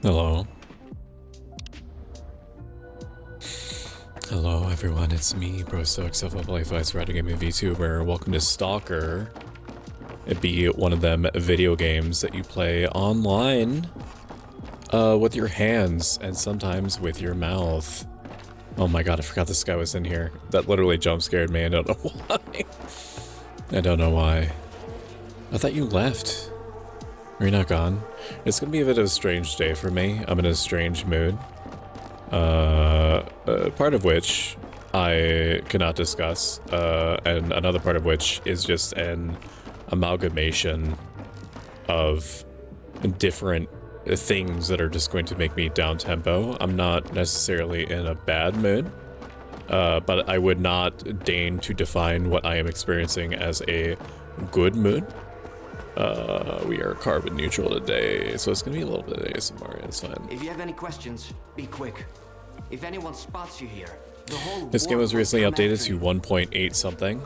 Hello. Hello everyone, it's me, Stoic Vtuber. Welcome to Stalker. It be one of them video games that you play online with your hands and sometimes with your mouth. Oh my god, I forgot this guy was in here. That literally jump scared me. I don't know why. I don't know why. I thought you left. Are you not gone? It's gonna be a bit of a strange day for me. I'm in a strange mood. Part of which I cannot discuss, and another part of which is just an amalgamation of different things that are just going to make me down-tempo. I'm not necessarily in a bad mood, but I would not deign to define what I am experiencing as a good mood. We are carbon neutral today, so it's gonna be a little bit of ASMR, it's fine. If you have any questions, be quick. If anyone spots you here, the whole This game was recently updated to 1.8 something.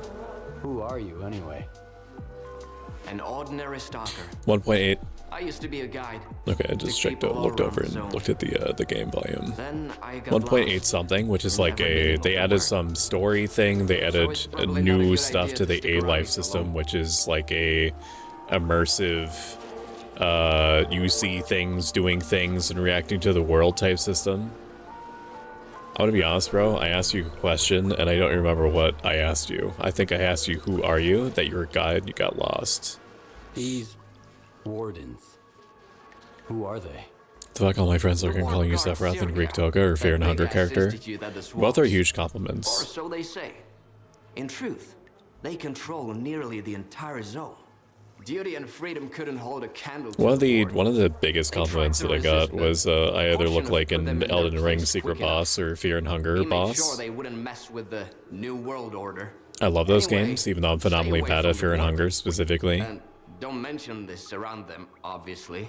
Who are you anyway? An ordinary stalker. 1.8. I used to be a guide. Okay, I just checked out, looked over and looked at the game volume. Then I got 1.8 lost. something, which is like they added some story thing, they added new stuff to the A-Life system, which is like a immersive, you see things, doing things, and reacting to the world type system. I want to be honest, bro, I asked you a question, and I don't remember what I asked you. I think I asked you, who are you? That you're a guide, you got lost. These wardens. Who are they? The fuck all my friends are calling you Sephiroth and Greek Toga or Fear and Hunger character. Both are huge Or compliments. so they say. In truth, they control nearly the entire zone. Duty and freedom couldn't hold a candle to One of the Lord. biggest compliments that I got was I either look like an Elden Ring secret boss or Fear and Hunger He made boss. sure they wouldn't mess with the New World Order. I love those Anyway, games, even though I'm phenomenally stay bad away at from Fear the and Hunger Ward. specifically. And don't mention this around them, obviously.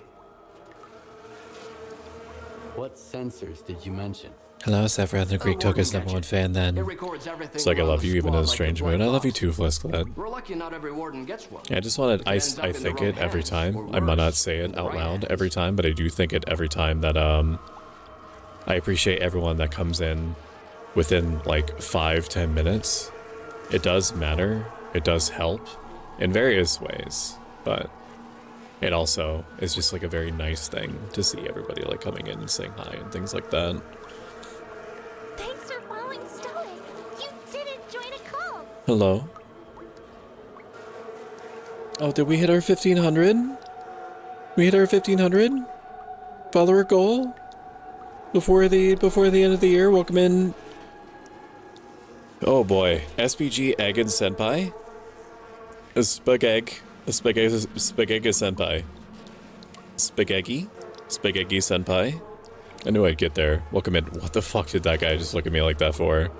What sensors did you mention? Hello, Sephiroth and Greek Toga's #1 fan It then. records everything It's like I around love the you even in squad a like strange black mood. I love you box. too, Flisklad. We're lucky not every warden gets one. Yeah, I just wanted, I ends up in the think wrong it every hands, time. or I might not worse, say in it the out right loud hands. every time, but I do think it every time that I appreciate everyone that comes in within like 5-10 minutes. It does matter. It does help in various ways, but it also is just like a very nice thing to see everybody like coming in and saying hi and things like that. Thanks for following Stoic. You didn't join a call. Hello. Oh, did we hit our 1500? We hit our 1500 follower goal before the end of the year. Welcome in. Oh boy, SPG Egg and Senpai. A spageg senpai. Spageggy senpai. I knew I'd get there. Welcome in. What the fuck did that guy just look at me like that for?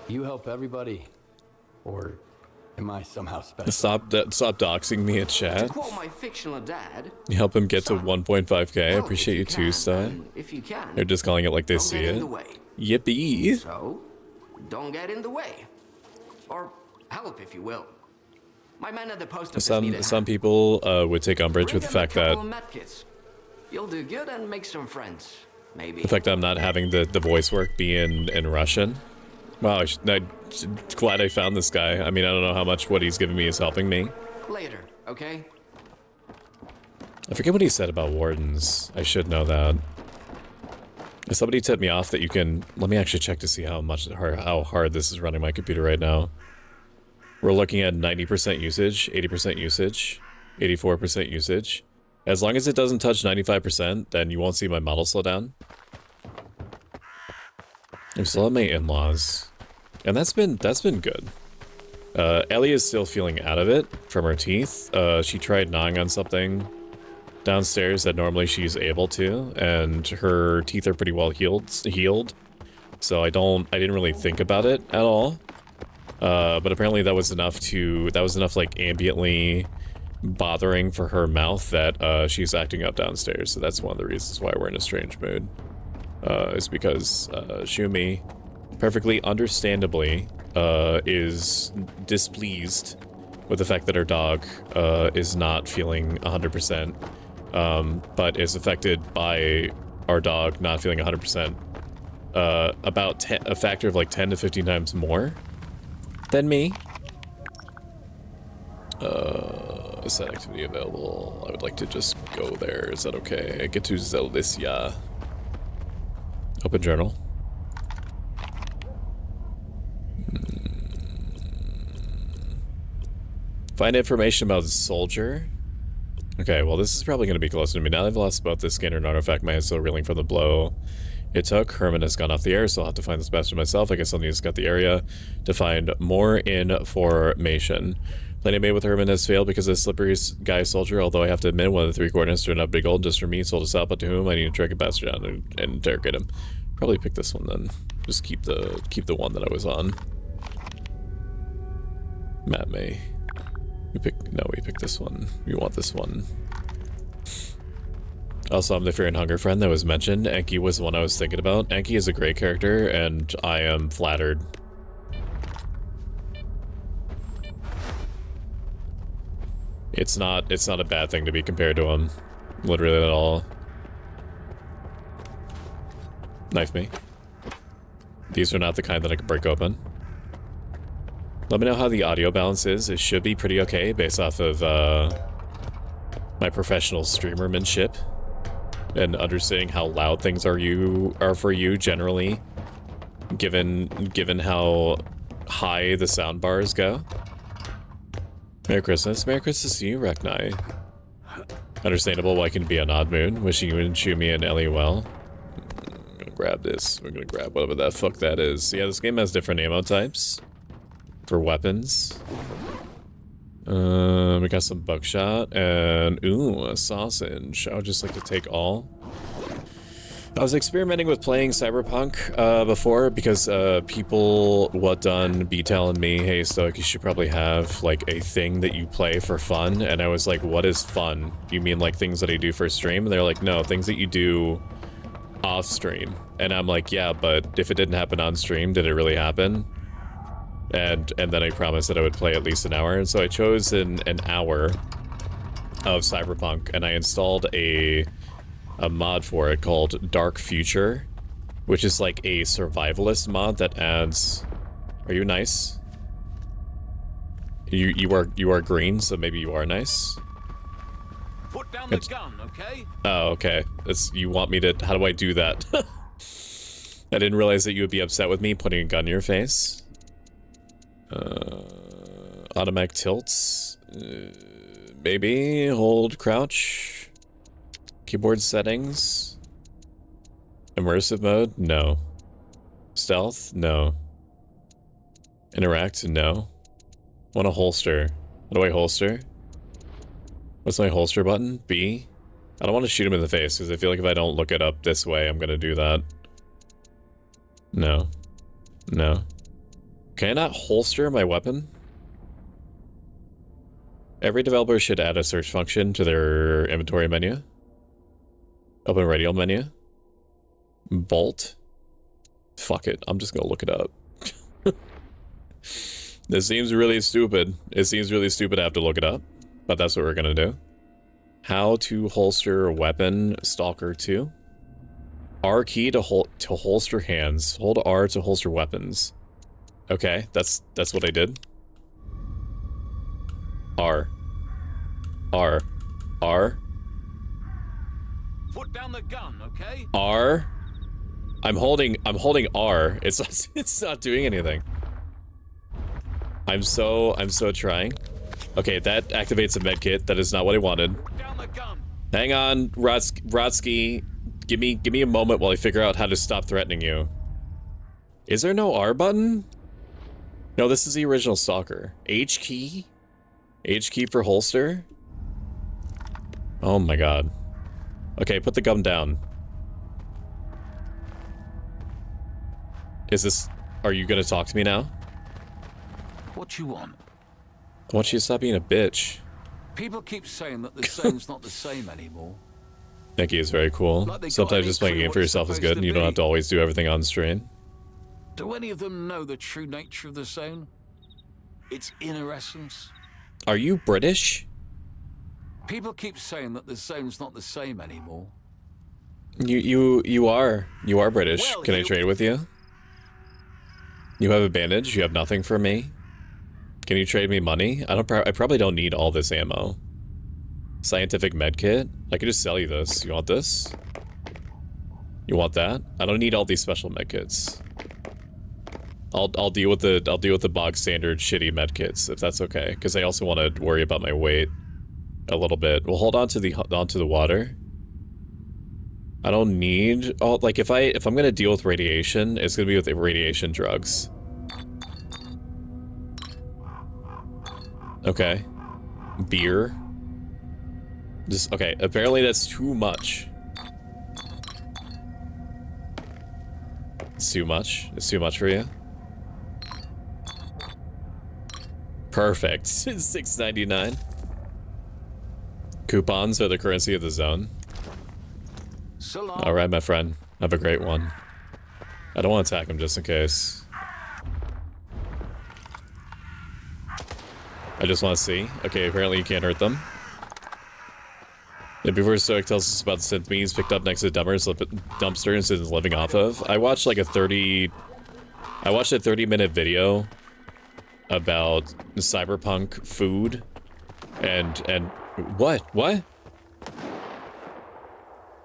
You help everybody? Or am I somehow special? Stop doxing me in To chat. quote my fictional dad, You help him get to Son, 1.5k. I help appreciate if you too, can, Sty. and if you can, They're just calling it like they don't see get in it. the way. Yippee. So, don't get in the way. Or help, if you will. My men at the post office need a Some hand. people would take umbrage Bring with the them a fact that couple of medkits. You'll do good and make some friends, maybe. I'm not having the voice work be in Russian. Wow, I'm glad I found this guy. I mean, I don't know how much what he's giving me is helping me. Later, okay? I forget what he said about wardens. I should know that. Somebody tipped me off that you can. Let me actually check to see how hard this is running my computer right now. We're looking at 90% usage, 80% usage, 84% usage. As long as it doesn't touch 95%, then you won't see my model slow down. I'm still at my in-laws, and that's been good. Ellie is still feeling out of it from her teeth. She tried gnawing on something downstairs that normally she's able to, and her teeth are pretty well healed. So I didn't really think about it at all. But apparently that was enough like ambiently bothering for her mouth that she's acting up downstairs. So that's one of the reasons why we're in a strange mood. Is because Shumi, perfectly understandably, is displeased with the fact that her dog is not feeling 100% but is affected by our dog not feeling 100%, about a factor of like 10 to 15 times more than me. Is that activity available? I would like to just go there. Is that okay? Get to Zeldicia. Open journal. Find information about the soldier. Okay, well this is probably going to be closer to me. Now that I've lost both the skin and artifact, my head's still reeling from the blow it took. Herman has gone off the air, so I'll have to find this bastard myself. I guess I'll need to scout the area to find more information. Planning made with Herman has failed because of the slippery guy soldier, although I have to admit one of the 3 coordinates turned out big old just for me, sold us out, but to whom I need to track a bastard down and interrogate him. Probably pick this one then. Just keep the one that I was on. Matt May. We pick this one. We want this one. Also, I'm the Fear and Hunger friend that was mentioned. Enki was the one I was thinking about. Enki is a great character, and I am flattered. It's not a bad thing to be compared to him. Literally at all. Knife me. These are not the kind that I can break open. Let me know how the audio balance is. It should be pretty okay based off of my professional streamermanship and understanding how loud things are for you generally, given how high the sound bars go. Merry Christmas. Merry Christmas to you, Reknai. Understandable why can be an odd mood. Wishing you and Shumi and Ellie well. I'm gonna grab this. We're gonna grab whatever the fuck that is. Yeah, this game has different ammo types for weapons. We got some buckshot and ooh, a sausage. I would just like to take all. I was experimenting with playing Cyberpunk before because people done be telling me, hey Stoic, you should probably have like a thing that you play for fun, and I was like, what is fun? You mean like things that I do for stream? And they're like, no, things that you do off stream. And I'm like, yeah, but if it didn't happen on stream, did it really happen? And then I promised that I would play at least an hour, and so I chose an hour of Cyberpunk, and I installed a mod for it called Dark Future, which is like a survivalist mod that adds... Are you nice? You are green, so maybe you are nice? Put down the gun, okay? Oh, okay. You want me to... How do I do that? I didn't realize that you would be upset with me putting a gun in your face. Automatic tilts. Maybe hold crouch. Keyboard settings. Immersive mode? No. Stealth? No. Interact? No. Want a holster? How do I holster? What's my holster button? B? I don't want to shoot him in the face because I feel like if I don't look it up this way, I'm gonna do that. No. No. Can I not holster my weapon? Every developer should add a search function to their inventory menu. Open radial menu. Bolt. Fuck it. I'm just gonna look it up. This seems really stupid. It seems really stupid to have to look it up, but that's what we're gonna do. How to holster a weapon, Stalker 2. R key to holster hands. Hold R to holster weapons. Okay, that's what I did. R. R. R. Put down the gun, okay? R. I'm holding R. It's not doing anything. I'm so trying. Okay, that activates a med kit. That is not what I wanted. Put down the gun. Hang on, Rotsky. Give me a moment while I figure out how to stop threatening you. Is there no R button? No, this is the original Stalker. H key? H key for holster? Oh my god. Okay, put the gun down. Are you gonna talk to me now? What you want? I want you to stop being a bitch. People keep saying that the same's not the same anymore. Nikki is very cool. Like they got Sometimes any just playing a clue game what for it's yourself is supposed good to and you don't be? have to always do everything on stream. Do any of them know the true nature of the zone? Its inner essence? Are you British? People keep saying that the zone's not the same anymore. You are British. Well, Can I trade with you? You have a bandage. You have nothing for me. Can you trade me money? I probably don't need all this ammo. Scientific medkit. I could just sell you this. You want this? You want that? I don't need all these special medkits. I'll deal with the bog standard shitty medkits if that's okay, because I also want to worry about my weight a little bit. We'll hold on to the water. I don't need all, like, if I'm gonna deal with radiation, it's gonna be with the radiation drugs. Okay. Beer. Just okay, apparently that's too much. It's too much? It's too much for you? Perfect. $6.99. Coupons are the currency of the zone. Alright, my friend. Have a great one. I don't want to attack him just in case. I just want to see. Okay, apparently you can't hurt them. Yeah, before Stoic tells us about the synth means picked up next to the dumpster and is living off of. I watched like a 30-minute video about cyberpunk food and what?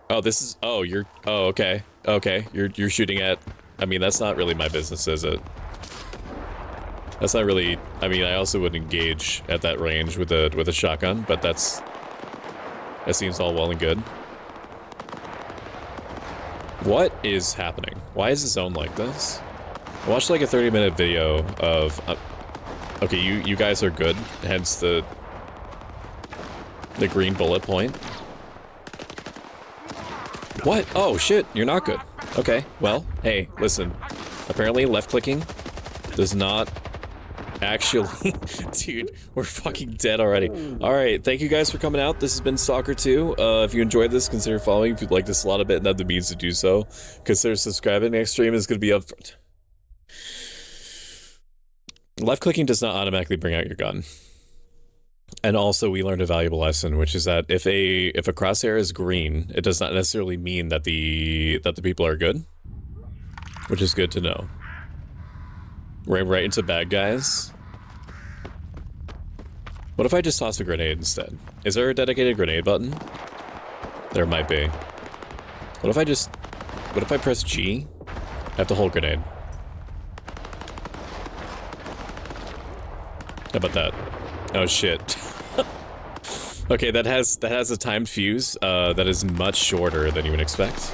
Oh, this is, oh, you're, oh, okay. Okay, you're shooting at, I mean, that's not really my business, is it? That's not really, I mean, I also would engage at that range with a shotgun, but that seems all well and good. What is happening? Why is the zone like this? I watched like a 30-minute video of, okay, you guys are good, hence the green bullet point. What? Oh, shit, you're not good. Okay, well, hey, listen. Apparently left-clicking does not actually... Dude, we're fucking dead already. Alright, thank you guys for coming out. This has been Stalker 2. If you enjoyed this, consider following. If you'd like this a lot of it and have the means to do so, consider subscribing. Next stream is going to be up front. Left-clicking does not automatically bring out your gun. And also, we learned a valuable lesson, which is that if a crosshair is green, it does not necessarily mean that the people are good, which is good to know. Right into bad guys. What if I just toss a grenade instead? Is there a dedicated grenade button? There might be. What if I press G? I have to hold grenade. How about that? Oh shit. Okay, that has a timed fuse that is much shorter than you would expect.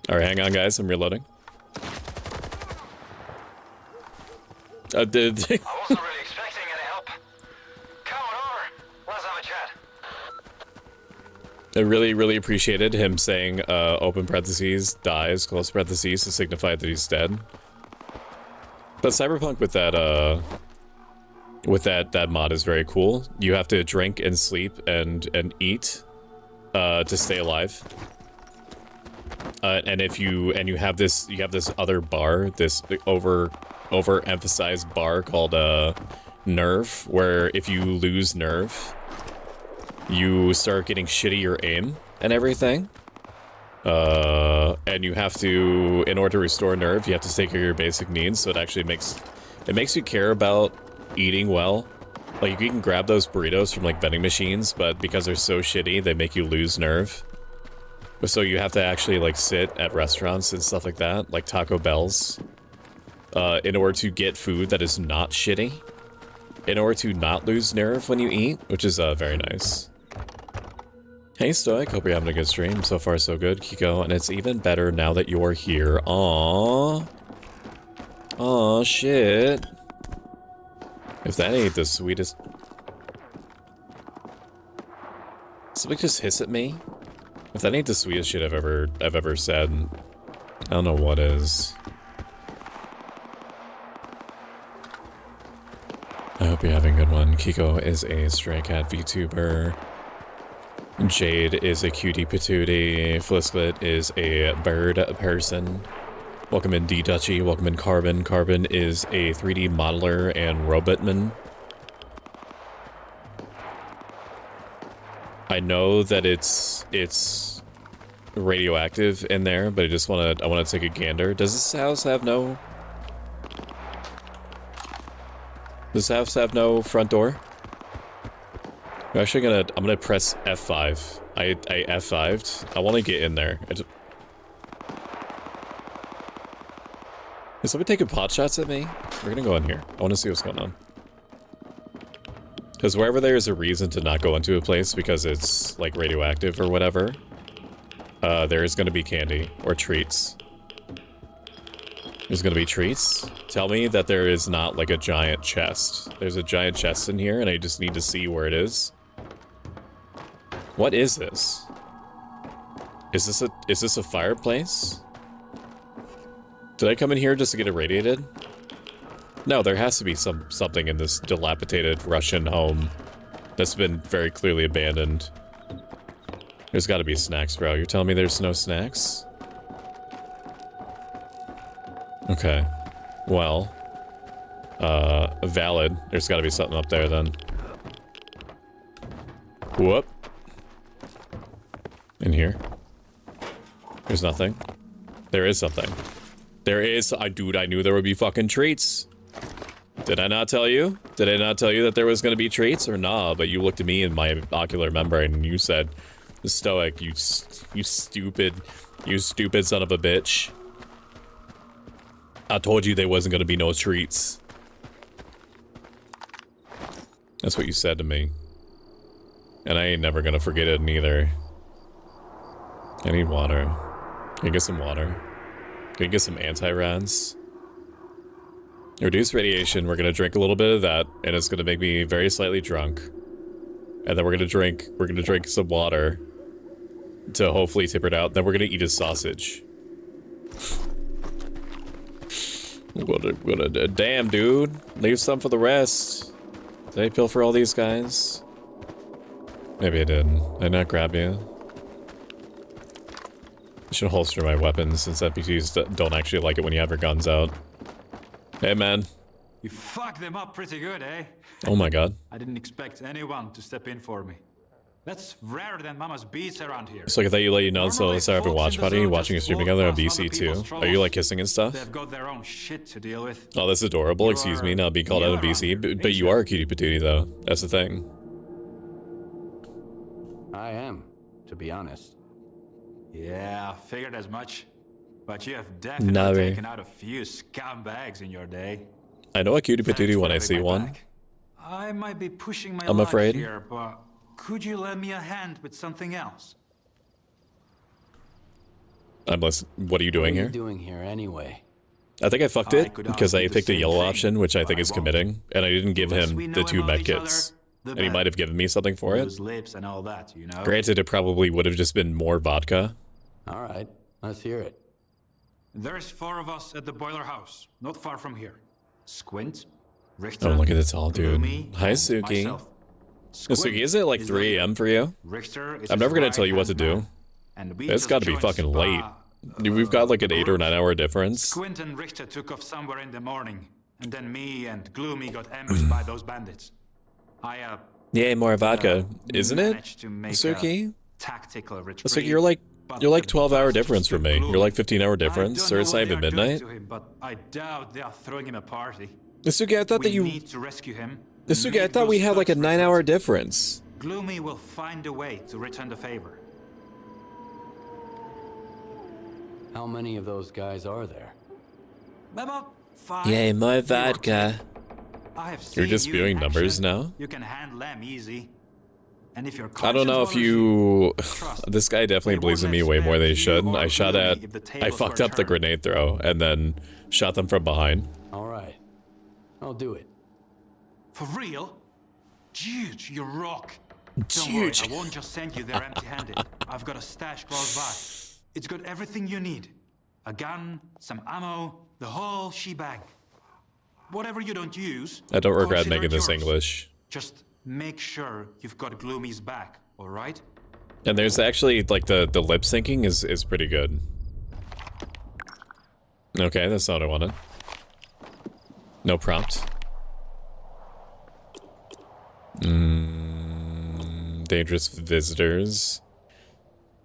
Alright, hang on guys, I'm reloading. I wasn't really expecting any help. Come on over. Let's have a chat. I really appreciated him saying open parentheses dies close parentheses to signify that he's dead. But Cyberpunk with that mod is very cool. You have to drink and sleep and eat to stay alive. And you have this other bar, this overemphasized bar called nerve, where if you lose nerve, you start getting shittier aim and everything. And you have to, in order to restore nerve, you have to take care of your basic needs, so it actually makes you care about eating well. Like, you can grab those burritos from, like, vending machines, but because they're so shitty, they make you lose nerve. So you have to actually, like, sit at restaurants and stuff like that, like Taco Bell's, in order to get food that is not shitty, in order to not lose nerve when you eat, which is very nice. Hey Stoic, hope you're having a good stream. So far so good, Kiko, and it's even better now that you're here. Aww. Aw, shit. If that ain't the sweetest... Somebody just hiss at me? If that ain't the sweetest shit I've ever said, I don't know what is. I hope you're having a good one. Kiko is a stray cat VTuber. Jade is a cutie patootie. Flisklet is a bird person. Welcome in D-Dutchy. Welcome in Carbon. Carbon is a 3D modeler and robotman. I know that it's radioactive in there, but I wanna take a gander. Does this house have no? Does this house have no front door? I'm actually I'm gonna press F5. I F5'd. I want to get in there. Is somebody taking pot shots at me? We're gonna go in here. I want to see what's going on. Because wherever there is a reason to not go into a place because it's like radioactive or whatever, there is gonna be candy or treats. There's gonna be treats. Tell me that there is not like a giant chest. There's a giant chest in here and I just need to see where it is. What is this? Is this a fireplace? Did I come in here just to get irradiated? No, there has to be something in this dilapidated Russian home that's been very clearly abandoned. There's gotta be snacks, bro. You're telling me there's no snacks? Okay. Well. Valid. There's gotta be something up there then. Whoop. In here. There's nothing. There is something. There is. Dude, I knew there would be fucking treats. Did I not tell you? Did I not tell you that there was gonna be treats or nah? But you looked at me in my ocular membrane and you said, Stoic, you stupid son of a bitch. I told you there wasn't gonna be no treats. That's what you said to me. And I ain't never gonna forget it neither. I need water. Can you get some water? Can you get some anti-rads? Reduce radiation, we're gonna drink a little bit of that, and it's gonna make me very slightly drunk. And then we're gonna drink some water to hopefully tip it out. Then we're gonna eat a sausage. Damn, dude. Leave some for the rest. Did I pilfer all these guys? Maybe I didn't. Did I not grab you? I should holster my weapons since NPCs don't actually like it when you have your guns out. Hey, man. You fucked them up pretty good, eh? Oh my god. I didn't expect anyone to step in for me. That's rarer than Mama's beats around here. So I thought you let you know, so let's start having a watch party, watching a stream together on BC too. Are you like kissing and stuff? They've got their own shit to deal with. Oh, that's adorable. Excuse me, not being called out on BC, but you are a cutie patootie though. That's the thing. I am, to be honest. Yeah, figured as much. But you have definitely taken out a few scumbags in your day. I know a cutie patootie when I see one. I might be pushing my I'm afraid. Here, but could you lend me a hand with something else? I'm listening. What are you doing here? What are you doing here anyway? I think I fucked it because I picked a yellow option, which I think is committing, and I didn't give him the 2 medkits. And he might have given me something for it. Lips and all that, you know? Granted, it probably would have just been more vodka. All right, let's hear it. There's 4 of us at the boiler house, not far from here. Squint, Richter, Oh, look at this tall dude. Gloomy, Hi, and Suki. myself. Suki, is it like 3 AM for you? Richter is I'm never his gonna tell you what to right-hand do. man, and we It's just gotta be joined fucking Spa, late. We've got like an 8 or 9 hour difference. Squint and Richter took off somewhere in the morning, and then me and Gloomy got ambushed by those bandits. I Yay, more vodka, isn't it? managed to make Suki? a tactical retreat. Suki, you're like 12-hour difference from me. You're like 15-hour difference, or it's not even midnight. But I doubt they are throwing him a party. Suki, I thought that We you. need to rescue him. Suki, I Make thought we those had like a thugs 9-hour regret. difference. Gloomy will find a way to return the favor. How many of those guys are there? About 5. Yay, more give or vodka. take. I have You're seen just you spewing in numbers action. now? You can handle them easy. And if your I don't know if conscience you. bothers you, This guy definitely they believes in won't me way more than he expect should. you I or shot Gloomy at. if the I tables fucked were up the turned. grenade throw and then shot them from behind. All right, I'll do it. For real? Dude, you rock. Don't worry, Dude. I won't just send you there empty-handed. I've got a stash close by. It's got everything you need. A gun, some ammo, the whole shebang. Whatever you don't use, I don't regret consider making it this yours. English. Just make sure you've got Gloomy's back, all right? And there's actually, like, the lip syncing is pretty good. Okay, that's not what I wanted. No prompt. Dangerous visitors.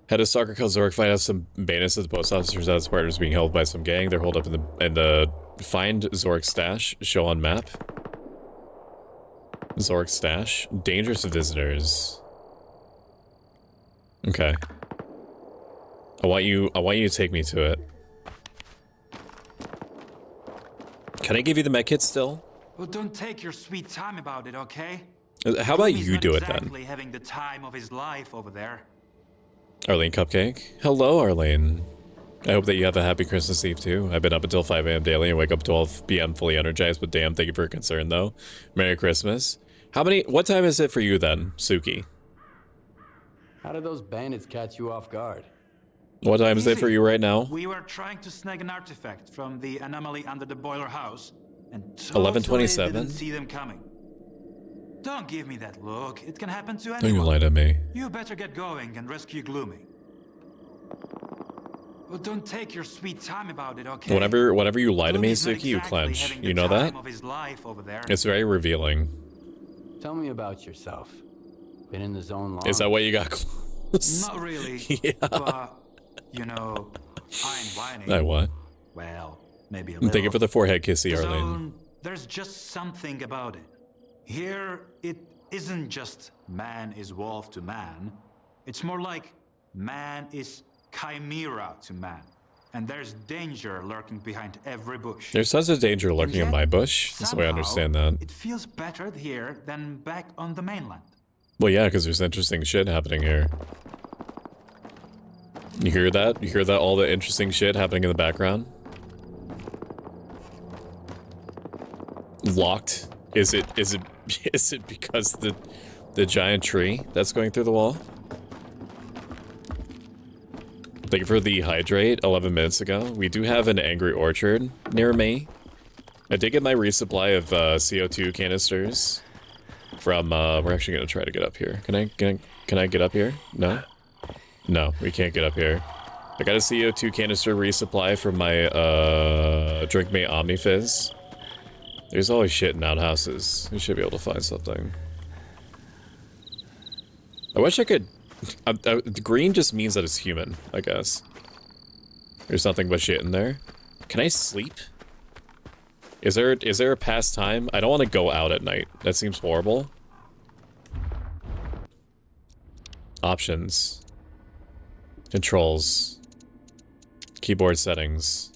Had a stalker called Zork find out some bandits at the post office. Turns out his partner's being held by some gang. They're holed up in the find Zork stash. Show on map. Zork stash. Dangerous visitors. Okay. I want you to take me to it. Can I give you the med kit still? Well, don't take your sweet time about it, okay? How about He's you not do it exactly then? having the time of his life over there. Arlene Cupcake. Hello, Arlene. I hope that you have a happy Christmas Eve too. I've been up until 5 a.m. daily and wake up 12 p.m. fully energized, but damn, thank you for your concern though. Merry Christmas. What time is it for you then, Suki? How did those bandits catch you off guard? What time is it for you right now? We were trying to snag an artifact from the anomaly under the boiler house, and totally 11:27? didn't see them coming. Don't give me that look. It can happen to Don't anyone. you lie to me. You better get going and rescue Gloomy. Well, don't take your sweet time about it, okay? Whenever you lie to me, Gloomy's not Suki, you exactly clench. having You the know that? time of his life over there. It's very revealing. Tell me about yourself. Been in the zone long? Is that why you got close? Not really. Yeah. But, you know, I ain't whining. I what? Well, maybe a little. Thank you for the forehead kissy, The Arlene. zone, there's just something about it. Here, it isn't just man is wolf to man. It's more like man is chimera to man. And there's danger lurking behind every bush. There's tons of danger lurking in yet, my bush. That's the way I somehow, understand that. It feels better here than back on the mainland. Well, yeah, because there's interesting shit happening here. You hear that? You hear that? All the interesting shit happening in the background? Locked? Is it because the giant tree that's going through the wall? Thank you for the hydrate 11 minutes ago. We do have an angry orchard near me. I did get my resupply of CO2 canisters from we're actually gonna try to get up here. Can I get up here? No? No, we can't get up here. I got a CO2 canister resupply from my Drink Mate Omnifizz. There's always shit in outhouses. We should be able to find something. I wish I could... green just means that it's human, I guess. There's nothing but shit in there. Can I sleep? Is there a pastime? I don't want to go out at night. That seems horrible. Options. Controls. Keyboard settings.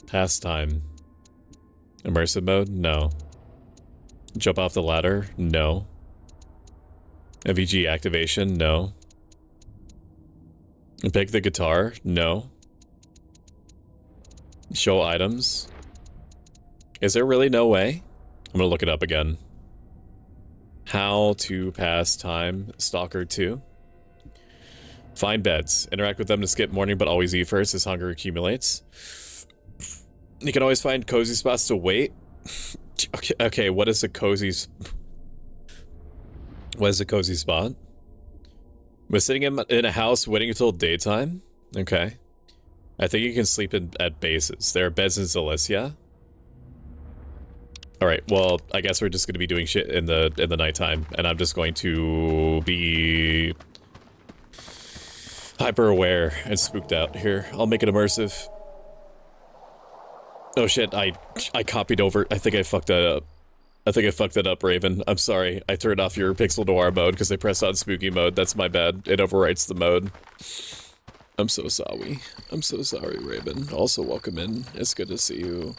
Pastime. Immersive mode? No. Jump off the ladder? No. MVG activation? No. Pick the guitar? No. Show items? Is there really no way? I'm gonna look it up again. How to pass time, Stalker 2. Find beds. Interact with them to skip morning, but always eat first as hunger accumulates. You can always find cozy spots to wait. Okay, what is a cozy... What is a cozy spot? We're sitting in a house waiting until daytime? Okay. I think you can sleep at bases. There are beds in Zalicia. Alright, well, I guess we're just gonna be doing shit in the nighttime, and I'm just going to be hyper aware and spooked out. Here, I'll make it immersive. Oh shit, I copied over. I think I fucked that up. I think I fucked that up, Raven. I'm sorry. I turned off your Pixel Noir mode because I pressed on spooky mode. That's my bad. It overwrites the mode. I'm so sorry. I'm so sorry, Raven. Also, welcome in. It's good to see you.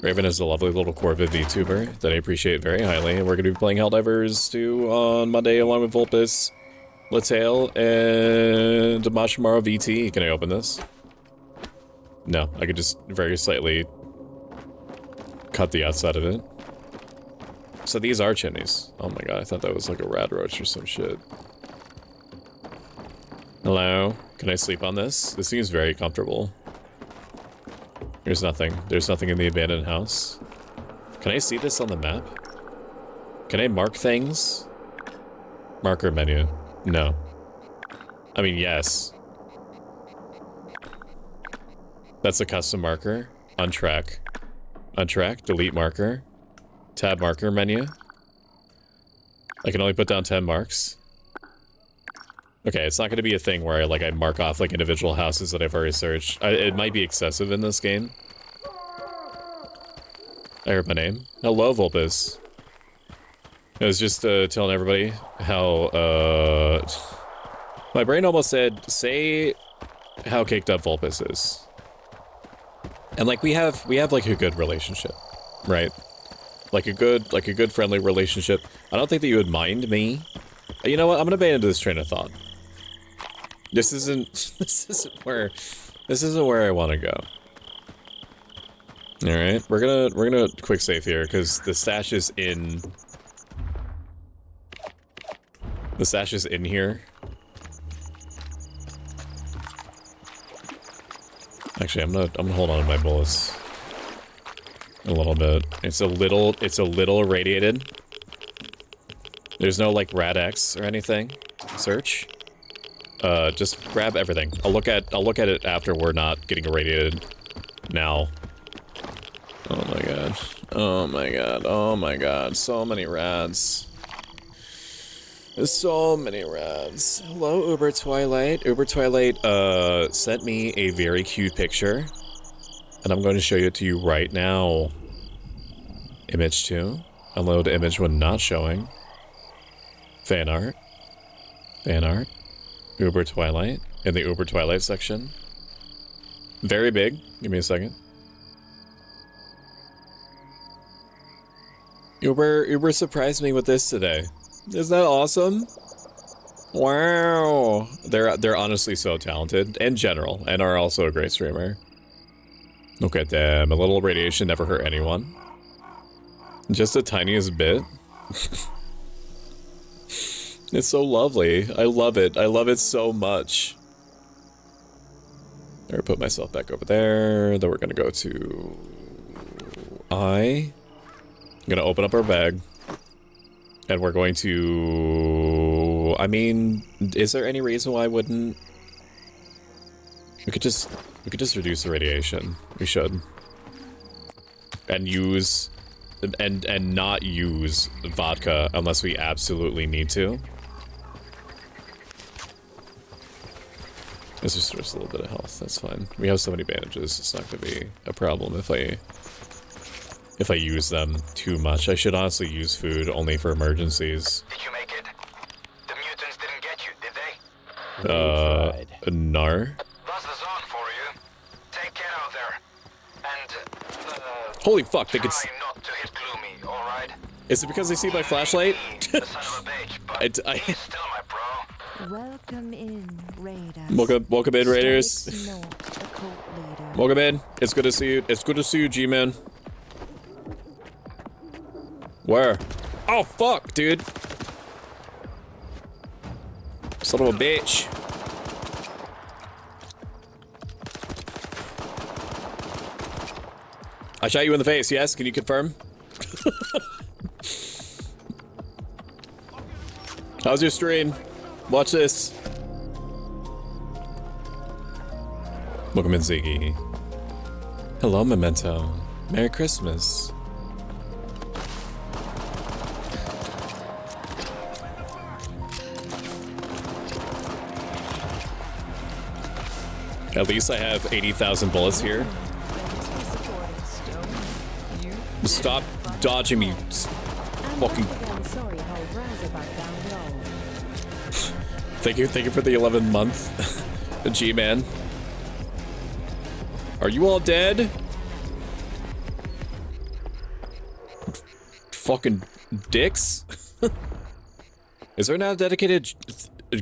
Raven is a lovely little Corvid VTuber that I appreciate very highly. And we're going to be playing Helldivers 2 on Monday along with Vulpes, Latail, and Mashimaro VT. Can I open this? No, I could just very slightly cut the outside of it. So these are chimneys. Oh my god, I thought that was like a rad roach or some shit. Hello? Can I sleep on this? This seems very comfortable. There's nothing. There's nothing in the abandoned house. Can I see this on the map? Can I mark things? Marker menu. No. I mean, yes. That's a custom marker. Untrack. Untrack, delete marker. Tab marker menu. I can only put down 10 marks. Okay, it's not going to be a thing where I mark off like individual houses that I've already searched. It might be excessive in this game. I heard my name. Hello, Vulpes. I was just telling everybody how my brain almost said, say how caked up Vulpes is. And like we have like a good relationship, right? Like a good friendly relationship. I don't think that you would mind me. You know what? I'm gonna bait into this train of thought. This isn't where I want to go. All right, we're gonna quick save here because the stash is in. The stash is in here. Actually, I'm gonna hold on to my bullets a little bit. It's a little irradiated. There's no like rad X or anything. Search. Just grab everything. I'll look at it after we're not getting irradiated. Now. Oh my god. Oh my god. Oh my god. So many rads. There's so many rads. Hello, Uber Twilight. Uber Twilight, sent me a very cute picture. And I'm going to show it to you right now. Image 2. Unload image when not showing. Fan art. Fan art. Uber Twilight. In the Uber Twilight section. Very big. Give me a second. Uber surprised me with this today. Isn't that awesome? Wow. They're honestly so talented in general and are also a great streamer. Look at them. A little radiation never hurt anyone. Just the tiniest bit. It's so lovely. I love it. I love it so much. I'm gonna put myself back over there. Then we're gonna go to I'm gonna open up our bag. And we're going to... I mean, is there any reason why I wouldn't... We could just reduce the radiation. We should. And use... And not use vodka unless we absolutely need to. Let's just a little bit of health, that's fine. We have so many bandages, it's not gonna be a problem if I use them too much. I should honestly use food only for emergencies. Did you make it? The mutants didn't get you, did they? No. That's the zone for you. Take care out there. And, Holy fuck, they could try not to hit Gloomy, alright? Is it because they see my flashlight? The son of a bitch, but he's still my bro. Welcome in, Raiders. Welcome in, Raiders. Stoic the cult leader. Welcome in. It's good to see you. It's good to see you, G-Man. Where? Oh, fuck, dude. Son of a bitch. I shot you in the face, yes? Can you confirm? How's your stream? Watch this. Welcome in, Ziggy. Hello, Memento. Merry Christmas. At least I have 80,000 bullets here. Stop dodging me, fucking. Thank you for the 11th month, G-Man. Are you all dead? Fucking dicks. Is there now a dedicated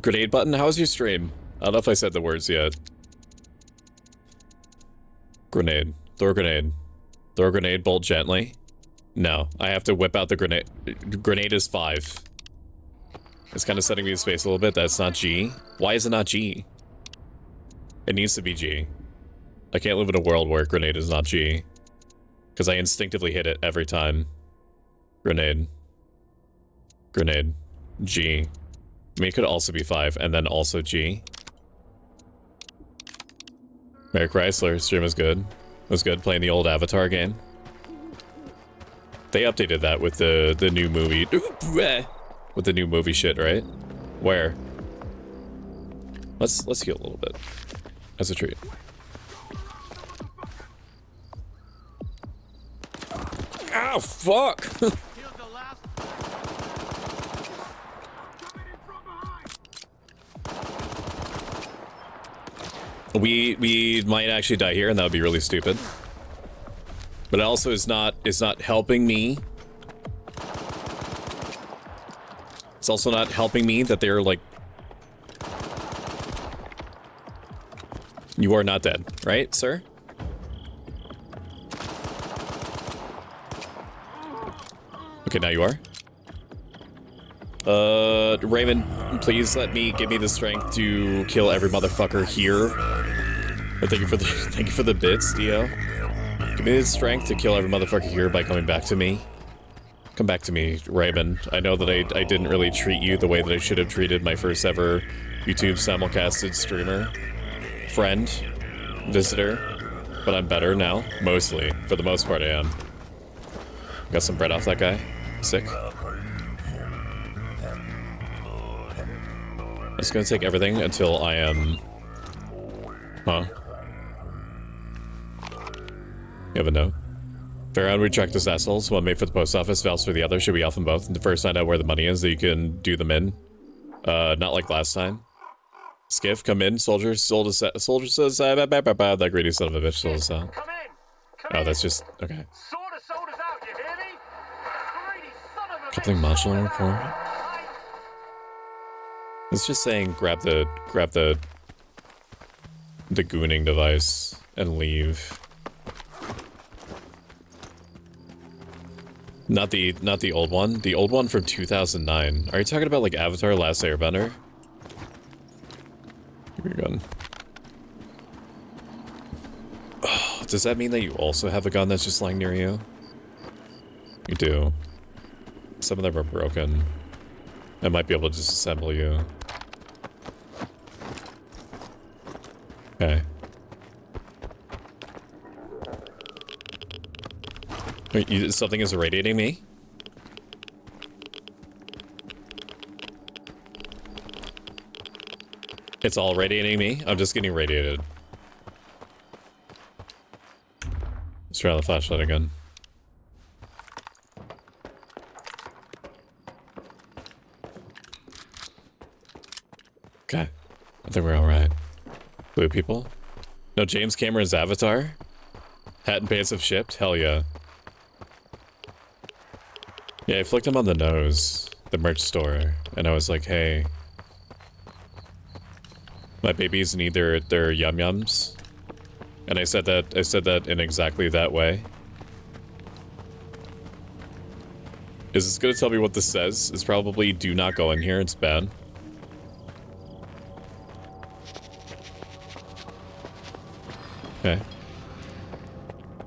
grenade button? How's your stream? I don't know if I said the words yet. Grenade. Throw a grenade. Throw a grenade, bolt gently. No, I have to whip out the grenade. Grenade is 5. It's kind of setting me in space a little bit. That's not G. Why is it not G? It needs to be G. I can't live in a world where grenade is not G. Because I instinctively hit it every time. Grenade. Grenade. G. I mean, it could also be 5 and then also G. Mary Chrysler stream was good. Was good playing the old Avatar game. They updated that with the new movie. With the new movie shit, right? Where? Let's heal a little bit. As a treat. Ow, fuck! we might actually die here, and that would be really stupid. But it also is not helping me. It's also not helping me that they're like, you are not dead, right, sir? Okay, now you are. Raymond, please give me the strength to kill every motherfucker here. Thank you for the bits, Dio. Give me the strength to kill every motherfucker here by coming back to me. Come back to me, Raymond. I know that I didn't really treat you the way that I should have treated my first ever YouTube simulcasted streamer. Friend. Visitor. But I'm better now. Mostly. For the most part, I am. Got some bread off that guy. Sick. I'm just gonna take everything until I am... Huh? You have a note? Farron, we tracked those assholes. One made for the post office, Val's for the other. Should we off them both? And first find out where the money is that you can do them in. Not like last time. Skiff, come in. Soldier, sold us out. Soldier says, that greedy son of a bitch sold us out. Oh, that's just, okay. Coupling modular report. It's just saying grab the gooning device and leave. Not the old one. The old one from 2009. Are you talking about like Avatar: Last Airbender? Give me your gun. Oh, does that mean that you also have a gun that's just lying near you? You do. Some of them are broken. I might be able to disassemble you. Okay. Wait, something is irradiating me? It's all radiating me? I'm just getting radiated. Let's try the flashlight again. Okay. I think we're alright. Blue people? No James Cameron's Avatar? Hat and pants have shipped? Hell yeah. Yeah, I flicked him on the nose, the merch store, and I was like, hey, my babies need their yum-yums. And I said that in exactly that way. Is this gonna tell me what this says? It's probably do not go in here, it's bad. Okay.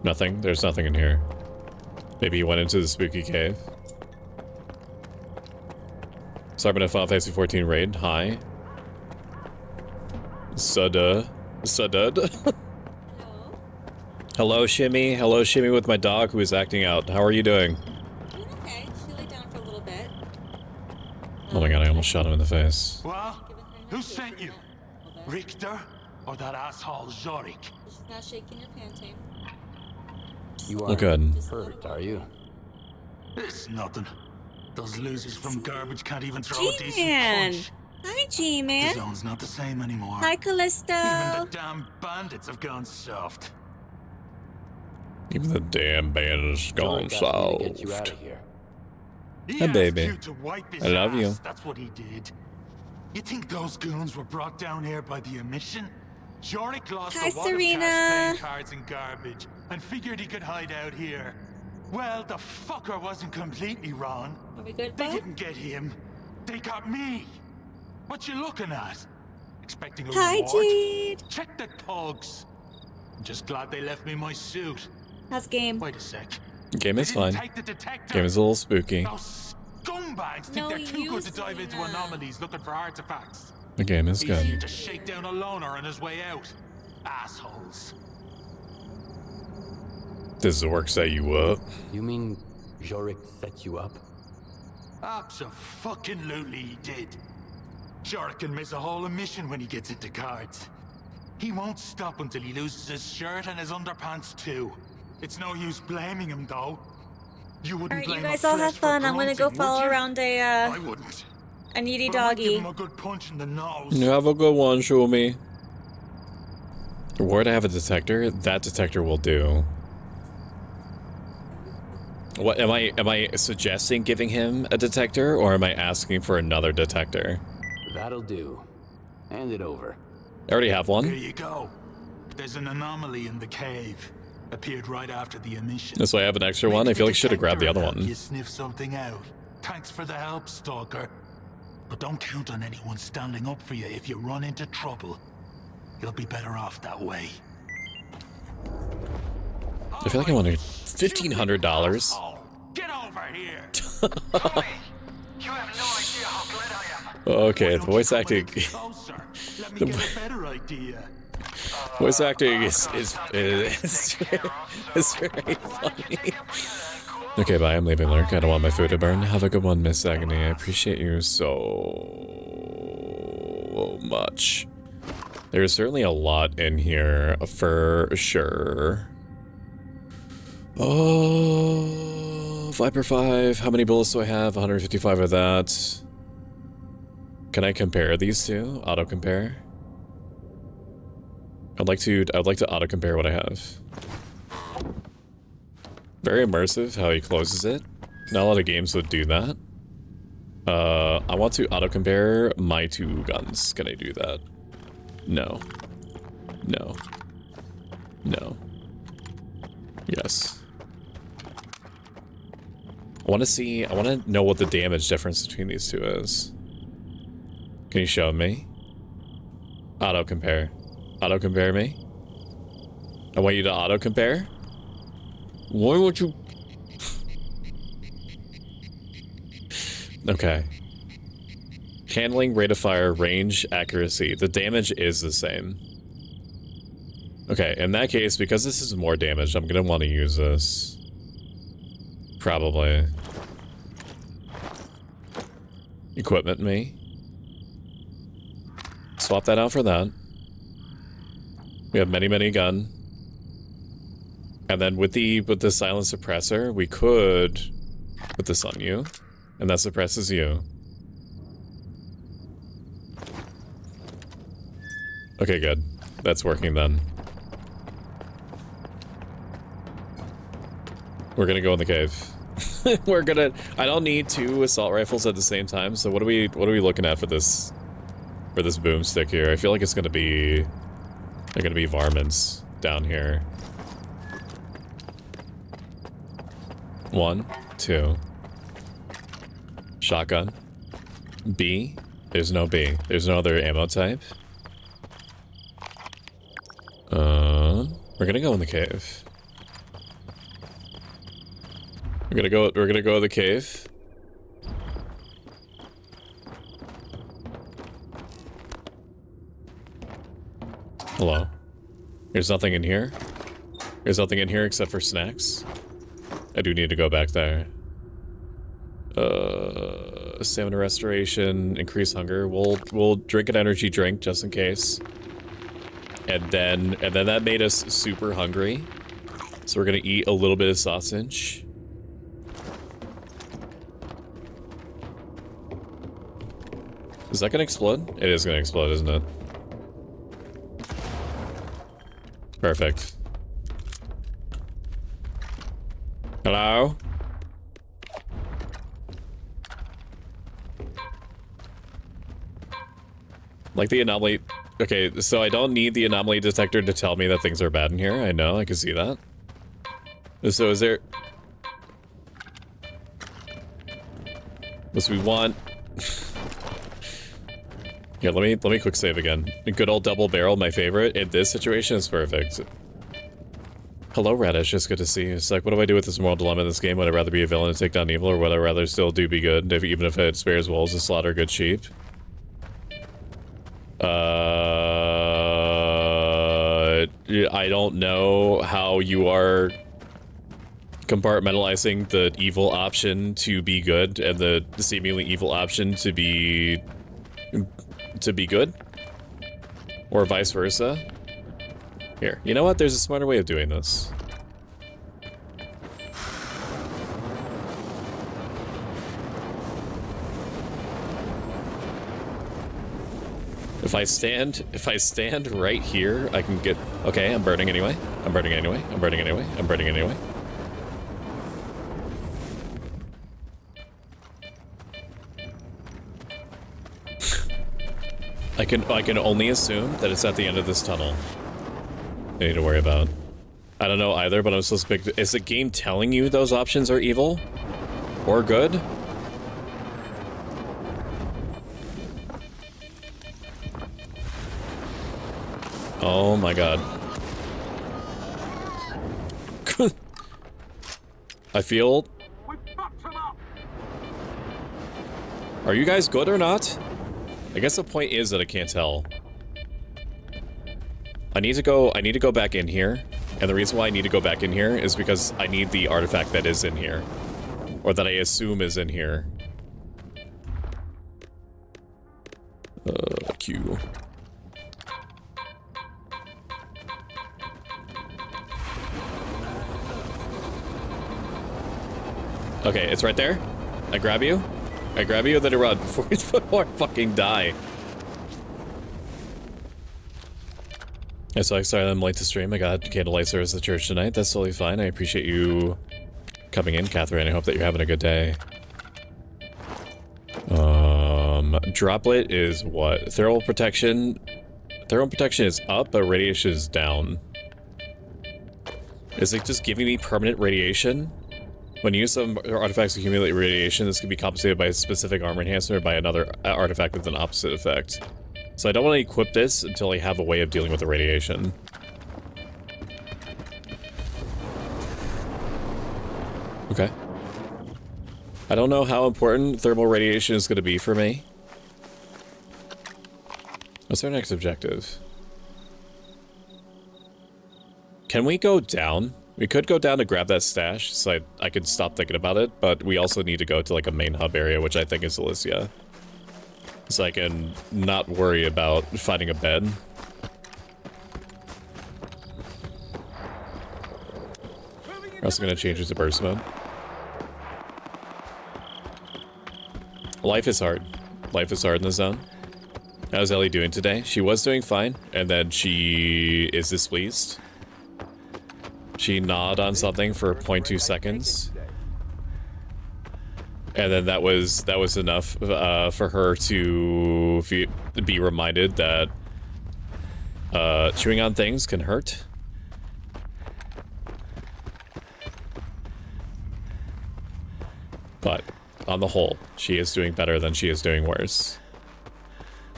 Nothing, there's nothing in here. Maybe he went into the spooky cave. Sorry, Final Fantasy 14 raid. Hi. Sudud. Hello, Shimmy. Hello, Shimmy with my dog who is acting out. How are you doing? Doing okay. She laid down for a little bit. Oh my god, I almost shot him in the face. Well, who sent you? Richter or that asshole Zorik? She's not shaking her panting. You Oh, aren't good. hurt, are you? It's nothing. Those losers from garbage can't even throw a decent G-Man. punch. Hi, The G-Man. zone's not the same anymore. Hi, Even Callisto. the damn bandits have gone soft. Even the damn bandit's gone Zorik asked me to get you out soft. of here. He Hey, asked baby. you to wipe his I love ass. you. That's what he did. You think those goons were brought down here by the emission? Jorik lost Hi, a wad of Serena. cash playing cards and garbage and figured he could hide out here. Well, the fucker wasn't completely wrong. Are we good, They Bo? didn't get him. They got me. What you looking at? Expecting a Hi, reward? Jade. Check the thugs. I'm just glad they left me my suit. How's game? Wait a sec. Game is They didn't fine. take the detector. Game is a little spooky. Those scumbags think No, they're too you, good to dive into Serena. anomalies looking for artifacts. The game is Easier good. to shake down a loner on his way out. assholes. Does Zork set you up? You mean Jorik set you up? Abso-fucking-lutely he did. Jorik can miss a whole mission when he gets into cards. He won't stop until he loses his shirt and his underpants too. It's no use blaming him though. You wouldn't Alright, blame you guys a all have flesh for fun. I'm gonna go grunting, follow would you? around I wouldn't. a needy But I might give doggy. him a good punch in the nose. You have a good one, Shumi. Where to have a detector? That detector will do. What am I suggesting giving him a detector, or am I asking for another detector? That'll do. Hand it over. I already have Here one. you go. There's an anomaly in the cave. Appeared right after the emission. That's why I have an extra one. I feel like I should have grabbed the other one. You sniff something out. Thanks for the help, Stalker. But don't count on anyone standing up for you if you run into trouble. You'll be better off that way. I feel like I wanted $1,500. Get over here. Tommy, you have no idea how glad I am. Okay, the voice acting. Closer. Let me get a better idea. Voice acting is very funny. Okay, bye. I'm leaving Lurk. I don't want my food to burn. Have a good one, Miss Agony. I appreciate you so much. There's certainly a lot in here for sure. Oh, Viper 5. How many bullets do I have? 155 of that. Can I compare these two? Auto compare. I'd like to auto compare what I have. Very immersive how he closes it. Not a lot of games would do that. I want to auto compare my two guns. Can I do that? No. No. No. Yes. I want to know what the damage difference between these two is. Can you show me? Auto compare. Auto compare me? I want you to auto compare? Why would you? Okay. Handling, rate of fire, range, accuracy. The damage is the same. Okay, in that case, because this is more damage, I'm gonna want to use this. Probably. Equipment me. Swap that out for that. We have many gun. And then with the silent suppressor, we could put this on you. And that suppresses you. Okay, good. That's working then. We're gonna go in the cave. I don't need two assault rifles at the same time, so what are we looking at for this boomstick here? I feel like they're gonna be varmints down here. 1, 2. Shotgun. B. There's no B. There's no other ammo type. We're gonna go in the cave. We're gonna go in the cave. Hello. There's nothing in here. There's nothing in here except for snacks. I do need to go back there. Stamina restoration, increase hunger. We'll drink an energy drink just in case. And then that made us super hungry. So we're gonna eat a little bit of sausage. Is that gonna explode? It is gonna explode, isn't it? Perfect. Hello? Like the anomaly. Okay, so I don't need the anomaly detector to tell me that things are bad in here. I know, I can see that. So is there... Must we want... Yeah, let me quick save again. A good old double barrel, my favorite. In this situation is perfect. Hello, Radish. It's good to see you. It's like, what do I do with this moral dilemma in this game? Would I rather be a villain and take down evil, or would I rather still do be good, even if it spares wolves to slaughter good sheep? I don't know how you are compartmentalizing the evil option to be good and the seemingly evil option to be good, or vice versa. Here, you know what? There's a smarter way of doing this. If I stand right here, I can get... Okay, I'm burning anyway. I'm burning anyway. I'm burning anyway. I'm burning anyway. I can only assume that it's at the end of this tunnel. I need to worry about. I don't know either, but I'm supposed to pick... Is the game telling you those options are evil? Or good? Oh my god. I feel... Are you guys good or not? I guess the point is that I can't tell. I need to go back in here. And the reason why I need to go back in here is because I need the artifact that is in here. Or that I assume is in here. Q. Okay, it's right there. I grab you. I grab you, then I run before I fucking die. Yeah, so sorry I'm late to stream. I got candlelight service at church tonight. That's totally fine. I appreciate you coming in, Catherine. I hope that you're having a good day. Droplet is what? Thermal protection. Thermal protection is up, but radiation is down. Is it just giving me permanent radiation? When you use some artifacts accumulate radiation, this can be compensated by a specific armor enhancement or by another artifact with an opposite effect. So I don't want to equip this until I have a way of dealing with the radiation. Okay. I don't know how important thermal radiation is going to be for me. What's our next objective? Can we go down? We could go down to grab that stash, so I could stop thinking about it, but we also need to go to like a main hub area, which I think is Alicia. So I can not worry about finding a bed. We're also gonna change it to burst mode. Life is hard. Life is hard in the zone. How's Ellie doing today? She was doing fine, and then she is displeased. She gnawed on something for 0.2 seconds. And then that was enough for her to be reminded that chewing on things can hurt. But on the whole, she is doing better than she is doing worse.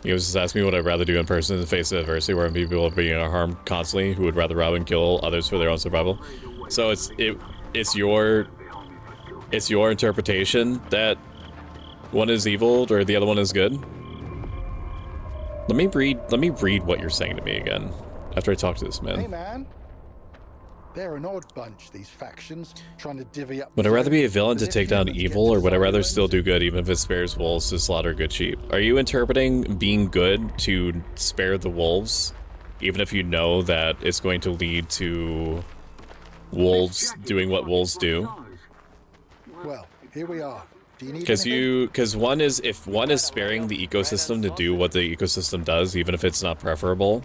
He was just asking me what I'd rather do in person in the face of adversity, where people are being harmed constantly, who would rather rob and kill others for their own survival. So it's your interpretation that one is evil or the other one is good. Let me read what you're saying to me again after I talk to this man. Hey man, they're an odd bunch, these factions, trying to divvy up. Would I rather be a villain to take down evil, or would I rather still do good even if it spares wolves to slaughter good sheep? Are you interpreting being good to spare the wolves, even if you know that it's going to lead to wolves doing what wolves do? Well, here we are. Do you need because one is, if one is sparing the ecosystem to do what the ecosystem does, even if it's not preferable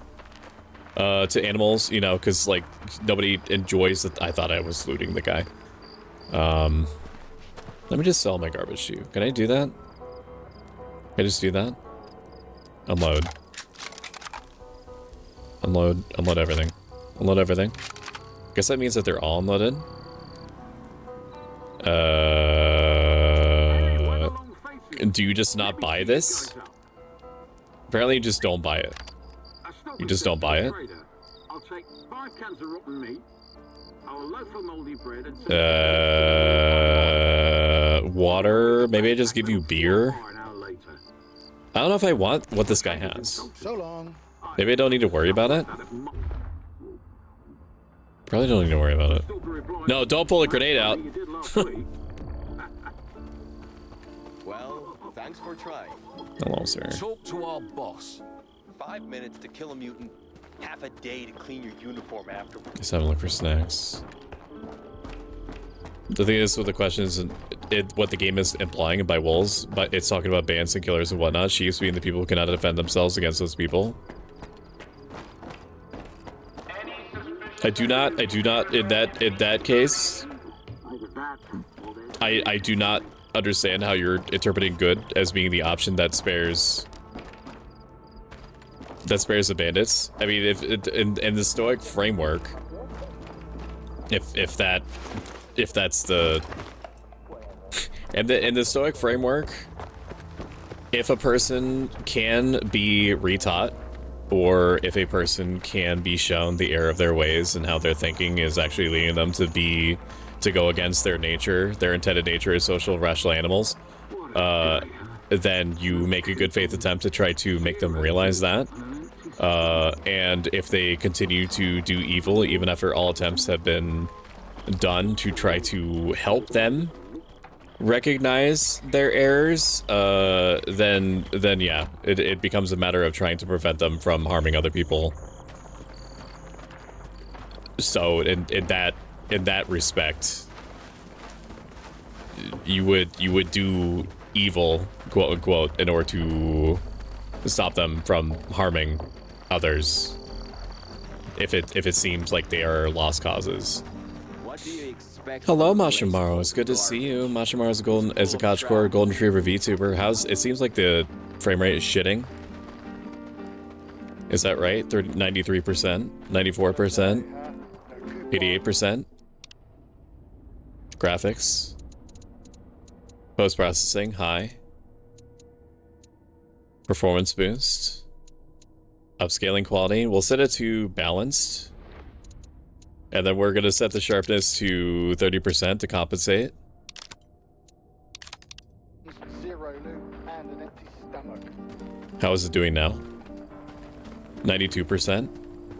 to animals, you know, because like nobody enjoys that. I thought I was looting the guy. Let me just sell my garbage to you. Can I do that? Can I just do that? Unload. Unload everything. Unload everything. Guess that means that they're all unloaded. Do you just not buy this? Apparently you just don't buy it. You just don't buy it? I'll take 5 cans of rotten meat, a loaf of moldy bread, and water? Maybe I just give you beer? I don't know if I want what this guy has. So long. Maybe I don't need to worry about it. Probably don't need to worry about it. No, don't pull a grenade out. Well, thanks for trying. Hello, sir. Talk to our boss. 5 minutes to kill a mutant, half a day to clean your uniform afterwards. Just have a look for snacks. The thing is with the question is what the game is implying by wolves, but it's talking about bands and killers and whatnot. Sheeps being the people who cannot defend themselves against those people. I do not in that case. I do not understand how you're interpreting good as being the option that spares the bandits. I mean, if in the Stoic framework, if that's the in the Stoic framework, if a person can be retaught, or if a person can be shown the error of their ways and how their thinking is actually leading them to go against their nature, their intended nature as social rational animals, then you make a good faith attempt to try to make them realize that. And if they continue to do evil, even after all attempts have been done to try to help them recognize their errors, then yeah, it becomes a matter of trying to prevent them from harming other people. So in that respect, you would do evil, quote unquote, in order to stop them from harming others if it seems like they are lost causes. What do you expect? Hello, Mashimaro. It's good to see you. Mashimaro is a couch core golden retriever VTuber. It seems like the frame rate is shitting. Is that right? 93%, 94%, 88%. Graphics. Post-processing, high. Performance boost. Upscaling quality. We'll set it to balanced. And then we're going to set the sharpness to 30% to compensate. Zero loot and an empty stomach. How is it doing now? 92%.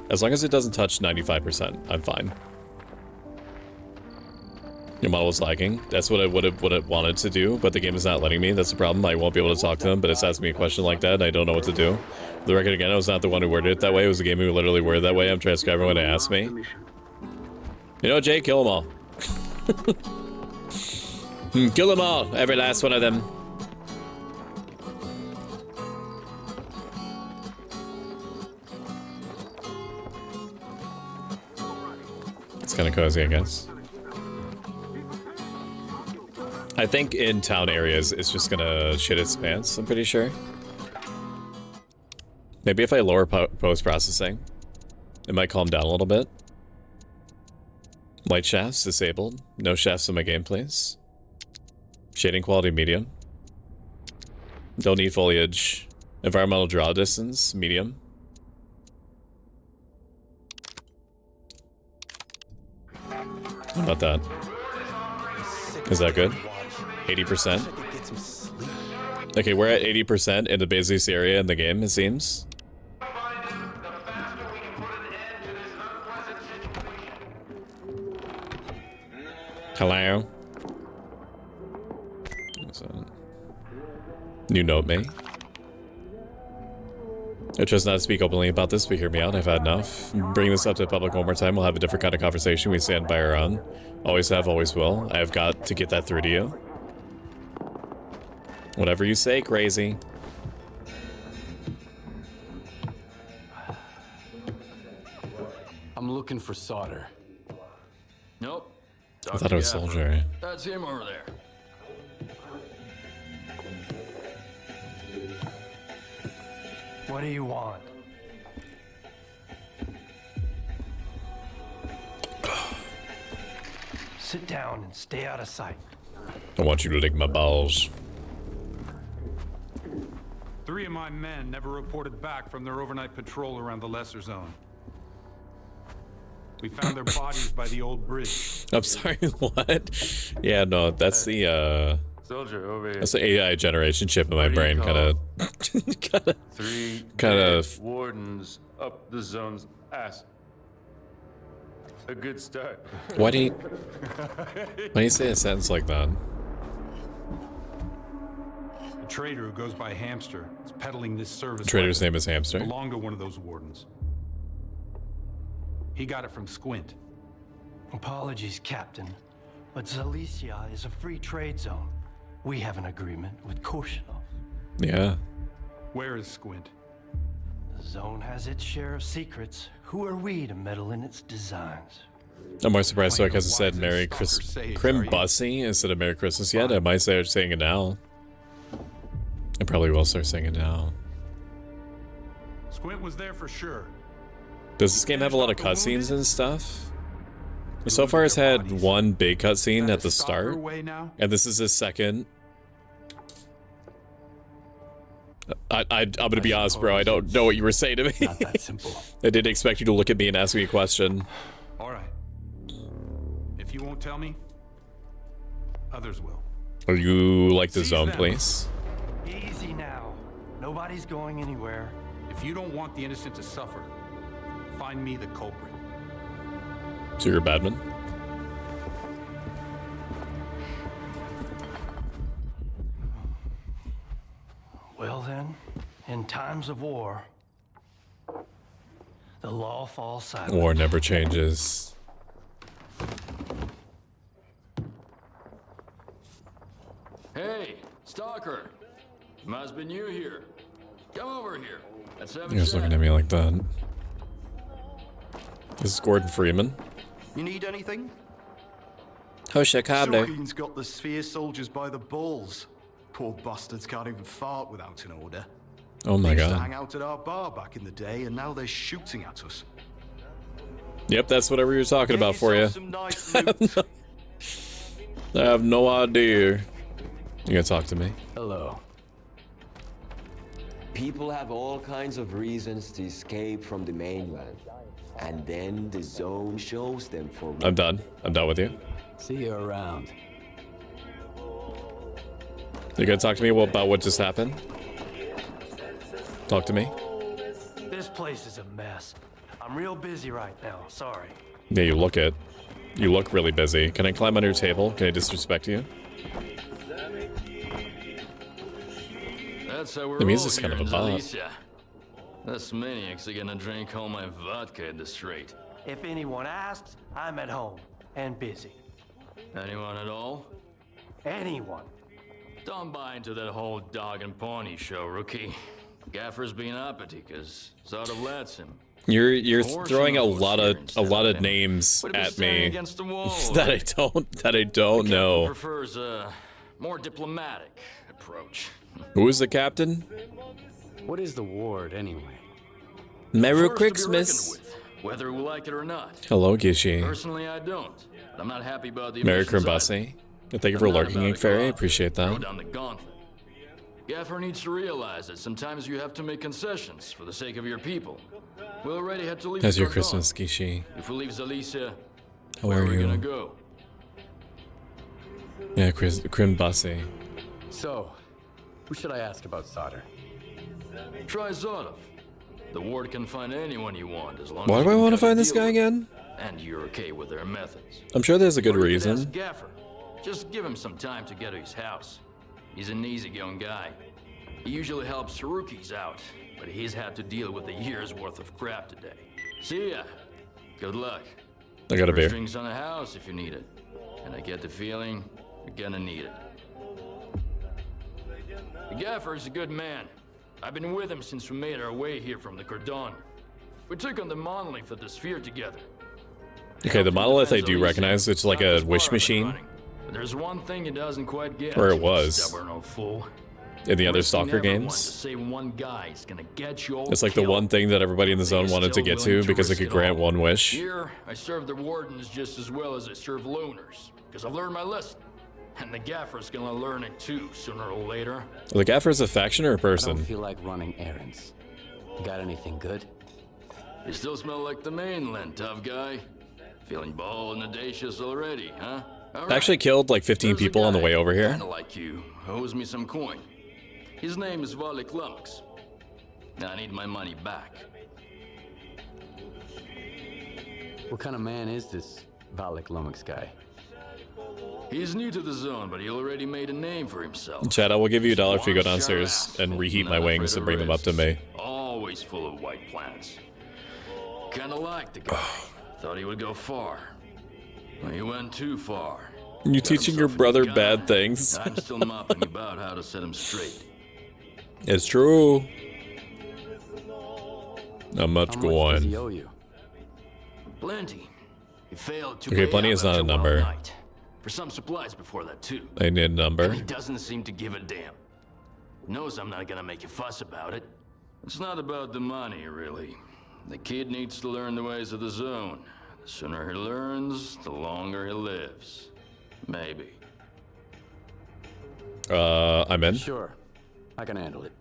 As long as it doesn't touch 95%, I'm fine. Your model is lagging. That's what it wanted to do, but the game is not letting me. That's the problem. I won't be able to talk to them, but it's asking me a question like that, and I don't know what to do. For the record again, I was not the one who worded it that way. It was the game who literally worded it that way. I'm transcribing what it asked me. You know, Jay, kill them all. Kill them all. Every last one of them. It's kind of cozy, I guess. I think in town areas, it's just gonna shit its pants, I'm pretty sure. Maybe if I lower post-processing, it might calm down a little bit. Light shafts disabled. No shafts in my game, please. Shading quality medium. Don't need foliage. Environmental draw distance medium. How about that? Is that good? 80%? Okay, we're at 80% in the busiest area in the game, it seems. Hello? New note me. I chose not to speak openly about this, but hear me out. I've had enough. Bring this up to the public one more time. We'll have a different kind of conversation. We stand by our own. Always have, always will. I have got to get that through to you. Whatever you say, crazy. I'm looking for solder. Nope. I thought it was soldier. That's him over there. What do you want? Sit down and stay out of sight. I want you to lick my balls. 3 of my men never reported back from their overnight patrol around the Lesser Zone. We found their bodies by the old bridge. I'm sorry, what? Yeah, no, that's the, Soldier over here. that's the AI generation chip in my brain, kinda... Three kind of... wardens up the zone's ass. A good start. Why do you say a sentence like that? A trader who goes by Hamster is peddling this service. The trader's name is Hamster. Belonged to one of those wardens. He got it from Squint. Apologies, Captain, but Zalicia is a free trade zone. We have an agreement with Korshinov. Yeah. Where is Squint? The zone has its share of secrets. Who are we to meddle in its designs? I'm more surprised Stoic hasn't said Merry Christmas. Crimbusy instead of Merry Christmas yet. I might start saying it now. I probably will start saying it now. Squint was there for sure. Does this game have a lot of cutscenes and stuff? So far it's had one big cutscene at the start, and this is his second. I'm gonna be honest, bro, I don't know what you were saying to me. Not that simple. I didn't expect you to look at me and ask me a question. Alright. If you won't tell me, others will. Are you like the zone, please? Easy now. Nobody's going anywhere. If you don't want the innocent to suffer, find me the culprit. So you're a badman? Well then, in times of war, the law falls silent. War never changes. Hey, Stalker. Must be new here. Come over here. Let's have a He was looking chat. at me like that. This is Gordon Freeman. You need anything? Oh, Chicago. Sorkin's got the sphere soldiers by the balls. Poor bastards can't even fart without an order. Oh my They used to god. hang out at our bar back in the day, and now they're shooting at us. Yep, that's whatever you're talking about for you. Some nice loot. I have no idea. You gonna talk to me? Hello. People have all kinds of reasons to escape from the mainland. And then the zone shows them for I'm done. I'm done with you. See you around. You gonna talk to me about what just happened? Talk to me. This place is a mess. I'm real busy right now, sorry. Yeah, you look it. You look really busy. Can I climb under your table? Can I disrespect you? That's how we're The music's all kind of here a in bop. Zalicia. This maniac's are gonna drink all my vodka in the street. If anyone asks, I'm at home and busy. Anyone at all? Anyone. Don't buy into that whole dog and pony show, rookie. Gaffer's being uppity, cause sort of lets him. You're Or throwing a some lot of instead of names Would it be at standing me against the wall, that I don't know. Prefers a more diplomatic approach. Who is the captain? What is the ward anyway? Merry Force to be reckoned Christmas. with, whether we like it or not. Hello, Gishi. Personally, I don't. But I'm not happy about the Merry emissions either. Crimbusy. Thank you for I'm not lurking, about Ink to go Fairy. I out appreciate Throw that. down the gauntlet. Gaffer needs to realize that sometimes you have to make concessions for the sake of your people. We already had to leave. How's your Cardon. Christmas, Gishi? If we leave Zalicia, How where are are we gonna you? go? Yeah, Crimbusy. So, who should I ask about solder? Try Zotov. The ward can find anyone you want as long Why as do I you can want to cut a find this deal guy with again? them, and you're okay with their methods. I'm sure there's a good Or you could reason. ask Gaffer. Just give him some time to get to his house. He's an easygoing guy. He usually helps rookies out, but he's had to deal with a year's worth of crap today. See ya. Good luck. I got a beer. Drinks on the house if you need it. And I get the feeling you're gonna need it. The Gaffer is a good man. I've been with him since we made our way here from the Cordon. We took on the monolith of the sphere together. Okay, the monolith I do recognize. It's like a wish machine. But there's one thing he doesn't quite get. Or it was. Stubborn old fool. In the other Risking Stalker everyone games. to say one guy is gonna get you all It's like the killed. one thing that everybody in the zone He's wanted to still get willing to because it risk could grant all. one wish. Here, I serve the wardens just as well as I serve loners, because I've learned my lesson. And the Gaffer's gonna learn it too, sooner or later. The Gaffer's a faction or a I person? don't feel like running errands. You got anything good? You still smell like the mainland, tough guy. Feeling bold and audacious already, huh? All I right. actually killed like 15 There's a people on the guy, way over here. Kinda like you, owes me some coin. His name is Valik Lummox. I need my money back. What kind of man is this Valak Lomax guy? He's new to the zone, but he already made a name for himself. Chad, I will give you $1 if you go downstairs and reheat my wings and bring them up to me. Always full of white plants. Kinda liked the guy. Thought he would go far. Well, he went too far. You teaching your brother bad things? I'm still mopping about how to set him straight. It's true. Not much going. Does he owe you? Plenty. He failed to Okay, pay plenty up is not after a Wild number. Night. For some supplies before that too. I need a number. He doesn't seem to give a damn. Knows I'm not gonna make a fuss about it. It's not about the money, really. The kid needs to learn the ways of the zone. The sooner he learns, the longer he lives. Maybe. I'm in. Sure. I can handle it.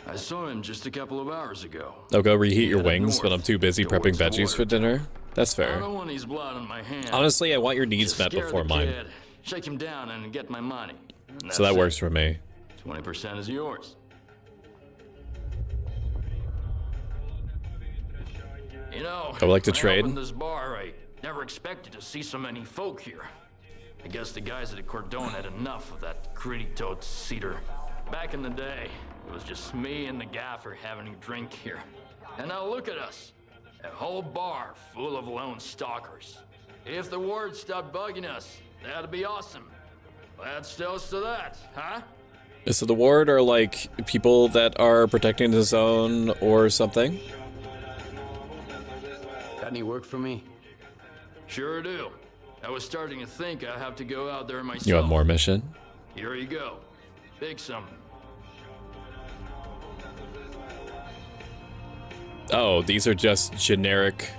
I saw him just a couple of hours ago. I'll go reheat your wings, but I'm too busy prepping veggies for dinner. That's I fair. don't want his blood on my hands. Honestly, I want your needs met Scare before the mine. kid, shake him down and get my money. And So that that's works it. for me. 20% is yours. You know, I would like to when I trade. opened this bar, I never expected to see so many folk here. I guess the guys at the Cordon had enough of that gritty-toed cedar. Back in the day, it was just me and the gaffer having a drink here. And now look at us. A whole bar full of lone stalkers. If the ward stopped bugging us, that'd be awesome. Let's toast to that, huh? So the ward are like people that are protecting the zone or something? Got any work for me? Sure do. I was starting to think I have to go out there myself. You want more mission? Here you go. Pick something. Oh, these are just generic.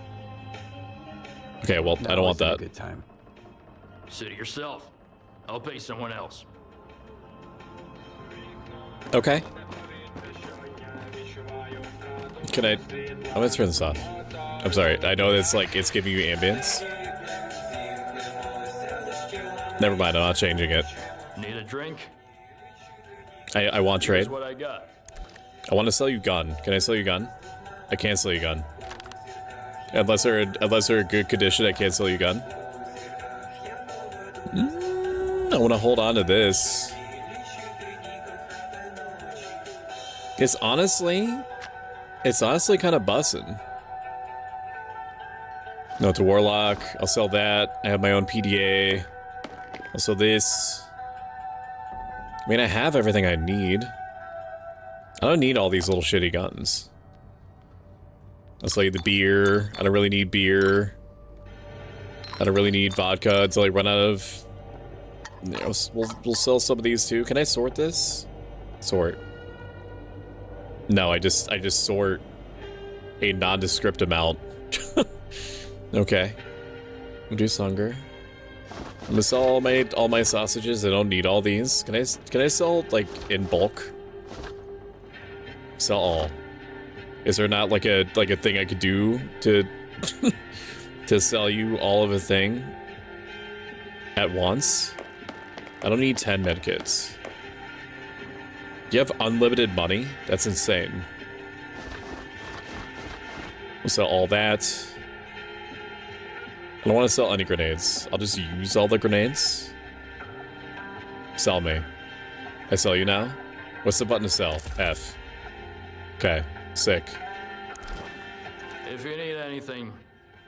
Okay, well, I don't want that. Good time. Sit yourself. I'll pay someone else. Okay. Can I? I'm gonna turn this off. I'm sorry. I know it's like it's giving you ambience. Never mind. I'm not changing it. Need a drink? I want trade. Here's what I got. I want to sell you gun. Can I sell you gun? I can't sell you gun. Unless they're in good condition, I can't sell you gun. I want to hold on to this. It's honestly kind of bussin'. No, to Warlock. I'll sell that. I have my own PDA. I'll sell this. I mean, I have everything I need. I don't need all these little shitty guns. I'll sell you the beer. I don't really need beer. I don't really need vodka until I run out of... You know, we'll sell some of these too. Can I sort this? Sort. No, I just sort a nondescript amount. Okay. Reduce hunger. I'm gonna sell all my sausages. I don't need all these. Can I sell like in bulk? Sell all. Is there not like a thing I could do to to sell you all of a thing at once? I don't need 10 medkits. You have unlimited money? That's insane. We'll sell all that. I don't want to sell any grenades. I'll just use all the grenades. Sell me. I sell you now? What's the button to sell? F. Okay. Sick. If you need anything,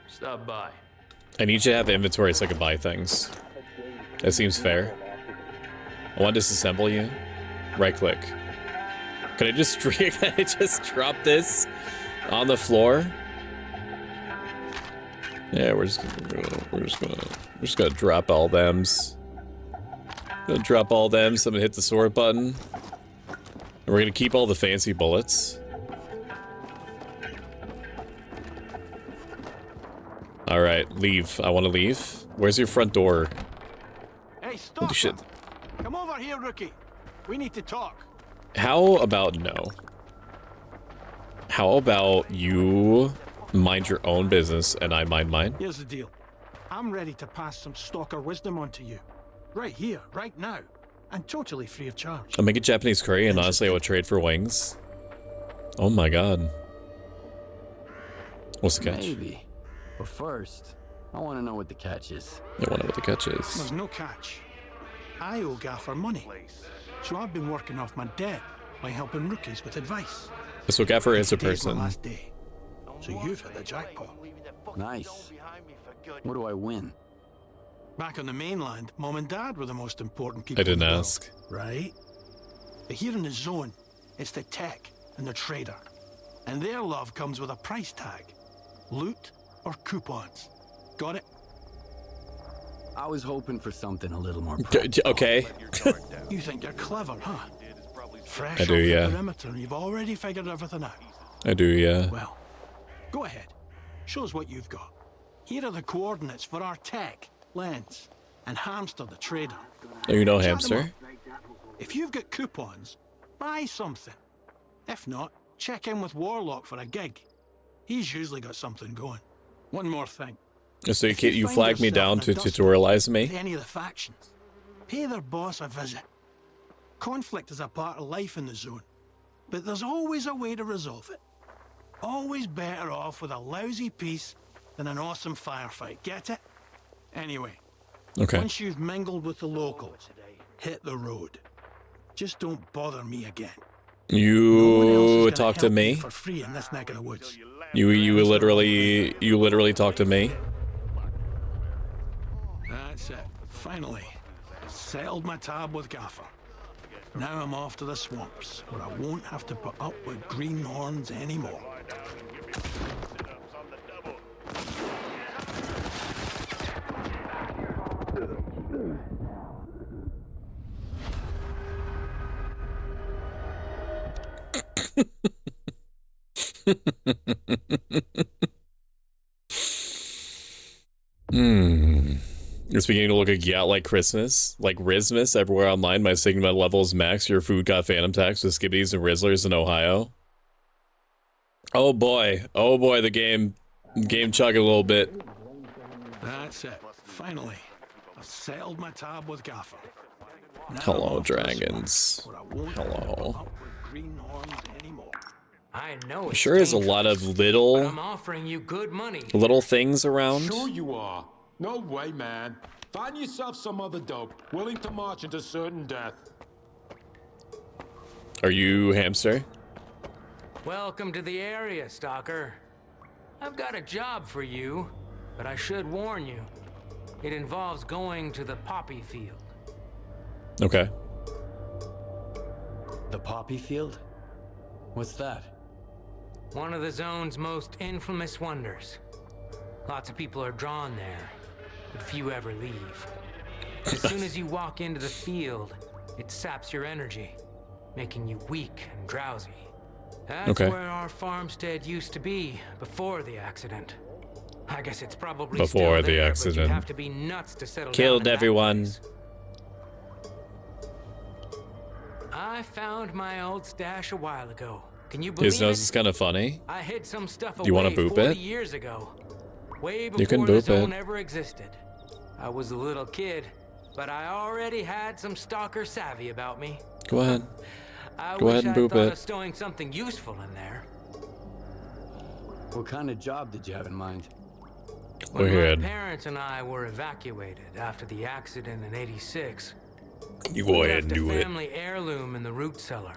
stop by. I need you to have inventory so I can buy things. That seems fair. I want to disassemble you. Right click. Can I just drop this on the floor? Yeah, we're just gonna drop all thems. Gonna drop all them, so I'm gonna hit the sort button. And we're gonna keep all the fancy bullets. Alright, leave. I wanna leave. Where's your front door? Hey, Holy shit. Come over here, rookie. We need to talk. How about no? How about you mind your own business and I mind mine? Here's the deal. I'm ready to pass some stalker wisdom on to you. Right here, right now. And totally free of charge. I'll make a Japanese curry and honestly I would trade for wings. Oh my god. What's the catch? Maybe. But first, I want to know what the catch is. I want to know what the catch is. There's no catch. I owe Gaffer money, so I've been working off my debt by helping rookies with advice. So Gaffer is a Today's my person. last day, so you've hit the jackpot. Nice. What do I win? Back on the mainland, Mom and Dad were the most important people. I didn't in the ask. world, right? But here in the zone, it's the tech and the trader. And their love comes with a price tag. Loot or coupons. Got it? I was hoping for something a little more. Okay. You think you're clever, huh? Fresh I do, off the yeah. perimeter, and you've already figured everything out. I do, yeah. Well, go ahead. Show us what you've got. Here are the coordinates for our tech, Lens, and Hamster the trader. Oh, you know Chat 'em Hamster? up. If you've got coupons, buy something. If not, check in with Warlock for a gig. He's usually got something going. One more thing. So you find flag me down yourself to in a dust tutorialize with me? any of the factions, pay their boss a visit. Conflict is a part of life in the zone, but there's always a way to resolve it. Always better off with a lousy peace than an awesome firefight, get it? Anyway, Okay. once you've mingled with the locals, hit the road. Just don't bother me again. You talk to Help you me? for free in this neck of the woods. You literally talk to me? That's it. Finally, I've settled my tab with Gaffer. Now I'm off to the swamps, where I won't have to put up with greenhorns anymore. It's beginning to look like Christmas. Like Rismas everywhere online. My Sigma level is max. Your food got phantom tax with skibbities and Rizzlers in Ohio. Oh boy. Oh boy, the game chugging a little bit. That's it. Finally, I've settled my tab with Gaffer. Now Hello, I'm off to the dragons. swamps, where I won't have to Hello. put up with greenhorns anymore. I know it's Sure is a lot of but little I'm offering you good money. things around. Sure you are. No way, man. Find yourself some other dope, willing to march into certain death. Are you Hamster? Welcome to the area, Stalker. I've got a job for you, but I should warn you. It involves going to the poppy field. Okay. The poppy field? What's that? One of the zone's most infamous wonders. Lots of people are drawn there, but few ever leave. As soon as you walk into the field, it saps your energy, making you weak and drowsy. That's Okay. where our farmstead used to be before the accident. I guess it's probably Before still the there, but accident. you'd have to be nuts to settle Killed down in that everyone. place. I found my old stash a while ago. Can you believe His nose it? is kind of funny. I hid some stuff Do you wanna away boop 40 it? years ago. Way You before can the boop zone it. ever existed. I was a little kid, but I already had some stalker savvy about me. Go ahead. I Go wish ahead and I'd boop thought it. of stowing something useful in there. What kind of job did you have in mind? We're When good. my parents and I were evacuated after the accident in '86. You go we ahead and left do a it. family heirloom in the root cellar.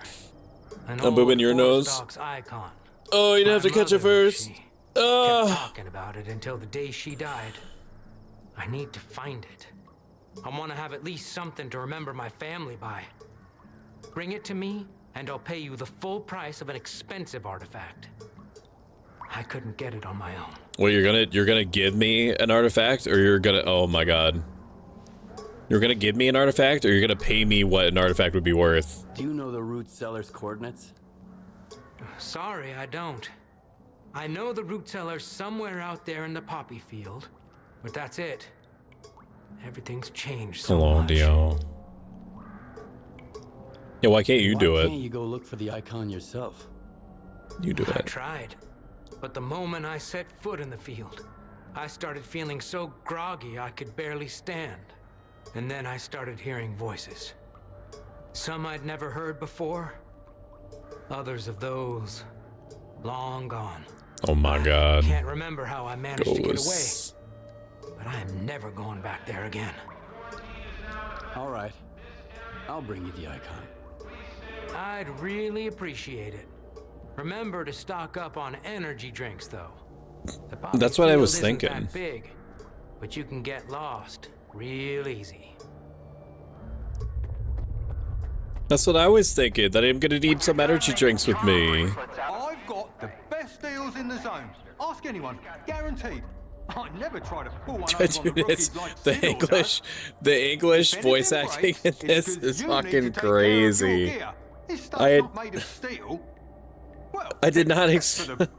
An I'm booping your nose. Forstock's icon. Oh, you didn't have to catch it first. Kept talking about it until the day she died. I need to find it. I want to have at least something to remember my family by. Bring it to me, and I'll pay you the full price of an expensive artifact. I couldn't get it on my own. Well, you're gonna give me an artifact, or you're gonna, oh my god. You're gonna give me an artifact, or you're gonna pay me what an artifact would be worth? Do you know the root cellar's coordinates? Sorry, I don't. I know the root cellar's somewhere out there in the poppy field, but that's it. Everything's changed so Hello, much. Dio. Yeah, why can't you do Why it? can't you go look for the icon yourself? You do I it. tried, but the moment I set foot in the field, I started feeling so groggy I could barely stand. And then I started hearing voices. Some I'd never heard before, others of those long gone. Oh my god. Can't remember how I managed to get away, Ghosts. but I am never going back there again. All right. I'll bring you the icon. I'd really appreciate it. Remember to stock up on energy drinks, though. The poppy That's what I field was isn't thinking. that big, but you can get lost real easy. That's what I was thinking, that I'm gonna need some energy drinks with me. I've got the best deals in the zone. Ask anyone, guaranteed. I never try to pull one over on the Dude, rookies like the English voice acting in this is fucking crazy. I did not expect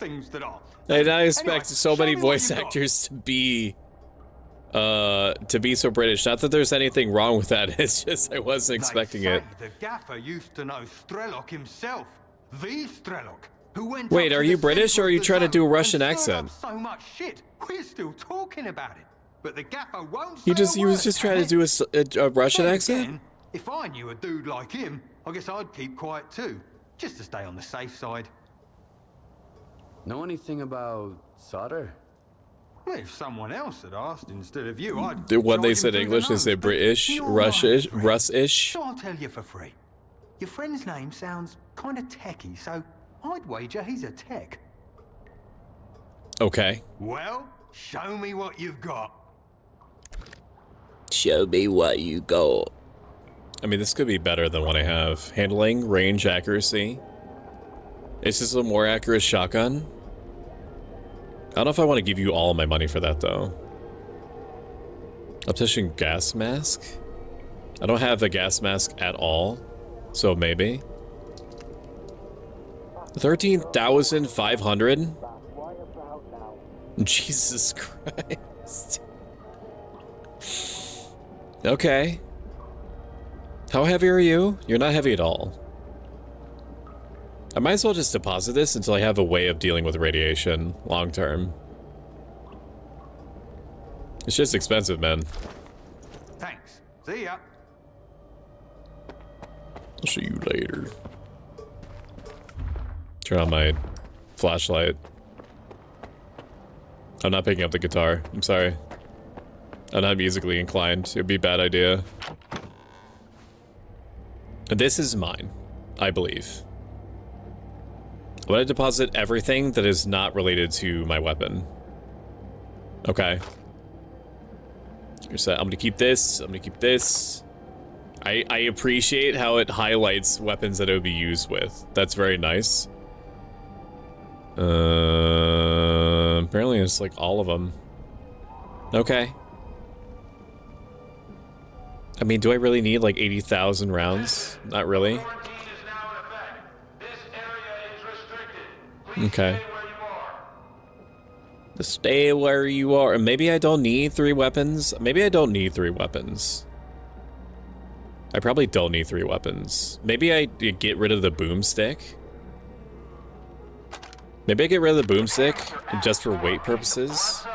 so many voice actors to be so British. Not that there's anything wrong with that. It's just I wasn't expecting it. The gaffer used to know Strelok himself. The Strelok, who went Wait, up are to you the British or are you center trying to of the do a zone Russian and stirred up accent? so much shit. We're still talking about it. But the gaffer won't say He a was word, just trying to can do a Russian Then accent? again, if I knew a dude like him, I guess I'd keep quiet too, just to stay on the safe side. Know anything about solder? Well, if someone else had asked instead of you, I'd. When they guide him said through the English, they nose, say but British, you're right, Russish, friend. Russish. So I'll tell you for free. Your friend's name sounds kind of techy, so I'd wager he's a tech. Okay. Well, show me what you've got. Show me what you got. I mean, this could be better than what I have. Handling, range, accuracy. Is this a more accurate shotgun? I don't know if I want to give you all my money for that, though. Optician gas mask? I don't have the gas mask at all, so maybe. 13,500? Jesus Christ. Okay. How heavy are you? You're not heavy at all. I might as well just deposit this until I have a way of dealing with radiation long term. It's just expensive, man. Thanks. See ya. I'll see you later. Turn on my flashlight. I'm not picking up the guitar. I'm sorry. I'm not musically inclined. It would be a bad idea. This is mine, I believe. I'm gonna deposit everything that is not related to my weapon. Okay. Here's that. I'm gonna keep this. I'm gonna keep this. I appreciate how it highlights weapons that it would be used with. That's very nice. Apparently it's like all of them. Okay. I mean, do I really need like 80,000 rounds? Not really. Okay. Just stay where you are. Maybe I don't need 3 weapons. Maybe I don't need 3 weapons. I probably don't need 3 weapons. Maybe I get rid of the boomstick. Maybe I get rid of the boomstick just for weight purposes.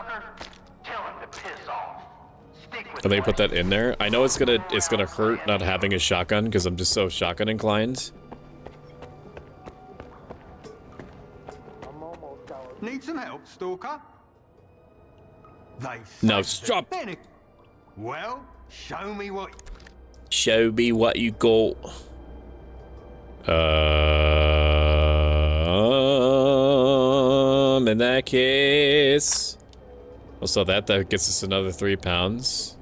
And they put that in there. I know it's gonna hurt not having a shotgun because I'm just so shotgun inclined. Need some help, Stalker? No, stop. Well, show me what. Show me what you got. In that case. Also, that gets us another 3 pounds.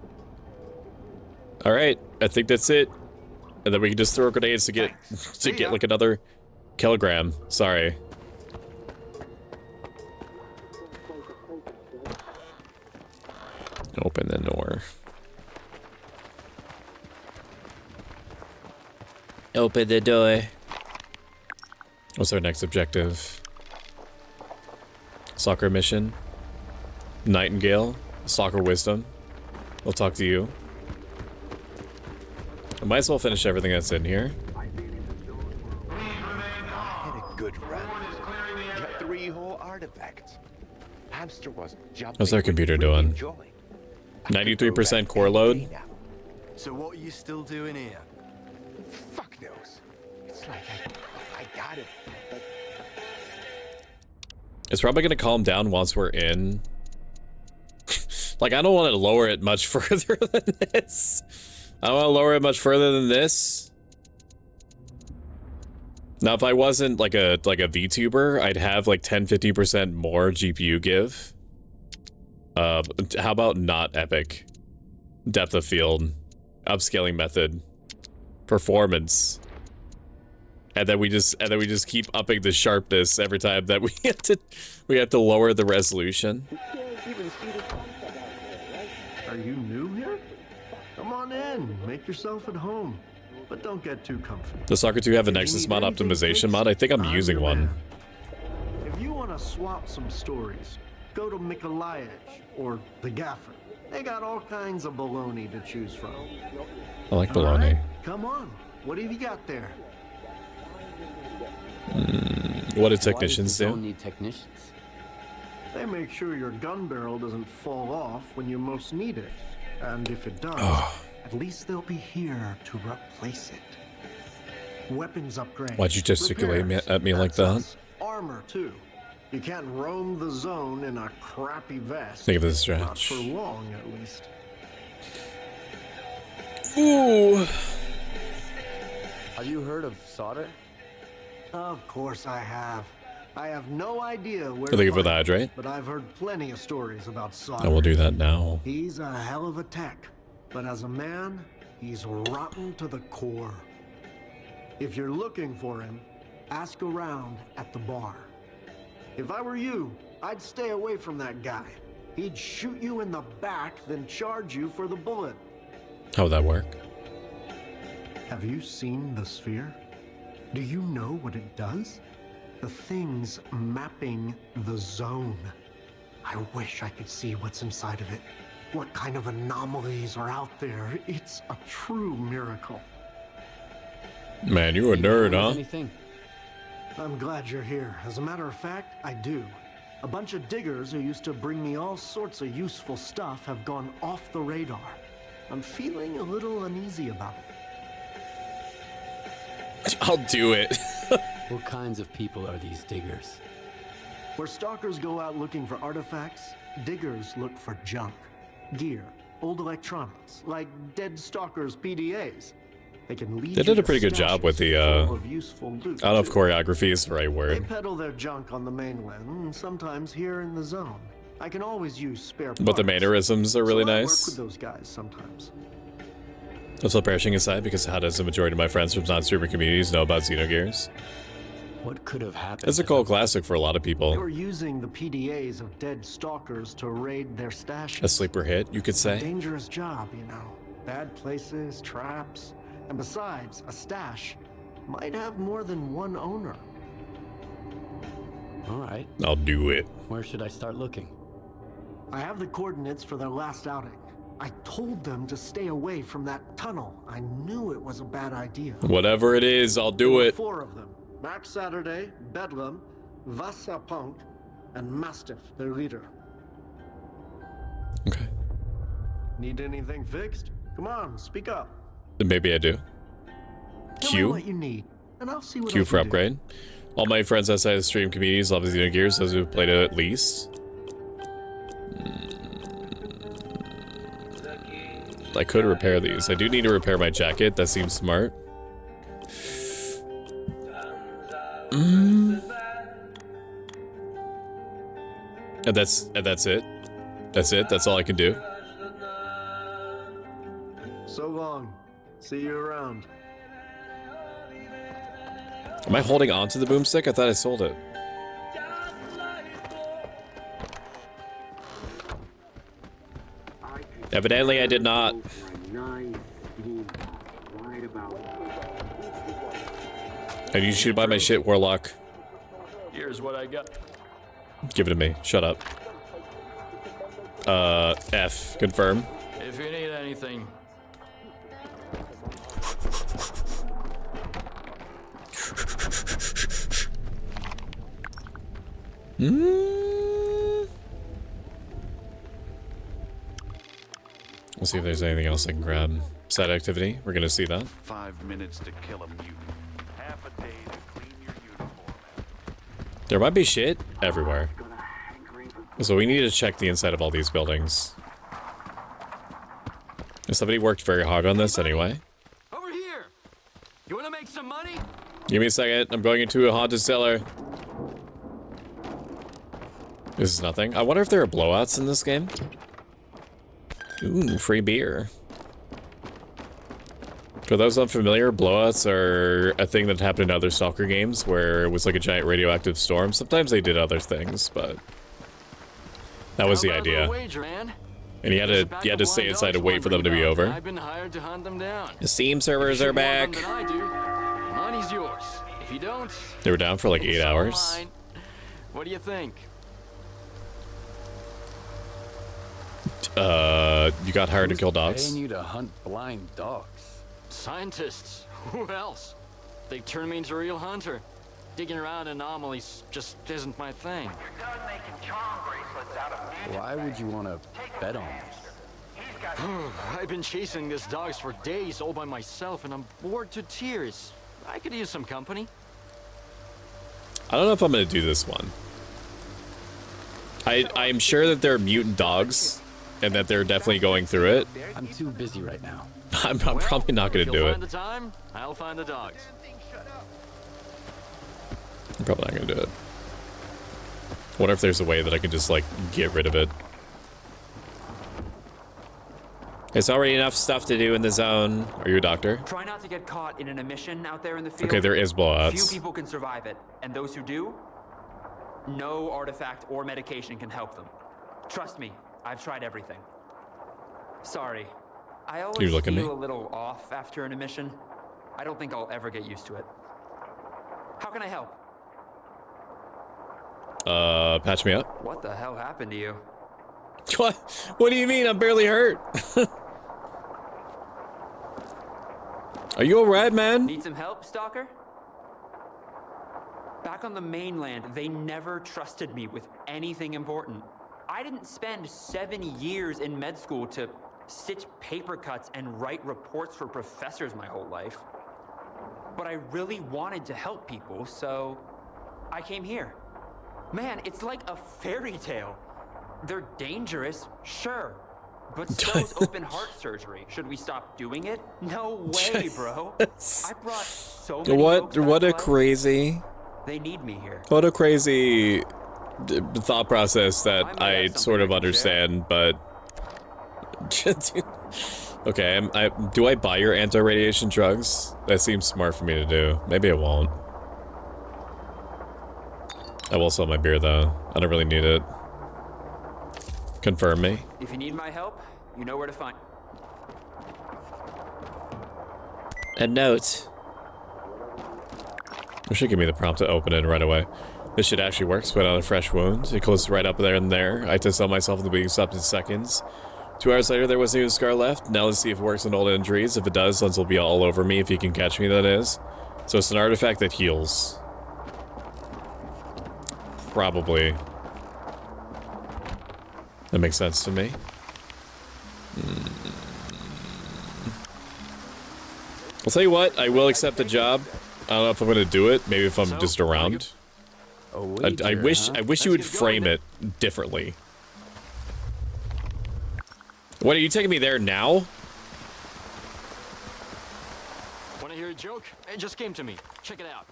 All right, I think that's it. And then we can just throw grenades to get like another kilogram. Sorry. Open the door. Open the door. What's our next objective? Soccer mission. Nightingale. Soccer wisdom. We'll talk to you. I might as well finish everything that's in here. I had a good run. Got 3 whole artifacts. Hamster was jumping. How's our computer doing? 93% core load. So what are you still doing here? Fuck knows. It's like I got it, but It's probably gonna calm down once we're in. Like, I don't want to lower it much further than this. I don't want to lower it much further than this. Now, if I wasn't like a VTuber, I'd have like 10-50% more GPU give. How about not epic? Depth of field, upscaling method, performance, and then we just keep upping the sharpness every time that we have to lower the resolution. Are you new here? Come on in, make yourself at home, but don't get too comfy. Does Stalker 2 have a Nexus mod optimization mod? I think I'm using one. If you want to swap some stories, go to Mikolajec or the Gaffer. They got all kinds of baloney to choose from. I like baloney. Right, come on, what have you got there? What do technicians do? Need technicians. They make sure your gun barrel doesn't fall off when you most need it. And if it does, at least they'll be here to replace it. Weapons upgrade. Why'd you gesticulate at me like that? Armor, too. You can't roam the zone in a crappy vest. Think of this Not stretch. for long, at least. Ooh. Have you heard of solder? Of course I have. I have no idea where Thank you for find the him, hydrate. but I've heard plenty of stories about Solder. I will do that now. He's a hell of a tech, but as a man, he's rotten to the core. If you're looking for him, ask around at the bar. If I were you, I'd stay away from that guy. He'd shoot you in the back, then charge you for the bullet. How would that work? Have you seen the sphere? Do you know what it does? The thing's mapping the zone. I wish I could see what's inside of it. What kind of anomalies are out there? It's a true miracle. Man, you a nerd, huh? Anything? I'm glad you're here. As a matter of fact, I do. A bunch of diggers who used to bring me all sorts of useful stuff have gone off the radar. I'm feeling a little uneasy about it. I'll do it. What kinds of people are these diggers? Where stalkers go out looking for artifacts, diggers look for junk, gear, old electronics, like dead stalkers' PDAs. They can lead They did a pretty good job with the, I don't know if choreography is the right They word. peddle their junk on the mainland, and sometimes here in the zone. I can always use spare parts. But the mannerisms are really so I nice. work with those guys sometimes. Also, perishing aside, because how does the majority of my friends from non-streamer communities know about Xenogears? What could have happened? It's a cult classic for a lot of They people. were using the PDAs of dead stalkers to raid their stashes. A sleeper hit, you could A say. dangerous job, you know. Bad places, traps, and besides, a stash might have more than one owner. All right. I'll do it. Where should I start looking? I have the coordinates for their last outing. I told them to stay away from that tunnel. I knew it was a bad idea. Whatever it is, I'll do it. 4 of them. Max Saturday, Bedlam, Vasa Punk, and Mastiff, their leader. Okay. Need anything fixed? Come on, speak up. Maybe I do. Tell me Q? what you need, and I'll see what Q I for can do. upgrade. All my friends outside the stream communities love Xenogears, those who played it at least. I could repair these. I do need to repair my jacket. That seems smart. And that's it. That's it. That's all I can do. So long. See you around. Am I holding on to the boomstick? I thought I sold it. Evidently, I did not. I need you to buy my shit, Warlock. Here's what I got. Give it to me. Shut up. F. Confirm. If you need anything, We'll see if there's anything else I can grab. Side activity. We're gonna see that. 5 minutes to kill a mutant. Half a day to clean your uniform. There might be shit everywhere. So we need to check the inside of all these buildings. Somebody worked very hard on this anyway. Over here. You want to make some money? Give me a second. I'm going into a haunted cellar. This is nothing. I wonder if there are blowouts in this game. Ooh, free beer. For those unfamiliar, blowouts are a thing that happened in other Stalker games where it was like a giant radioactive storm. Sometimes they did other things, but that was the idea. And you had to stay inside and wait for them to be over. I've been hired to hunt them down. The Steam servers are back. Money's yours. If you don't, They were down for like 8 hours. what do you think? You got hired to kill dogs? Paying you to hunt blind dogs. Scientists. Who else? They turned me into a real hunter. Digging around anomalies just isn't my thing. Why would you want to bet on this? I've been chasing these dogs for days all by myself, and I'm bored to tears. I could use some company. I don't know if I'm gonna do this one. I'm sure that there are mutant dogs, and that they're definitely going through it. I'm too busy right now. I'm probably not gonna do it. Find the time, I'll find the dogs. I'm probably not gonna do it. I wonder if there's a way that I can just like get rid of it. There's already enough stuff to do in the zone. Are you a doctor? Try not to get caught in an emission out there in the field. Okay, there is blowouts. Few people can survive it, and those who do, no artifact or medication can help them. Trust me, I've tried everything. Sorry, I always look at me. feel a little off after an emission. I don't think I'll ever get used to it. How can I help? Patch me up. What the hell happened to you? What? What do you mean? I'm barely hurt. Are you alright, man? Need some help, Stalker? Back on the mainland, they never trusted me with anything important. I didn't spend 7 years in med school to stitch paper cuts and write reports for professors my whole life. But I really wanted to help people, so I came here. Man, it's like a fairy tale. They're dangerous, sure. But so's open heart surgery. Should we stop doing it? No way, bro. I brought so many folks back What to a life. crazy... They need me here. What a crazy thought process that I sort of understand, but... Okay, do I buy your anti-radiation drugs? That seems smart for me to do. Maybe I won't. I will sell my beer, though. I don't really need it. Confirm me. If you need my help, you know where to find. A note. It should give me the prompt to open it right away. This should actually work. Sweat out a fresh wound. It closes right up there and there. I test on myself and the bleeding stopped in seconds. 2 hours later, there wasn't even a scar left. Now let's see if it works on old injuries. If it does, Lens will be all over me if he can catch me, that is. So it's an artifact that heals. Probably. That makes sense to me. I'll tell you what, I will accept the job. I don't know if I'm gonna do it. Maybe if I'm just around. I wish you would frame it differently. What, are you taking me there now? Want to hear a joke? It just came to me. Check it out.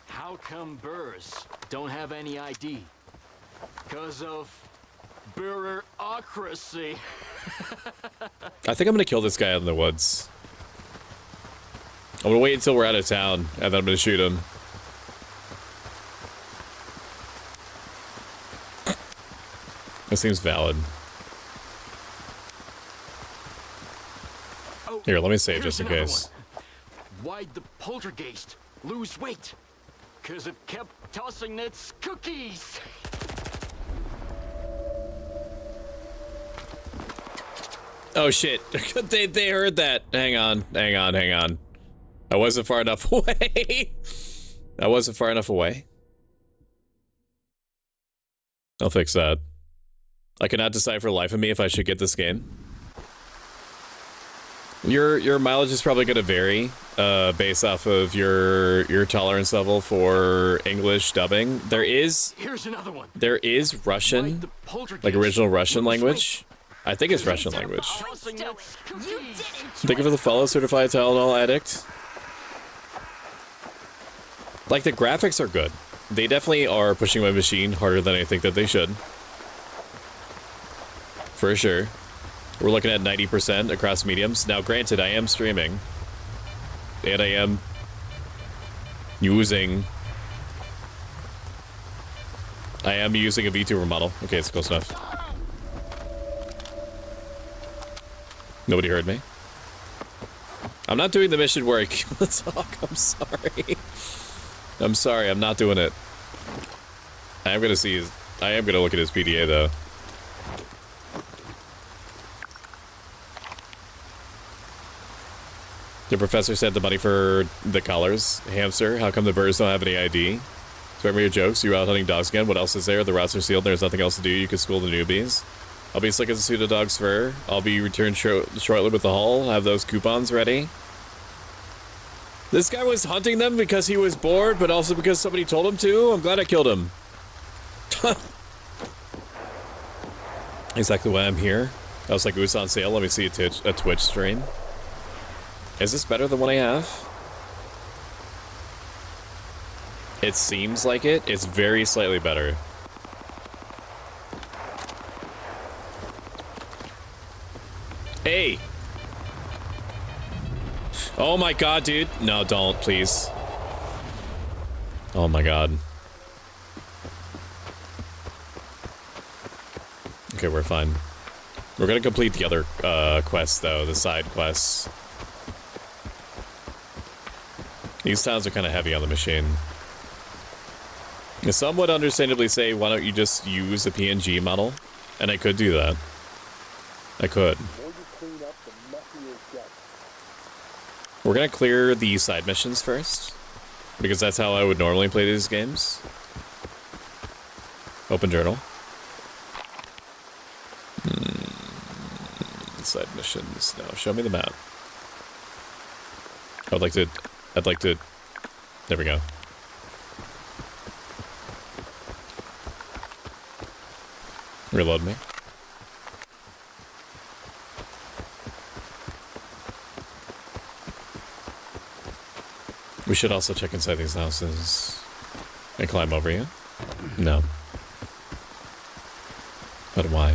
How come birds don't have any ID? Because of bureaucracy. I think I'm gonna kill this guy out in the woods. I'm gonna wait until we're out of town, and then I'm gonna shoot him. That seems valid. Here, let me save just in case. Why'd the poltergeist lose weight? Because it kept tossing its cookies. Oh shit, they heard that. Hang on. I wasn't far enough away. I'll fix that. I cannot decide for the life of me if I should get this game. Your mileage is probably going to vary based off of your tolerance level for English dubbing. Here's another one. There is Russian, like original Russian language. I think it's Russian language. Thank you for the follow, certified Tylenol addict. Like, the graphics are good. They definitely are pushing my machine harder than I think that they should. For sure. We're looking at 90% across mediums. Now, granted, I am streaming. And I am using a VTuber model. Okay, it's close enough. Nobody heard me. I'm not doing the mission where I kill the dog. I'm sorry. I'm sorry, I'm not doing it. I am gonna look at his PDA though. The professor said the money for the collars. Hamster, how come the birds don't have any ID? So remember your jokes, you were out hunting dogs again. What else is there? The routes are sealed, there's nothing else to do. You can school the newbies. I'll be slick as a suit of dog's fur. I'll be returned shortly with the haul. Have those coupons ready. This guy was hunting them because he was bored, but also because somebody told him to. I'm glad I killed him. Exactly why I'm here. I was like, it was on sale. Let me see a Twitch stream. Is this better than what I have? It seems like it. It's very slightly better. Hey! Oh my god, dude. No, don't, please. Oh my god. Okay, we're fine. We're gonna complete the other quests, though. The side quests. These towns are kind of heavy on the machine. Some would understandably say, why don't you just use a PNG model? And I could do that. I could. We're gonna clear the side missions first, because that's how I would normally play these games. Open journal. Side missions. No, show me the map. I'd like to, there we go. Reload me. We should also check inside these houses and climb over you. No. But why?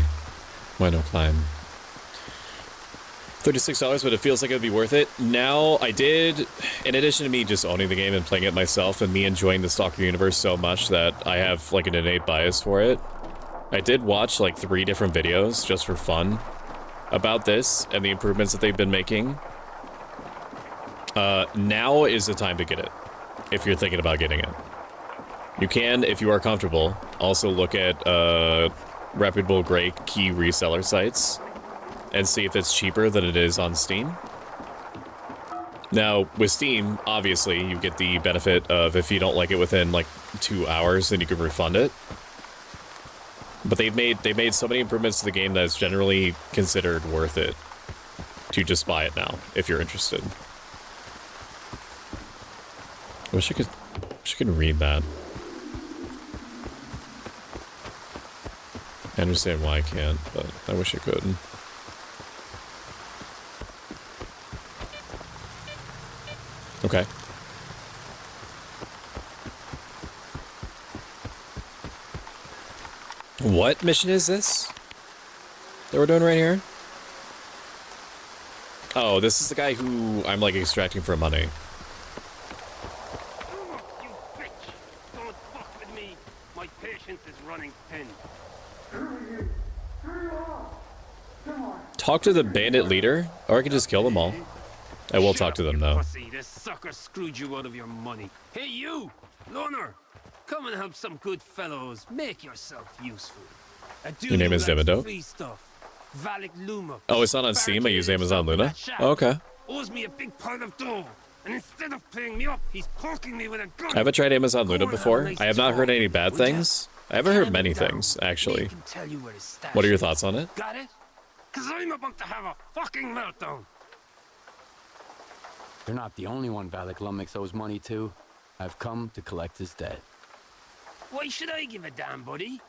Why no climb? $36, but it feels like it would be worth it. Now, I did, in addition to me just owning the game and playing it myself and me enjoying the Stalker universe so much that I have like an innate bias for it, I did watch like 3 different videos just for fun about this and the improvements that they've been making. Now is the time to get it, if you're thinking about getting it. You can, if you are comfortable, also look at reputable gray key reseller sites and see if it's cheaper than it is on Steam. Now, with Steam, obviously, you get the benefit of if you don't like it within like 2 hours, then you can refund it. But they've made so many improvements to the game that it's generally considered worth it to just buy it now, if you're interested. I wish I could read that. I understand why I can't, but I wish I could. Okay. What mission is this that we're doing right here? Oh, this is the guy who I'm like extracting for money. Talk to the bandit leader, or I can just kill them all. I will talk to them though. This sucker screwed you out of your money. Hey you, loner, come and help some good fellows. Make yourself useful. Your name is Devido? Oh, it's not on Steam. I use Amazon Luna. Oh, okay. Owes me a big pile of dough, and instead of paying me up, he's poking me with a gun. I haven't tried Amazon Luna before. I have not heard any bad things. I haven't heard many things, actually. What are your thoughts on it? Got it? Cause I'm about to have a fucking meltdown. You're not the only one Valak Lumix owes money to. I've come to collect his debt. Why should I give a damn, buddy?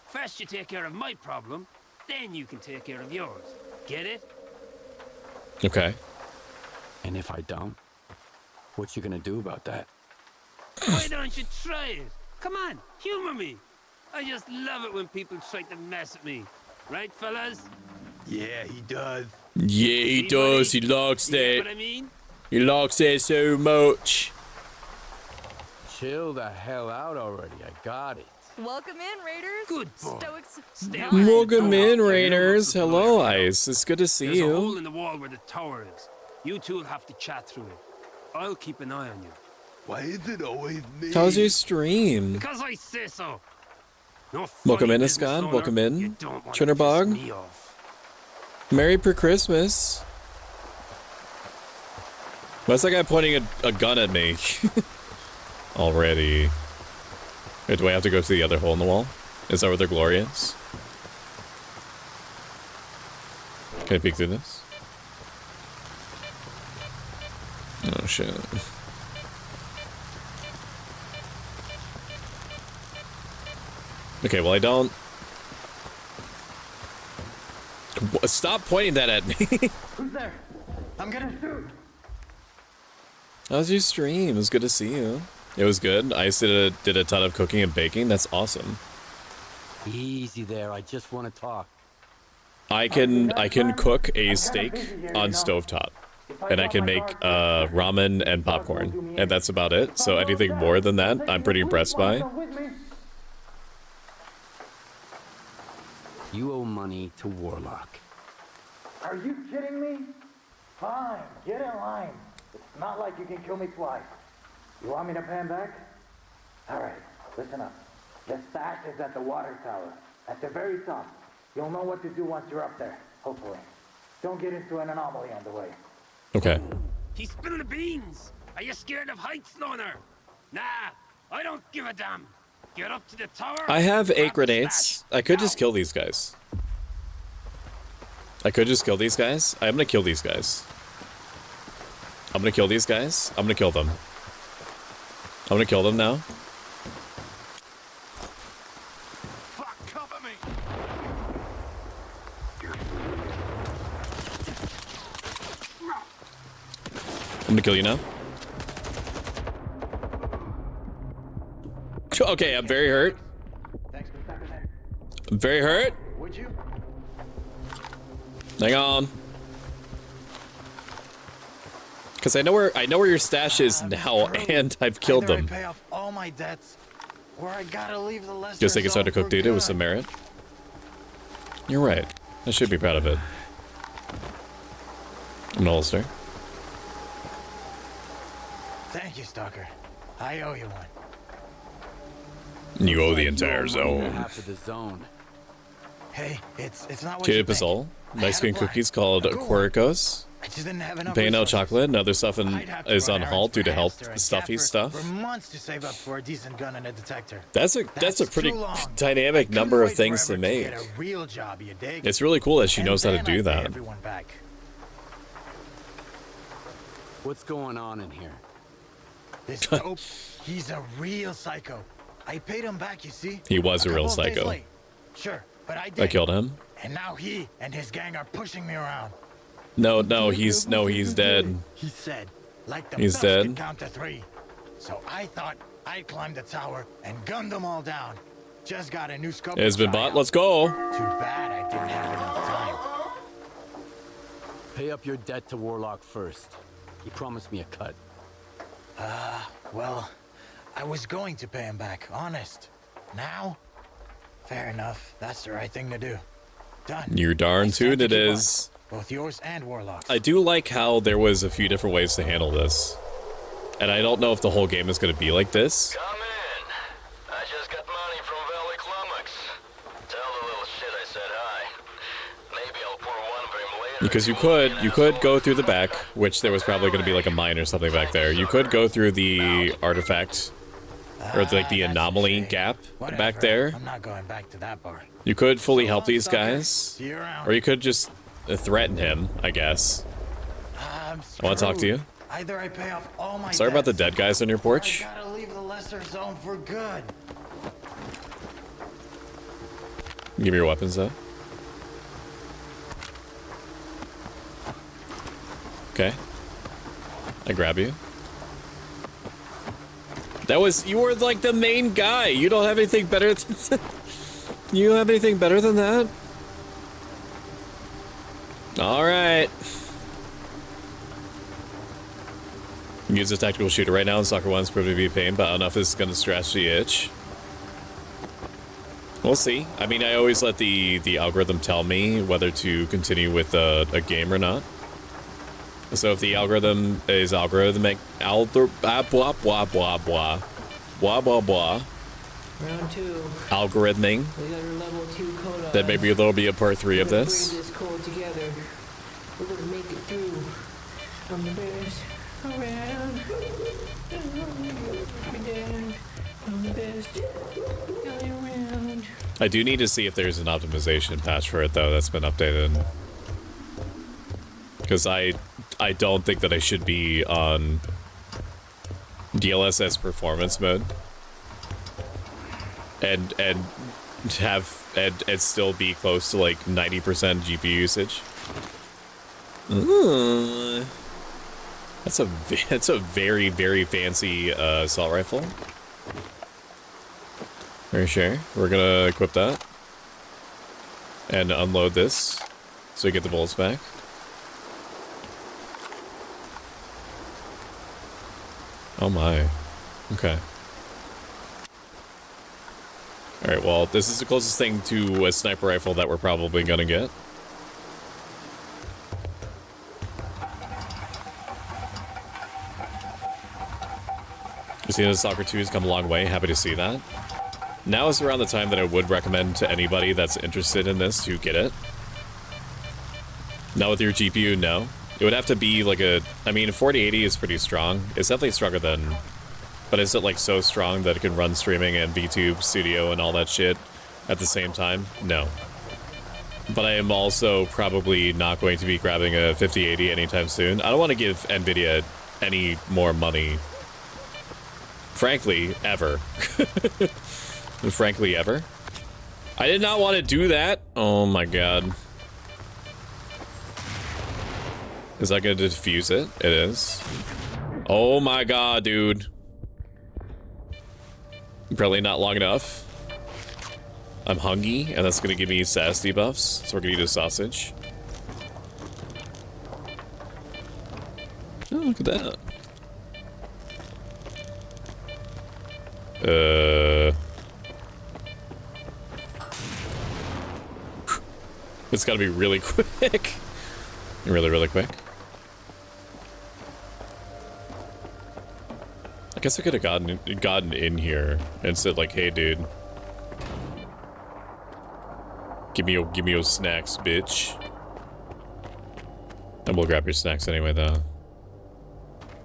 First you take care of my problem, then you can take care of yours. Get it? Okay. And if I don't, what you gonna do about that? Why don't you try it? Come on, humor me. I just love it when people try to mess with me. Right, fellas? Yeah, he does. Yeah, he does. He likes You get that. what I mean? He likes it so much. Chill the hell out already. I got it. Welcome in, Raiders. Good boy. Stoics. Welcome in, Raiders. Hello, Ice. It's good to see There's a hole you. in the wall where the tower is. You two will have to chat through it. I'll keep an eye on you. Why is it always me? How's your stream? Because I say so. No Welcome funny in, business Ascon. owner. Welcome You in. don't wanna piss Chinnerbog. me off. Merry per Christmas. Why's that guy pointing a gun at me? Already. Wait, do I have to go to the other hole in the wall? Is that where the glory is? Can I peek through this? Oh shit. Okay, well I don't... Stop pointing that at me! Who's there? I'm gonna shoot. How's your stream? It was good to see you. It was good. I did a ton of cooking and baking. That's awesome. Easy there. I just want to talk. I can cook a steak on stovetop, and I can make ramen and popcorn, and that's about it. So anything more than that, I'm pretty impressed by. You owe money to Warlock. Are you kidding me? Fine, get in line. It's not like you can kill me twice. You want me to pan back? All right, listen up. The stash is at the water tower, at the very top. You'll know what to do once you're up there, hopefully. Don't get into an anomaly on the way. Okay. He's spilling the beans. Are you scared of heights, loner? Nah, I don't give a damn. Get up to the tower. I have 8 grenades. I could just kill these guys. I'm gonna kill these guys. I'm gonna kill these guys. I'm gonna kill them. I'm gonna kill them now. Fuck, cover me! I'm gonna kill you now. Okay, I'm very hurt. I'm very hurt. Would you? Hang on. Because I know where your stash is now, and I've killed them. Pay off all my debts, or I gotta leave the lesser Just think it's time to zone cook for data with good. some merit. You're right. I should be proud of it. An holster. Thank you, Stalker. I owe you one. You owe the entire zone. Half of the zone. Hey, it's not what Jada you think. Pazol. I Mexican had a plan. cookies called A good one. Quiricos. I just didn't have enough Paying out resources. chocolate and other stuff is on Run halt due to errands health for a stuffy gaffer stuff. For months to save up for a decent gun and a detector. That's a pretty too long. dynamic number of Wait things to forever make. get a real job, you dig? It's really cool that she knows how to And do then I pay that. everyone back. What's going on in here? This dope, he's a real psycho. I paid him back, you see? He was a real couple of days psycho. late. Sure, but I did. I killed him. And now he and his gang are pushing me around. No, he's dead. He said, like the He's best dead. could count to 3. So I thought I'd climb the tower and gun them all down. Just got a new scope. It's been bought. Let's go. Too bad I didn't have enough time. Pay up your debt to Warlock first. He promised me a cut. Well, I was going to pay him back, honest. Now? Fair enough. That's the right thing to do. Done. You're darn tootin' it is. Both yours and Warlock's. I do like how there was a few different ways to handle this. And I don't know if the whole game is going to be like this. Come in. I just got money from Valley Lumix. Tell the little shit I said hi. Maybe I'll pour one for him later. Because you could go through the back, which there was probably going to be like a mine or something back there. You could go through the artifact, or like the anomaly gap back there. I'm not going back to that bar. You could fully help these guys, See you around. or you could just threaten him, I guess. I want to talk to you. Either I pay off all my Sorry about the debts, dead guys on your or porch. I gotta leave the lesser zone for good. Give me your weapons though. Okay. I grab you. You were like the main guy. You don't have anything better than you don't have anything better than that? All right. Use a tactical shooter right now, and Soccer 1's proving to be a pain, but enough is going to scratch the itch. We'll see. I mean, I always let the algorithm tell me whether to continue with a game or not. So if the algorithm is algorithmic, blah, blah, blah, blah, blah, blah, blah. Round 2. Algorithming. We got our level 2 quota. Then maybe there'll be a part 3 of this. Bring this code together. We're gonna make it through. I'm the best around. I'm the best around. I do need to see if there's an optimization patch for it though that's been updated. Because I don't think that I should be on DLSS performance mode and still be close to like 90% GPU usage. Ooh. That's a very, very fancy assault rifle. For sure. We're gonna equip that and unload this so we get the bullets back. Oh my. Okay. Alright, well, this is the closest thing to a sniper rifle that we're probably gonna get. You've seen the Stalker 2 has come a long way. Happy to see that. Now is around the time that I would recommend to anybody that's interested in this to get it. Now with your GPU, no. It would have to be like a... I mean, 4080 is pretty strong. It's definitely stronger than... But is it like so strong that it can run streaming and VTube Studio and all that shit at the same time? No. But I am also probably not going to be grabbing a 5080 anytime soon. I don't want to give NVIDIA any more money. Frankly, ever. Frankly, ever. I did not want to do that. Oh my god. Is that going to defuse it? It is. Oh my god, dude. Probably not long enough. I'm hungry, and that's going to give me SAS debuffs, so we're going to eat a sausage. Oh, look at that. It's got to be really quick. Really, really quick. I guess I could have gotten in here and said like, "Hey, dude, give me your snacks, bitch." And we'll grab your snacks anyway, though,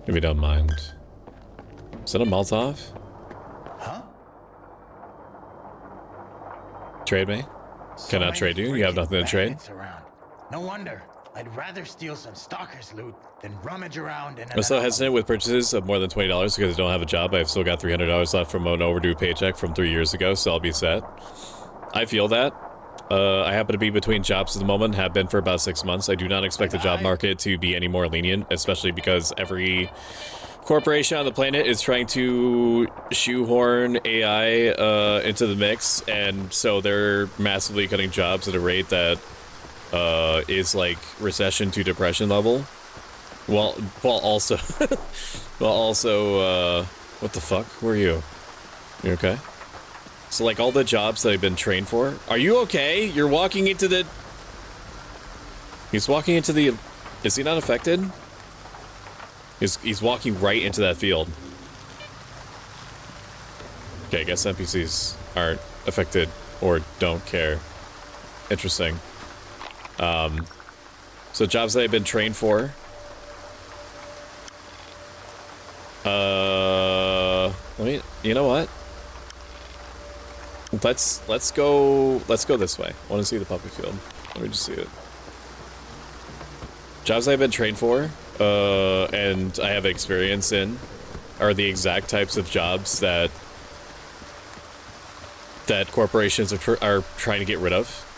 if you don't mind. Is that a Molotov? Huh? Trade me? Can I trade you? You have nothing to trade? Around. No wonder. I'd rather steal some stalker's loot than rummage around in an I'm so hesitant with purchases of more than $20 because I don't have a job. I've still got $300 left from an overdue paycheck from 3 years ago, so I'll be set. I feel that. I happen to be between jobs at the moment, have been for about 6 months. I do not expect the job market to be any more lenient, especially because every corporation on the planet is trying to shoehorn AI into the mix, and so they're massively cutting jobs at a rate that is like recession to depression level. While also what the fuck? Where are you? You okay? So like all the jobs that I've been trained for. Are you okay? You're walking into the... He's walking into the... Is he not affected? He's walking right into that field. Okay, I guess NPCs aren't affected or don't care. Interesting. So jobs that I've been trained for. You know what? Let's go this way. I want to see the puppy field. Let me just see it. Jobs I've been trained for and I have experience in are the exact types of jobs that corporations are trying to get rid of.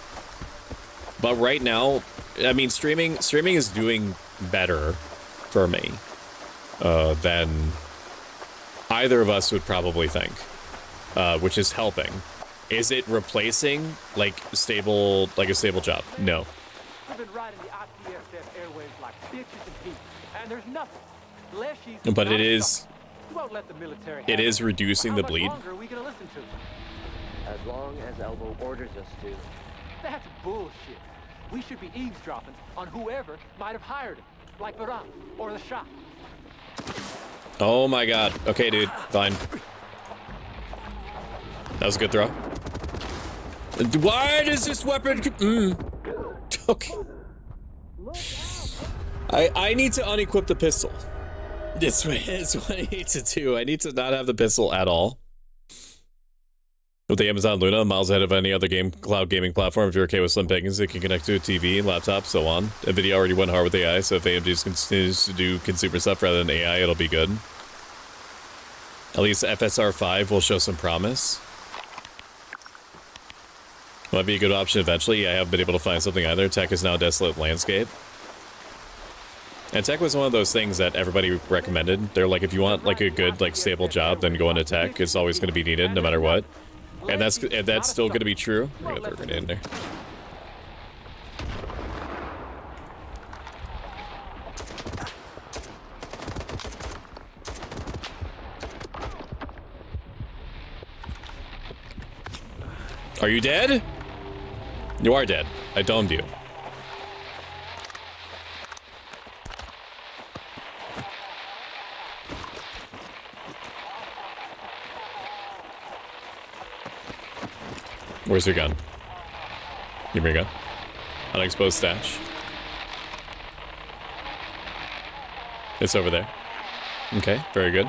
But right now, I mean, streaming is doing better for me than either of us would probably think, which is helping. Is it replacing like a stable job? No. We've been riding the IPSF airwaves like bitches and people, and there's nothing. Unless she's But it is reducing the bleed. How much longer are we gonna listen to? As long as Elbow orders us to. That's bullshit. We should be eavesdropping on whoever might have hired him, like Barak or the shop. Oh my god. Okay, dude. Fine. That was a good throw. Why does this weapon... Okay. I need to unequip the pistol. This is what I need to do. I need to not have the pistol at all. With the Amazon Luna, miles ahead of any other cloud gaming platform. If you're okay with slim pickings, it can connect to a TV, laptop, so on. NVIDIA already went hard with AI, so if AMD continues to do consumer stuff rather than AI, it'll be good. At least FSR 5 will show some promise. Might be a good option eventually. I haven't been able to find something either. Tech is now a desolate landscape. And tech was one of those things that everybody recommended. They're like, if you want like a good, like stable job, then go into tech. It's always going to be needed no matter what. And that's still going to be true. We're going to throw a grenade in there. Are you dead? You are dead. I domed you. Where's your gun? Give me your gun. Unexposed stash. It's over there. Okay, very good.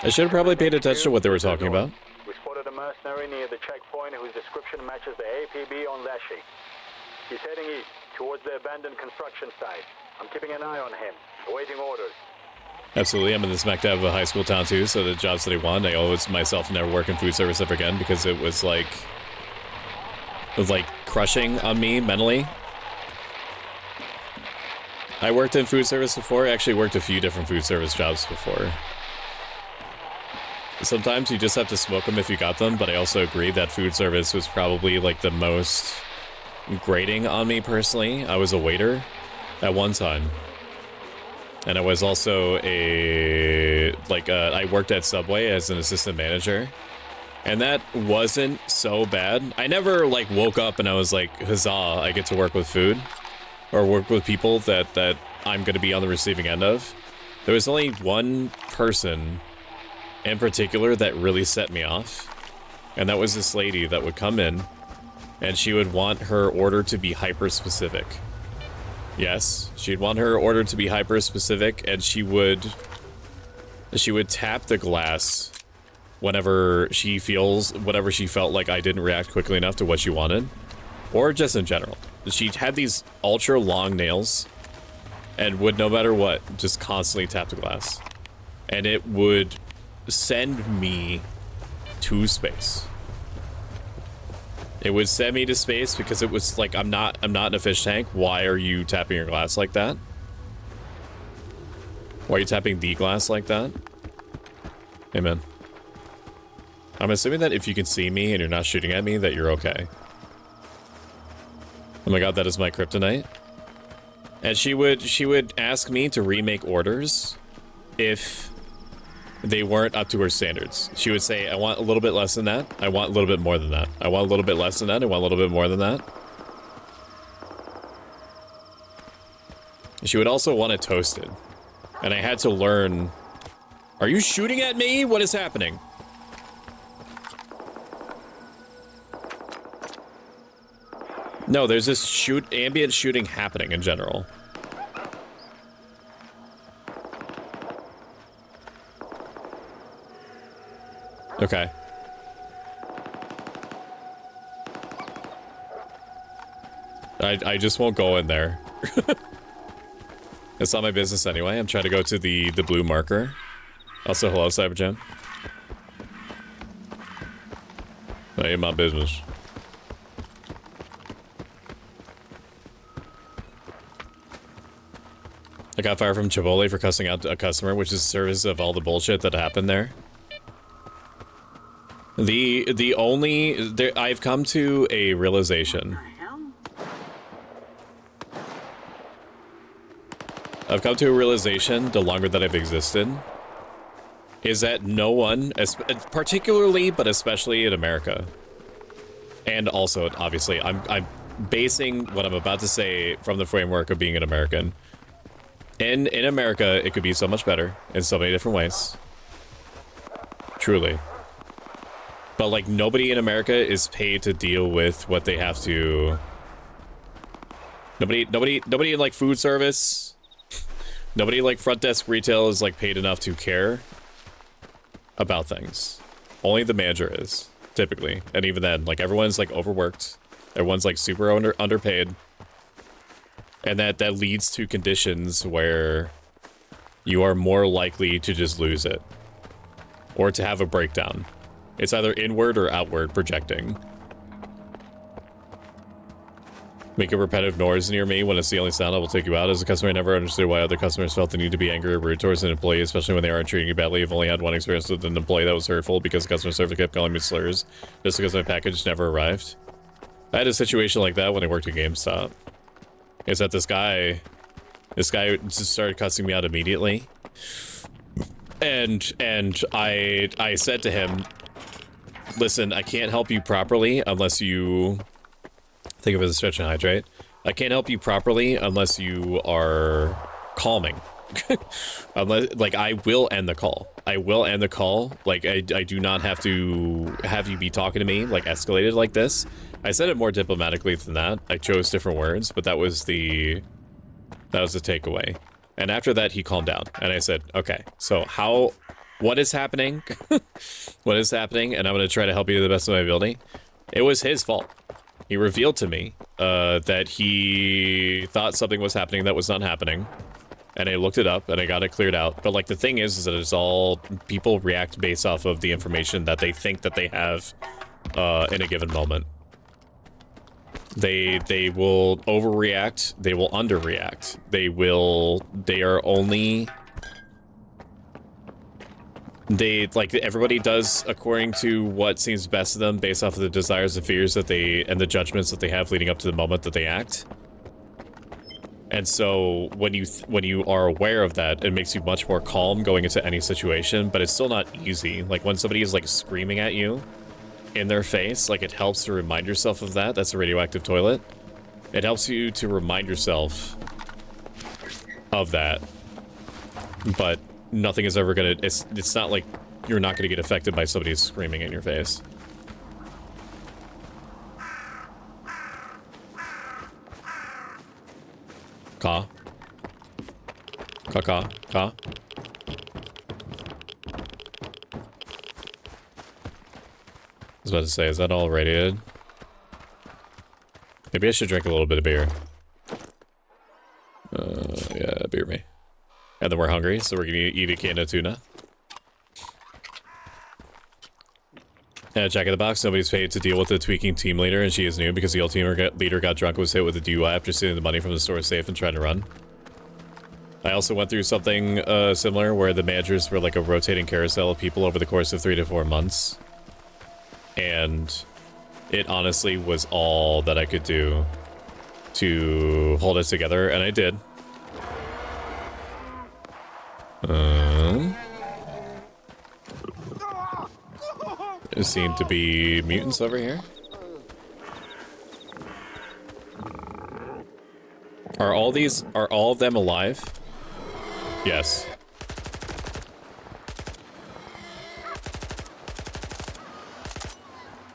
I should have probably paid attention to what they were talking about. We spotted a mercenary near the checkpoint whose description matches the APB on that sheet. He's heading east, towards the abandoned construction site. I'm keeping an eye on him, awaiting orders. Absolutely, I'm in the smack dab of a high school town too, so the jobs that I want, I always myself never work in food service ever again because it was like crushing on me mentally. I worked in food service before. I actually worked a few different food service jobs before. Sometimes you just have to smoke them if you got them, but I also agree that food service was probably like the most grating on me personally. I was a waiter at one time. And I was also I worked at Subway as an assistant manager. And that wasn't so bad. I never like woke up and I was like, huzzah, I get to work with food. Or work with people that I'm going to be on the receiving end of. There was only one person in particular that really set me off. And that was this lady that would come in and she would want her order to be hyper specific. Yes, she'd want her order to be hyper specific, and she would tap the glass whenever she felt like I didn't react quickly enough to what she wanted, or just in general. She had these ultra long nails and would, no matter what, just constantly tap the glass, and it would send me to space. It would send me to space because it was like, I'm not in a fish tank. Why are you tapping your glass like that? Why are you tapping the glass like that? Amen. I'm assuming that if you can see me and you're not shooting at me, that you're okay. Oh my god, that is my kryptonite. And she would ask me to remake orders if they weren't up to her standards. She would say, I want a little bit less than that. I want a little bit more than that. I want a little bit less than that. I want a little bit more than that. She would also want it toasted. And I had to learn, are you shooting at me? What is happening? No, there's this ambient shooting happening in general. Okay. I just won't go in there. It's not my business anyway. I'm trying to go to the blue marker. Also, hello, Cyberjam. That ain't my business. I got fired from Chipotle for cussing out a customer, which is a service of all the bullshit that happened there. I've come to a realization. I've come to a realization, the longer that I've existed, is that no one, particularly, but especially in America, and also, obviously, I'm basing what I'm about to say from the framework of being an American. In America, it could be so much better in so many different ways. Truly. But, like, nobody in America is paid to deal with what they have to... Nobody in, like, food service... Nobody in, like, front desk retail is, like, paid enough to care about things. Only the manager is, typically. And even then, like, everyone's, like, overworked. Everyone's, like, super underpaid. And that leads to conditions where you are more likely to just lose it. Or to have a breakdown. It's either inward or outward projecting. Make a repetitive noise near me when it's the only sound I will take you out. As a customer, I never understood why other customers felt the need to be angry or rude towards an employee, especially when they aren't treating you badly. I've only had one experience with an employee that was hurtful because the customer service kept calling me slurs just because my package never arrived. I had a situation like that when I worked at GameStop. Is that this guy just started cussing me out immediately. And I said to him, listen, I can't help you properly unless you... Think of it as a stretch and hydrate. I can't help you properly unless you are calming. Unless, like, I will end the call. I will end the call. Like, I do not have to have you be talking to me, like, escalated like this. I said it more diplomatically than that. I chose different words, but that was the takeaway. And after that, he calmed down. And I said, okay, so what is happening? What is happening? And I'm going to try to help you to the best of my ability. It was his fault. He revealed to me that he thought something was happening that was not happening. And I looked it up and I got it cleared out. But, like, the thing is that it's all people react based off of the information that they think that they have in a given moment. They will overreact. They will underreact. Everybody does according to what seems best to them based off of the desires and fears that and the judgments that they have leading up to the moment that they act. And so when you are aware of that, it makes you much more calm going into any situation, but it's still not easy. Like, when somebody is, like, screaming at you in their face, like, it helps to remind yourself of that. That's a radioactive toilet. It helps you to remind yourself of that. But nothing is ever gonna... It's not like you're not gonna get affected by somebody screaming in your face. Caw. Caw, caw, caw. I was about to say, is that all radiated? Maybe I should drink a little bit of beer. Yeah, beer me. And then we're hungry, so we're gonna eat a can of tuna. And Jack in the Box, nobody's paid to deal with the tweaking team leader, and she is new because the old team leader got drunk and was hit with a DUI after stealing the money from the store safe and trying to run. I also went through something similar where the managers were like a rotating carousel of people over the course of 3 to 4 months. And it honestly was all that I could do to hold it together, and I did. There seem to be mutants over here. Are all of them alive? Yes.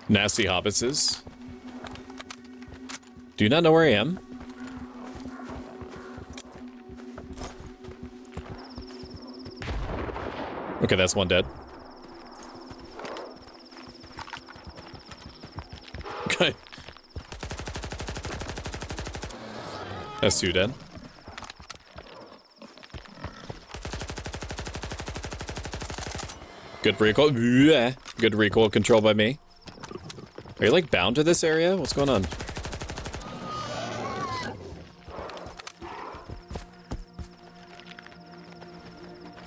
Nasty hobbitses. Do you not know where I am? Okay, that's one dead. Okay. That's two dead. Good recoil. Good recoil control by me. Are you like bound to this area? What's going on?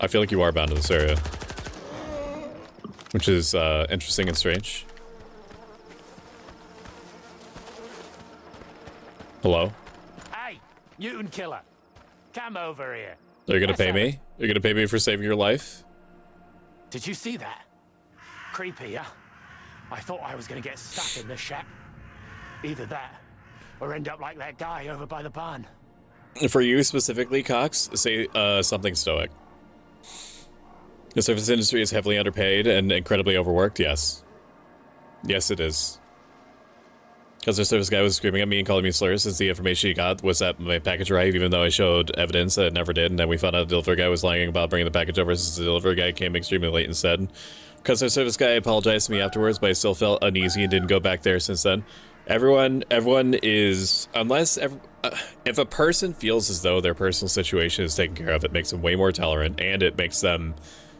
I feel like you are bound to this area. Which is interesting and strange. Hello? Hey, Newton Killer. Come over here. Are you gonna pay me? You're gonna pay me for saving your life? Did you see that? Creepy, huh? I thought I was gonna get stuck in this shack. Either that, or end up like that guy over by the barn. For you specifically, Cox, say something stoic. The service industry is heavily underpaid and incredibly overworked, yes. Yes, it is. Because the service guy was screaming at me and calling me slurs since the information he got was that my package arrived, even though I showed evidence that it never did, and then we found out the delivery guy was lying about bringing the package over since the delivery guy came extremely late instead. Because the service guy apologized to me afterwards, but I still felt uneasy and didn't go back there since then. Everyone is, if a person feels as though their personal situation is taken care of, it makes them way more tolerant, and it makes them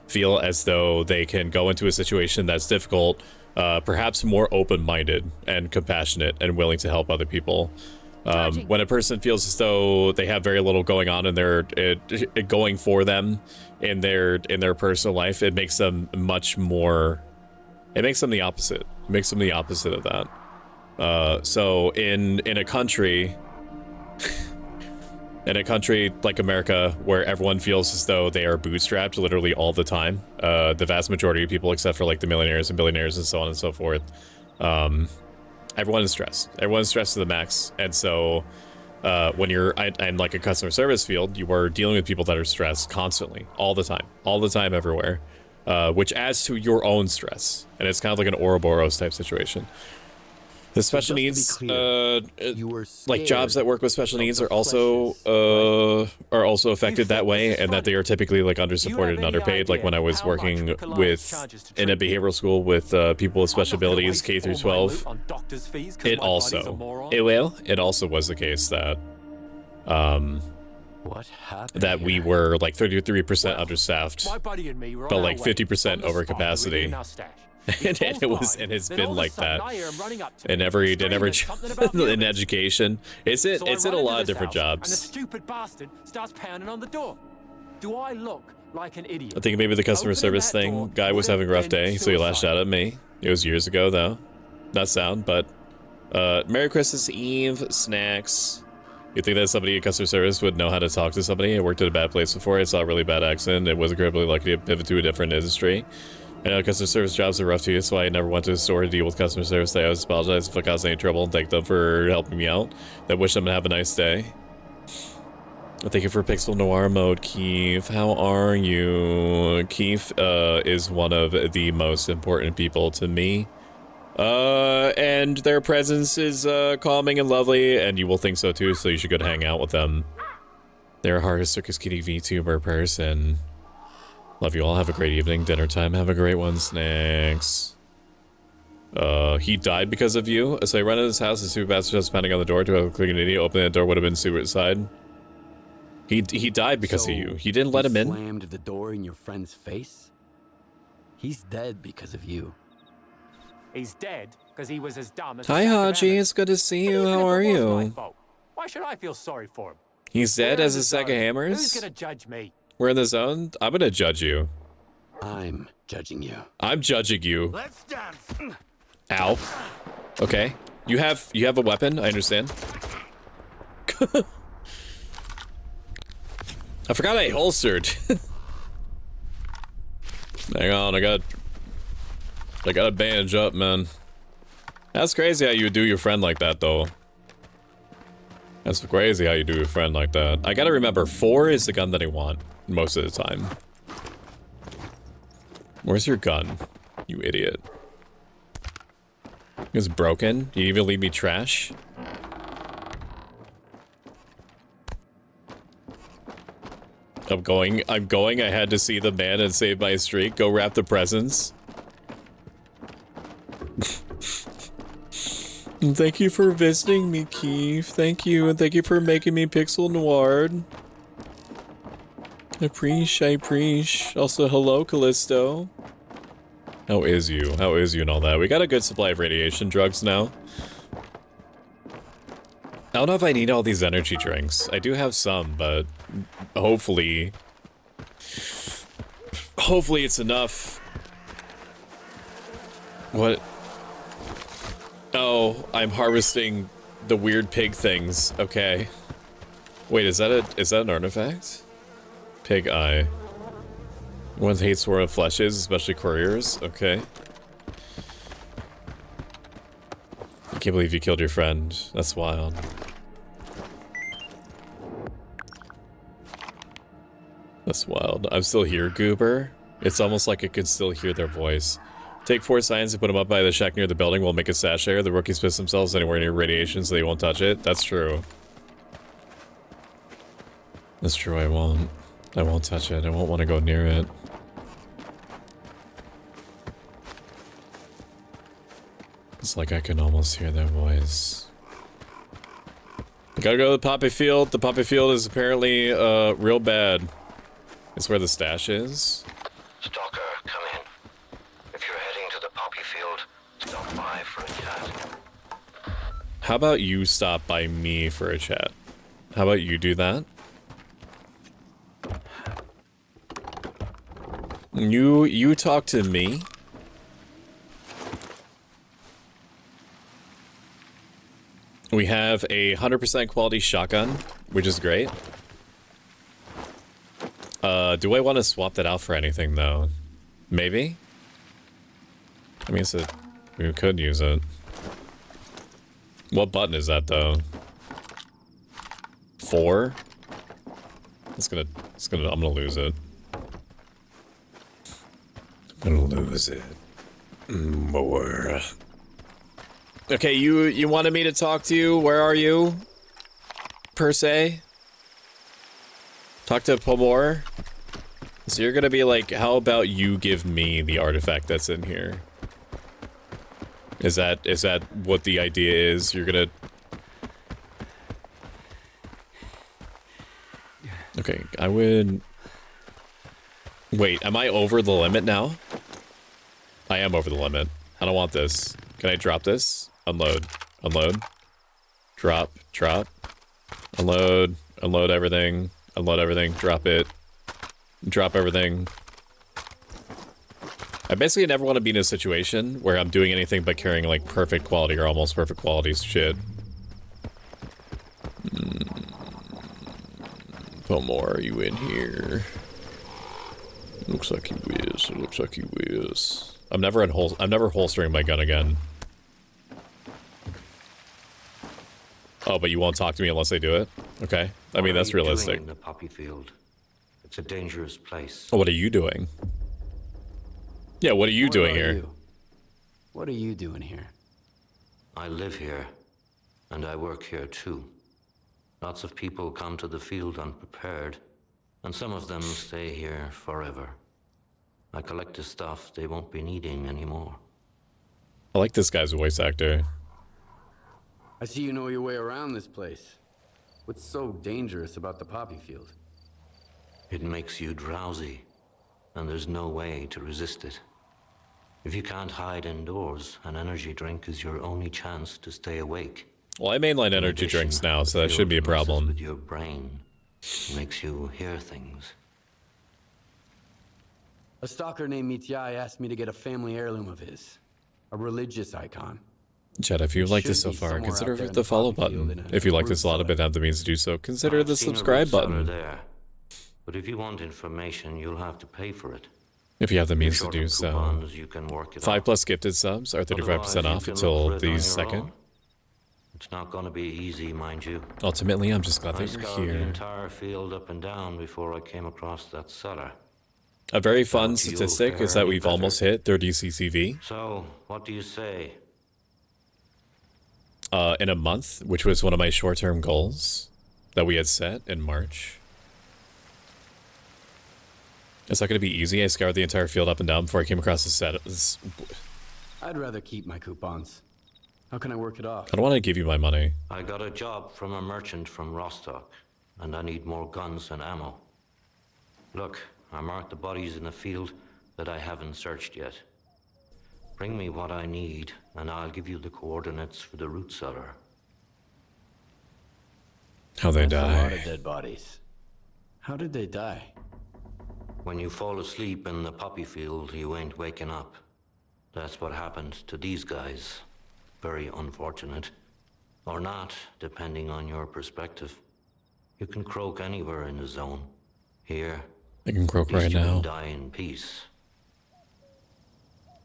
feel as though they can go into a situation that's difficult, perhaps more open-minded and compassionate and willing to help other people. When a person feels as though they have very little going on in their going for them in their personal life, it makes them much more. It makes them the opposite. It makes them the opposite of that. So in a country. In a country like America, where everyone feels as though they are bootstrapped literally all the time, the vast majority of people, except for like the millionaires and billionaires and so on and so forth, everyone is stressed. Everyone's stressed to the max. And so when you're in like a customer service field, you are dealing with people that are stressed constantly, all the time, everywhere, which adds to your own stress. And it's kind of like an Ouroboros type situation. The special needs, like jobs that work with special needs, are also affected that way, and that they are typically like undersupported and underpaid. Like when I was working in a behavioral school with people with special abilities, K through 12, it also was the case that that we were like 33% understaffed, but like 50% over capacity. And it's been like that in every in education. It's in a lot of different jobs. And the stupid bastard starts pounding on the door. Do I look like an idiot? I think maybe the customer service thing guy was having a rough day, so he lashed out at me. It was years ago though. Not sound, but Merry Christmas Eve, snacks. You think that somebody in customer service would know how to talk to somebody? I worked at a bad place before. I saw a really bad accent. It was incredibly lucky to pivot to a different industry. I know customer service jobs are rough too, so I never went to a store to deal with customer service. I always apologize if I caused any trouble and thank them for helping me out. I wish them to have a nice day. Thank you for Pixel Noir mode, Keith. How are you? Keith is one of the most important people to me. And their presence is calming and lovely, and you will think so too, so you should go to hang out with them. They're a hardest Circus Kitty VTuber person. Love you all. Have a great evening. Dinner time. Have a great one. Snacks. He died because of you. So I run into his house. The super bastard was pounding on the door. To have a click an idiot. Opening the door would have been suicide. He died because of you. He didn't let him in. Slammed the door in your friend's face. He's dead because of you. He's dead because he was as dumb as. Hi, Haji. It's good to see you. How are you? Why should I feel sorry for him? He's dead as a sack of hammers. Who's gonna judge me? We're in the zone. I'm gonna judge you. I'm judging you. I'm judging you. Let's dance. Ow. Okay. You have a weapon. I understand. I forgot I holstered. Hang on. I gotta bandage up, man. That's crazy how you do your friend like that, though. That's crazy how you do your friend like that. I gotta remember, 4 is the gun that I want most of the time. Where's your gun, you idiot? It's broken? You even leave me trash? I'm going. I had to see the man and save my streak. Go wrap the presents. And thank you for visiting me, Keith. Thank you, and thank you for making me Pixel Noir. Appreciate. Also, hello, Callisto. How is you? How is you and all that? We got a good supply of radiation drugs now. I don't know if I need all these energy drinks. I do have some, but hopefully it's enough. What? Oh, I'm harvesting the weird pig things. Okay. Wait, is that an artifact? Pig eye. One hates where flesh is, especially couriers. Okay. I can't believe you killed your friend. That's wild. That's wild. I'm still here, Goober. It's almost like I could still hear their voice. Take 4 signs and put them up by the shack near the building. We'll make a stash there. The rookies piss themselves anywhere near radiation so they won't touch it. That's true. That's true, I won't. I won't touch it. I won't want to go near it. It's like I can almost hear their voice. Gotta go to the poppy field. The poppy field is apparently real bad. It's where the stash is. Stalker, come in. If you're heading to the poppy field, stop by for a chat. How about you stop by me for a chat? How about you do that? You talk to me. We have a 100% quality shotgun, which is great. Do I want to swap that out for anything, though? Maybe? I mean, we could use it. What button is that, though? 4? I'm gonna lose it. I'm gonna lose it. More. Okay, you wanted me to talk to you? Where are you? Per se? Talk to Pomor? So you're gonna be like, how about you give me the artifact that's in here? Is that what the idea is? You're gonna... Okay, I would... Wait, am I over the limit now? I am over the limit. I don't want this. Can I drop this? Unload. Unload. Drop. Drop. Unload. Unload everything. Unload everything. Drop it. Drop everything. I basically never want to be in a situation where I'm doing anything but carrying like perfect quality or almost perfect quality shit. Pomor, are you in here? Looks like he is. It looks like he is. I'm never holstering my gun again. Oh, but you won't talk to me unless I do it? Okay. I mean, that's realistic. What are you doing in the poppy field? It's a dangerous place. Oh, what are you doing? Yeah, what are you doing here? What are you doing here? I live here, and I work here too. Lots of people come to the field unprepared, and some of them stay here forever. I collect the stuff they won't be needing anymore. I like this guy's voice actor. I see you know your way around this place. What's so dangerous about the poppy field? It makes you drowsy, and there's no way to resist it. If you can't hide indoors, an energy drink is your only chance to stay awake. Well, I mainline energy drinks now, so that shouldn't be a problem. With your brain, it makes you hear things. A stalker named Mityai asked me to get a family heirloom of his. A religious icon. Chat, if you've liked this so far, consider the follow button. If you like this a lot but have the means to do so, consider the subscribe button. There. But if you want information, you'll have to pay for it. If you have the means to do so. 5+ gifted subs are 35% off until the 2nd. It's not going to be easy, mind you. Ultimately, I'm just glad that I you're scoured here. the entire field up and down before I came across that cellar. A very fun statistic is that we've almost hit 30 CCV. So, what do you say? In a month, which was one of my short-term goals that we had set in March. It's not going to be easy. I scoured the entire field up and down before I came across the set. I'd rather keep my coupons. How can I work it off? I don't want to give you my money. I got a job from a merchant from Rostock, and I need more guns and ammo. Look, I marked the bodies in a field that I haven't searched yet. Bring me what I need, and I'll give you the coordinates for the root cellar. How they That's a lot of die. dead bodies. How did they die? When you fall asleep in the poppy field, you ain't waking up. That's what happened to these guys. Very unfortunate. Or not, depending on your perspective. You can croak anywhere in the zone. Here, I can croak at least right you now. can die in peace.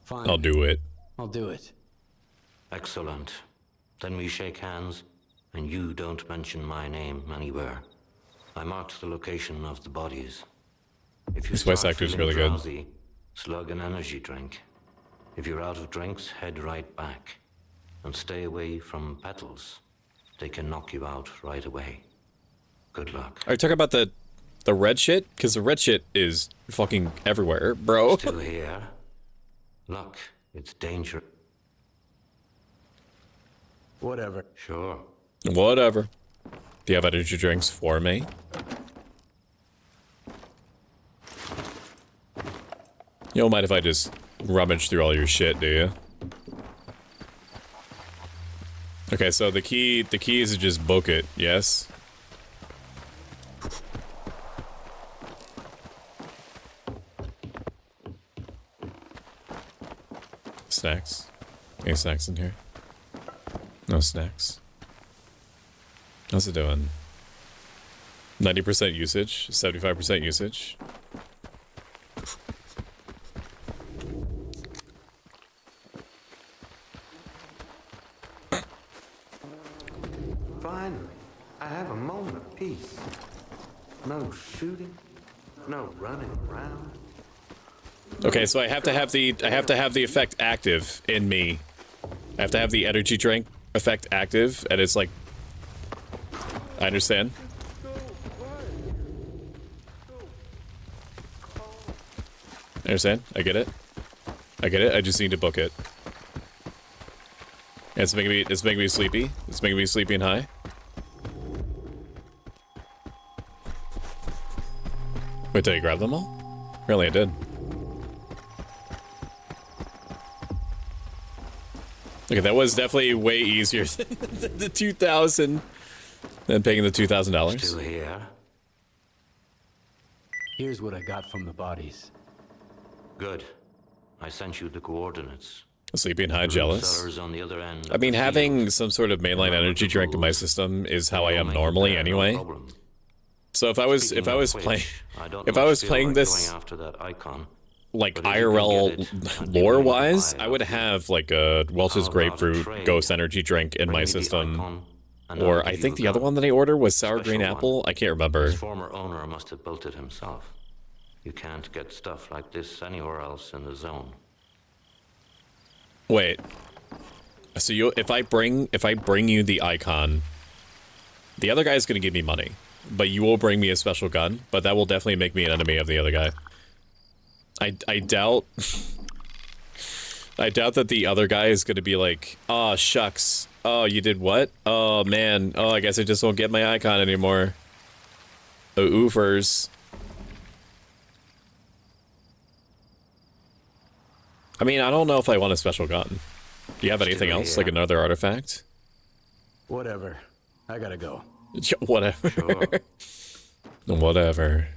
Fine. I'll do it. I'll do it. Excellent. Then we shake hands, and you don't mention my name anywhere. I marked the location of the bodies. If you This voice start actor is feeling really good. drowsy, slug an energy drink. If you're out of drinks, head right back. And stay away from petals. They can knock you out right away. Good luck. Are you talking about the red shit? Because the red shit is fucking everywhere, bro. Still here? Look, it's danger. Whatever. Sure. Whatever. Do you have energy drinks for me? You don't mind if I just rummage through all your shit, do you? Okay, so the key is to just book it, yes? Snacks? Any snacks in here? No snacks. How's it doing? 90% usage? 75% usage? Finally, I have a moment of peace. No shooting, no running around. Okay, so I have to have the effect active in me. I have to have the energy drink effect active, and it's like, I understand. I understand. I get it. I get it. I just need to book it. And it's making me sleepy. It's making me sleepy and high. Wait, did I grab them all? Apparently I did. Okay, that was definitely way easier than the 2,000 than paying the $2,000. Still here? Here's what I got from the bodies. Good. I sent you the coordinates. Sleepy and high, The jealous. cellar's on the other end I of mean, the having field. some sort of mainline energy drink in my system is how I am normally anyway. So if I was Speaking of which, playing I don't if much I was feel playing like this going after that icon, like but if you can IRL get it, I'd be lore willing to wise, buy it I would off you. have like a Welch's How about a grapefruit trade? ghost energy drink in Bring my me the system. icon, and Or I'll I give think you the a other gun. one that I ordered was sour Special green one. apple. I can't remember. His former owner must have built it himself. You can't get stuff like this anywhere else in the zone. Wait. So if I bring you the icon, the other guy's gonna give me money, but you will bring me a special gun. But that will definitely make me an enemy of the other guy. I doubt. I doubt that the other guy is gonna be like, oh shucks, oh you did what? Oh man, oh I guess I just won't get my icon anymore. Oh oofers. I mean, I don't know if I want a special gun. Do you have anything Still else, here. like another artifact? Whatever. I gotta go. Whatever. Whatever.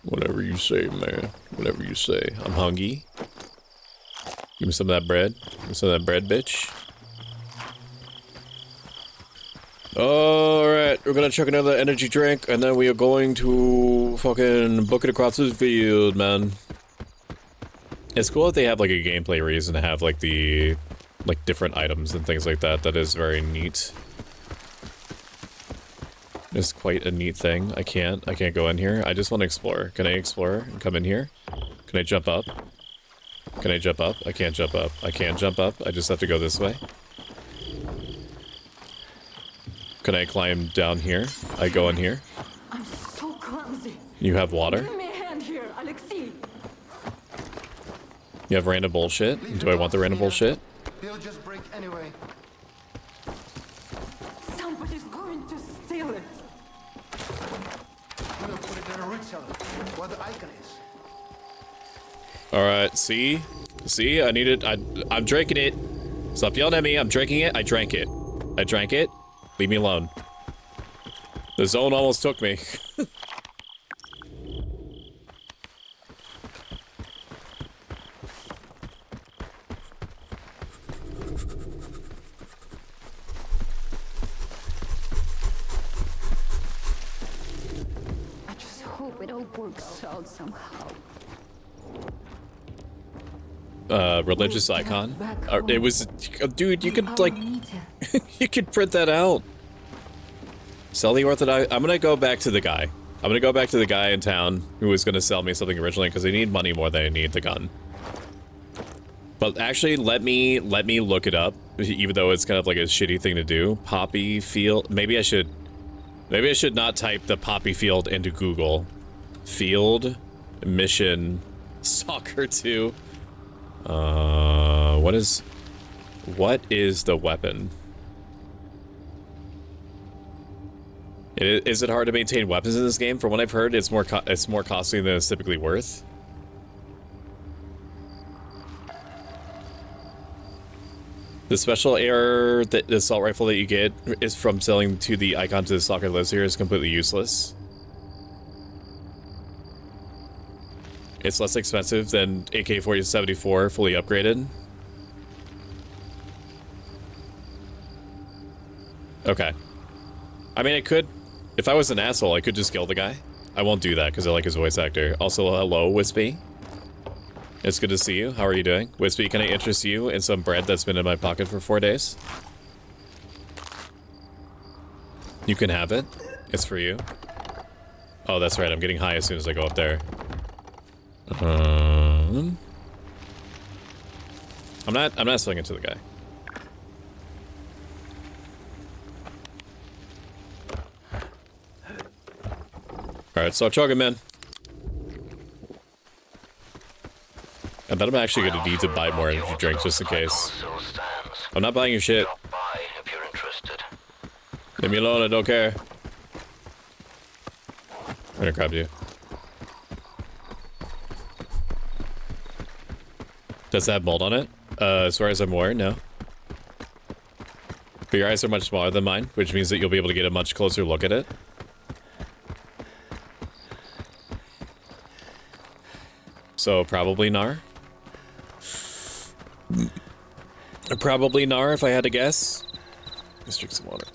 Whatever you say, man. Whatever you say. I'm hungry. Give me some of that bread. Give me some of that bread, bitch. Alright, we're gonna chuck another energy drink, and then we are going to fucking book it across this field, man. It's cool that they have like a gameplay reason to have like the different items and things like that. That is very neat. It's quite a neat thing. I can't go in here. I just want to explore. Can I explore and come in here? Can I jump up? Can I jump up? I can't jump up. I can't jump up. I just have to go this way. Can I climb down here? I go in here. I'm so clumsy. You have water? Give me a hand here, Alexei. You have random bullshit? Do I want the random bullshit? He'll just break anyway. Somebody's going to steal it. We'll put it in a root cellar, where the icon is. All right, see, I need it. I'm drinking it. Stop yelling at me. I'm drinking it. I drank it. I drank it. Leave me alone. The zone almost took me. I just hope it all works out somehow. Religious icon. It was, dude. You could like, you could print that out. Sell the Orthodox. I'm gonna go back to the guy. I'm gonna go back to the guy in town who was gonna sell me something originally because they need money more than they need the gun. But actually, let me look it up, even though it's kind of like a shitty thing to do. Poppy field. Maybe I should not type the poppy field into Google. Field mission soccer 2. What is the weapon? Is it hard to maintain weapons in this game? From what I've heard, it's more costly than it's typically worth. The special AR, the assault rifle that you get is from selling to the icon to the stalker that lives here is completely useless. It's less expensive than AK-47 fully upgraded. Okay. I mean, I could, if I was an asshole, I could just kill the guy. I won't do that because I like his voice actor. Also, hello, Wispy. It's good to see you. How are you doing? Wispy, can I interest you in some bread that's been in my pocket for 4 days? You can have it. It's for you. Oh, that's right. I'm getting high as soon as I go up there. I'm not selling it to the guy. Alright, start chugging, man. And then I'm actually gonna need to buy more energy drinks just in case. I'm not buying your shit. Leave me alone, I don't care. I'm gonna grab you. Does that have mold on it? As far as I'm aware, no. But your eyes are much smaller than mine, which means that you'll be able to get a much closer look at it. So probably Nar. Probably Nar if I had to guess. Let's drink some water.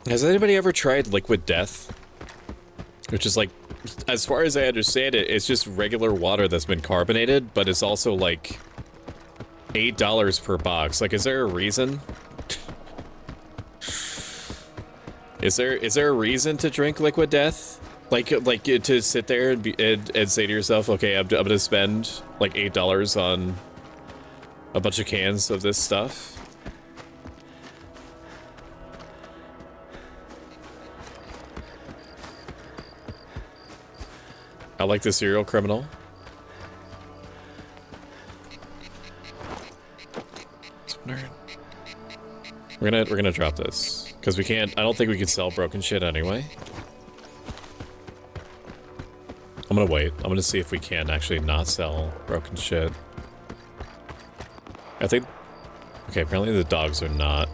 Has anybody ever tried liquid death? Which is like, as far as I understand it, it's just regular water that's been carbonated, but it's also like $8 per box. Like, is there a reason? Is there a reason to drink liquid death? Like to sit there and say to yourself, okay, I'm gonna spend like $8 on a bunch of cans of this stuff. I like the serial criminal. We're gonna drop this because we can't. I don't think we can sell broken shit anyway. I'm gonna wait. I'm gonna see if we can actually not sell broken shit. I think. Okay, apparently the dogs are not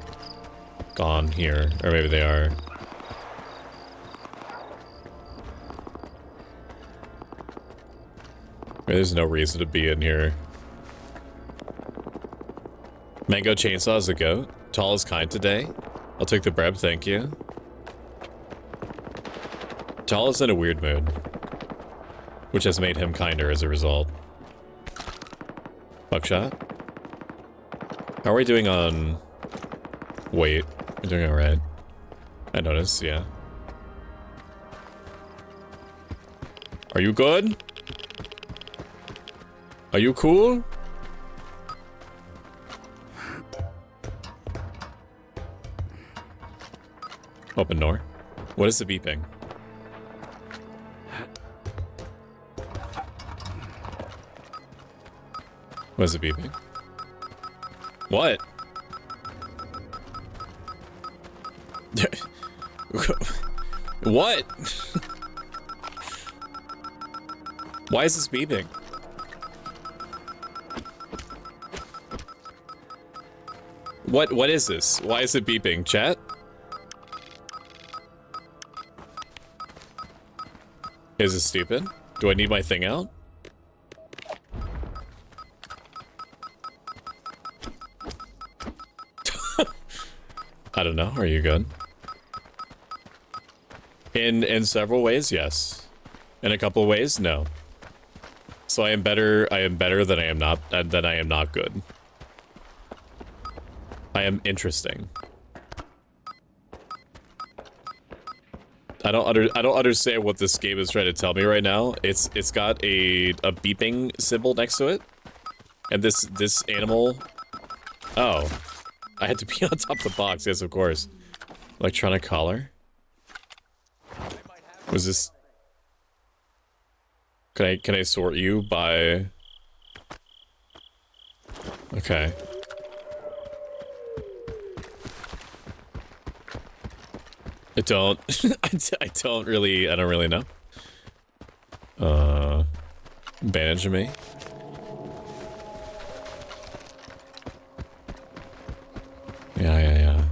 gone here, or maybe they are. There's no reason to be in here. Mango Chainsaw is a goat. Tall is kind today. I'll take the bread, thank you. Tall is in a weird mood, which has made him kinder as a result. Buckshot. How are we doing on weight? We're doing alright. I noticed, yeah. Are you good? Are you cool? Open door. What is the beeping? Was it beeping? What? What? Why is this beeping? What is this? Why is it beeping? Chat? Is it stupid? Do I need my thing out? I don't know. Are you good? In several ways, yes. In a couple of ways, no. So I am better than I am not good. I am interesting. I don't understand what this game is trying to tell me right now. It's got a beeping symbol next to it. And this animal. Oh. I had to be on top of the box, yes of course. Electronic collar? Was this... Can I sort you by... Okay. I don't really know. Bandage me. Yeah.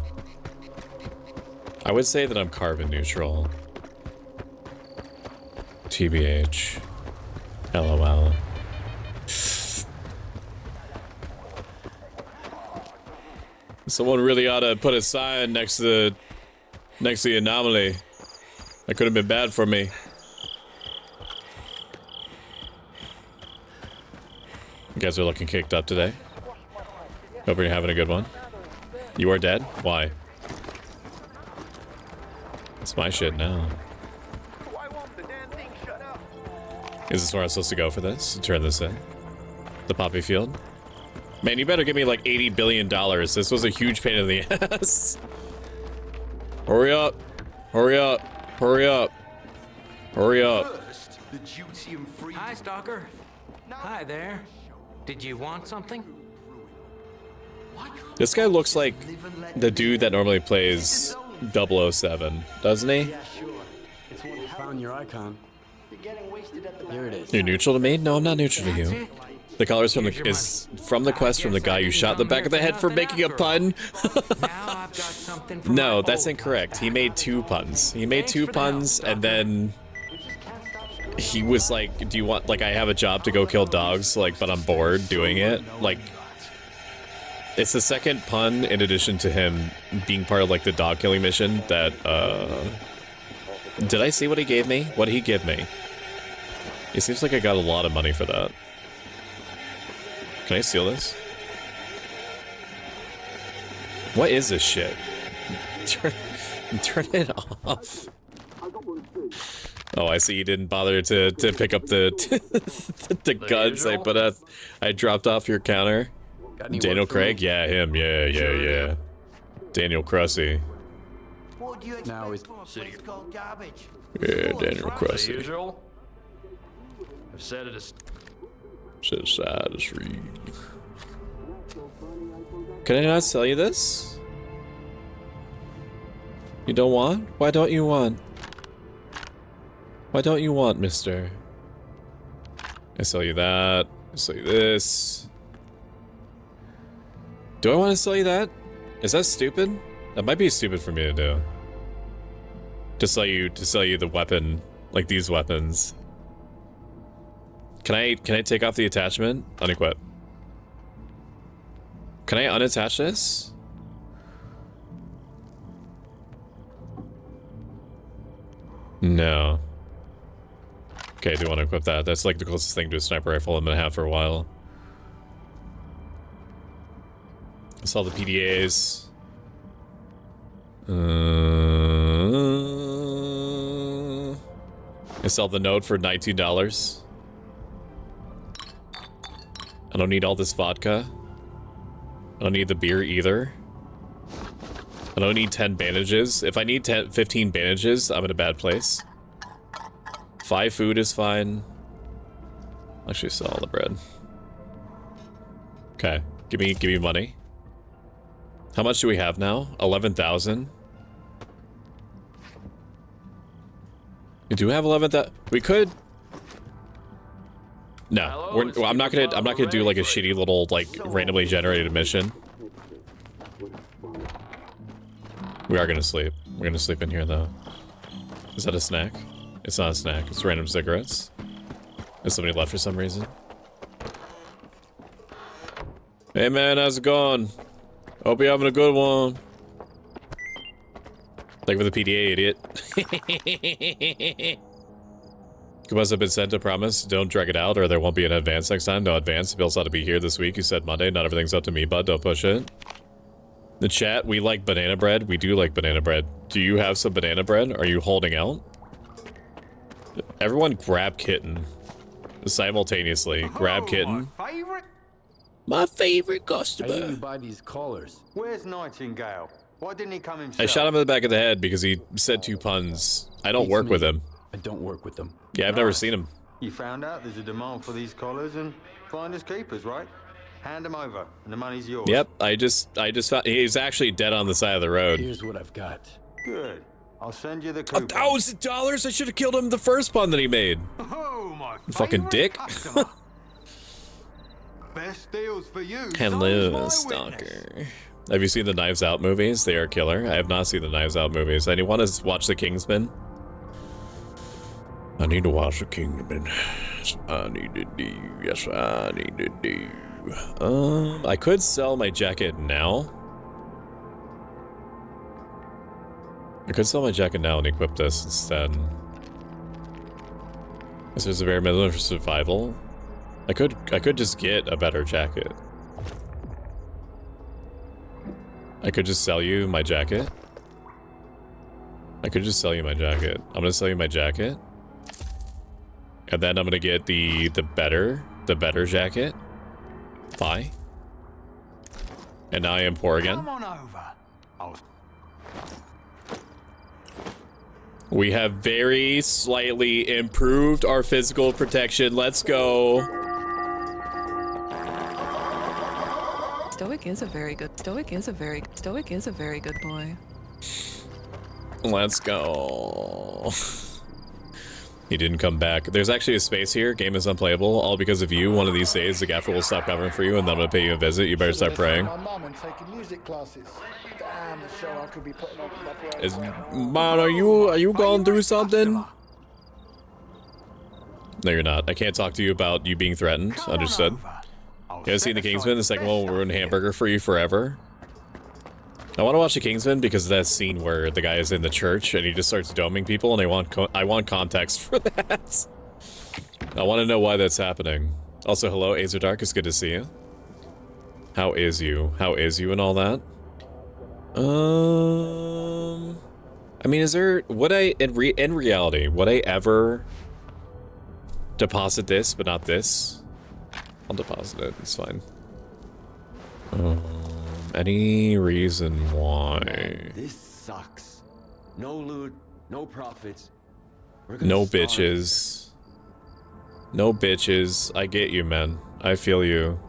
I would say that I'm carbon neutral. TBH. LOL. Someone really ought to put a sign next to the anomaly. That could have been bad for me. You guys are looking kicked up today. Hope you're having a good one. You are dead? Why? It's my shit now. Is this where I'm supposed to go for this? Turn this in? The poppy field? Man, you better give me like $80 billion. This was a huge pain in the ass. Hurry up. Hurry up. Hurry up. Hurry up. Hi, Stalker. Hi there. Did you want something? This guy looks like the dude that normally plays 007, doesn't he? Found your icon. Here it is. You're neutral to me? No, I'm not neutral to you. The color's from the quest from the guy you shot in the back of the head for making a pun. No, that's incorrect. He made 2 puns. He made 2 puns and then he was like, do you want, like, I have a job to go kill dogs, like, but I'm bored doing it. Like, it's the second pun in addition to him being part of like the dog killing mission that, did I see what he gave me? What did he give me? It seems like I got a lot of money for that. Can I steal this? What is this shit? Turn it off. Oh, I see you didn't bother to pick up the the guns I put out. I dropped off your counter. Daniel Craig? Yeah, him. Yeah. Daniel Cressy. Now he's Yeah, Daniel Cressy. Usual. I've said it is. Set aside as read. Can I not sell you this? You don't want? Why don't you want? Why don't you want, mister? I sell you that. I sell you this. Do I want to sell you that? Is that stupid? That might be stupid for me to do. To sell you the weapon, like these weapons. Can I take off the attachment? Unequip. Can I unattach this? No. Okay, I do want to equip that. That's like the closest thing to a sniper rifle I'm gonna have for a while. I saw the PDAs. I sell the note for $19. I don't need all this vodka. I don't need the beer either. I don't need 10 bandages. If I need 15 bandages, I'm in a bad place. 5 food is fine. I'll actually sell all the bread. Okay, give me money. How much do we have now? 11,000. We do have 11,000. We could. No, I'm not gonna do like a shitty little like randomly generated mission. We are gonna sleep. We're gonna sleep in here though. Is that a snack? It's not a snack. It's random cigarettes. Is somebody left for some reason? Hey man, how's it going? Hope you're having a good one. Thank you for the PDA, idiot. You must have been sent a promise. Don't drag it out or there won't be an advance next time. No advance. Bill's ought to be here this week. You said Monday. Not everything's up to me, bud. Don't push it. The chat, we like banana bread. We do like banana bread. Do you have some banana bread? Are you holding out? Everyone grab kitten. Simultaneously. Grab kitten. My favorite customer. I didn't buy these collars. Where's Nightingale? Why didn't he come himself? I shot him in the back of the head because he said 2 puns. I don't work with him. I don't work with them. Yeah, I've never seen him. You found out there's a demand for these collars and finders keepers, right? Hand them over and the money's yours. Yep, I just found he's actually dead on the side of the road. Here's what I've got. Good. I'll send you the coupon. $1,000? I should have killed him the first pun that he made. Oh, my fucking dick. Best deals for you. Hello, Stalker. Have you seen the Knives Out movies? They are killer. I have not seen the Knives Out movies. Anyone has watched The Kingsman? I need to watch The Kingsman. I need to do. Yes, I need to do. I could sell my jacket now. I could sell my jacket now and equip this instead. This is a bare minimum for survival. I could just get a better jacket. I could just sell you my jacket. I could just sell you my jacket. I'm gonna sell you my jacket. And then I'm gonna get the better jacket. Bye. And now I am poor again. Come on over. We have very slightly improved our physical protection. Let's go. Stoic is a very good boy. Let's go. He didn't come back. There's actually a space here. Game is unplayable. All because of you. One of these days, the gaffer will stop covering for you, and then I'm gonna pay you a visit. You better start praying. My mum and taking music classes. Damn, the show I could be putting on for Man, are you going through something? No, you're not. I can't talk to you about you being threatened. Understood. You guys seen The Kingsman? The second one will ruin hamburger for you forever. I want to watch The Kingsman because of that scene where the guy is in the church and he just starts doming people, and I want context for that. I want to know why that's happening. Also, hello, Azerdark. It's good to see you. How is you? How is you and all that? I mean, is there... Would I... In reality, would I ever deposit this, but not this? I'll deposit it. It's fine. Any reason why? Man, this sucks. No loot, no profits. No bitches. No bitches. I get you, man. I feel you.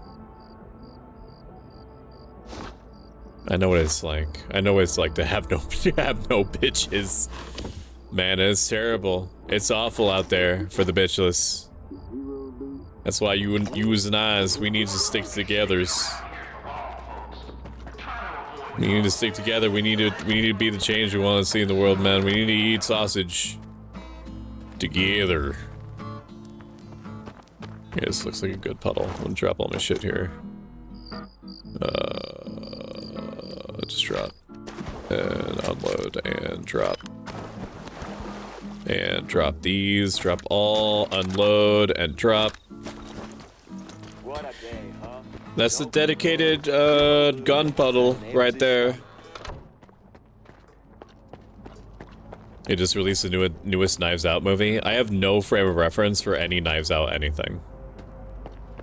I know what it's like. I know what it's like to have no bitches. Man, it's terrible. It's awful out there for the bitchless. That's why you and I's, we need to stick together. We need to stick together. We need to be the change we want to see in the world, man. We need to eat sausage together. Yeah, this looks like a good puddle. I'm gonna drop all my shit here. Just drop and unload and drop and drop these. Drop all, unload and drop. What a day, huh? That's the dedicated gun puddle right there. They just released the newest Knives Out movie. I have no frame of reference for any Knives Out anything.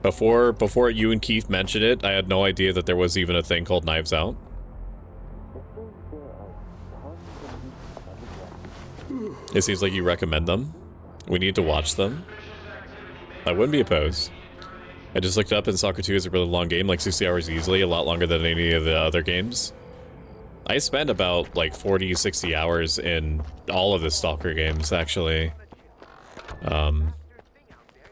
Before you and Keith mentioned it, I had no idea that there was even a thing called Knives Out. It seems like you recommend them. We need to watch them. I wouldn't be opposed. I just looked up and Stalker 2 is a really long game, like 60 hours easily, a lot longer than any of the other games. I spent about like 40, 60 hours in all of the Stalker games, actually.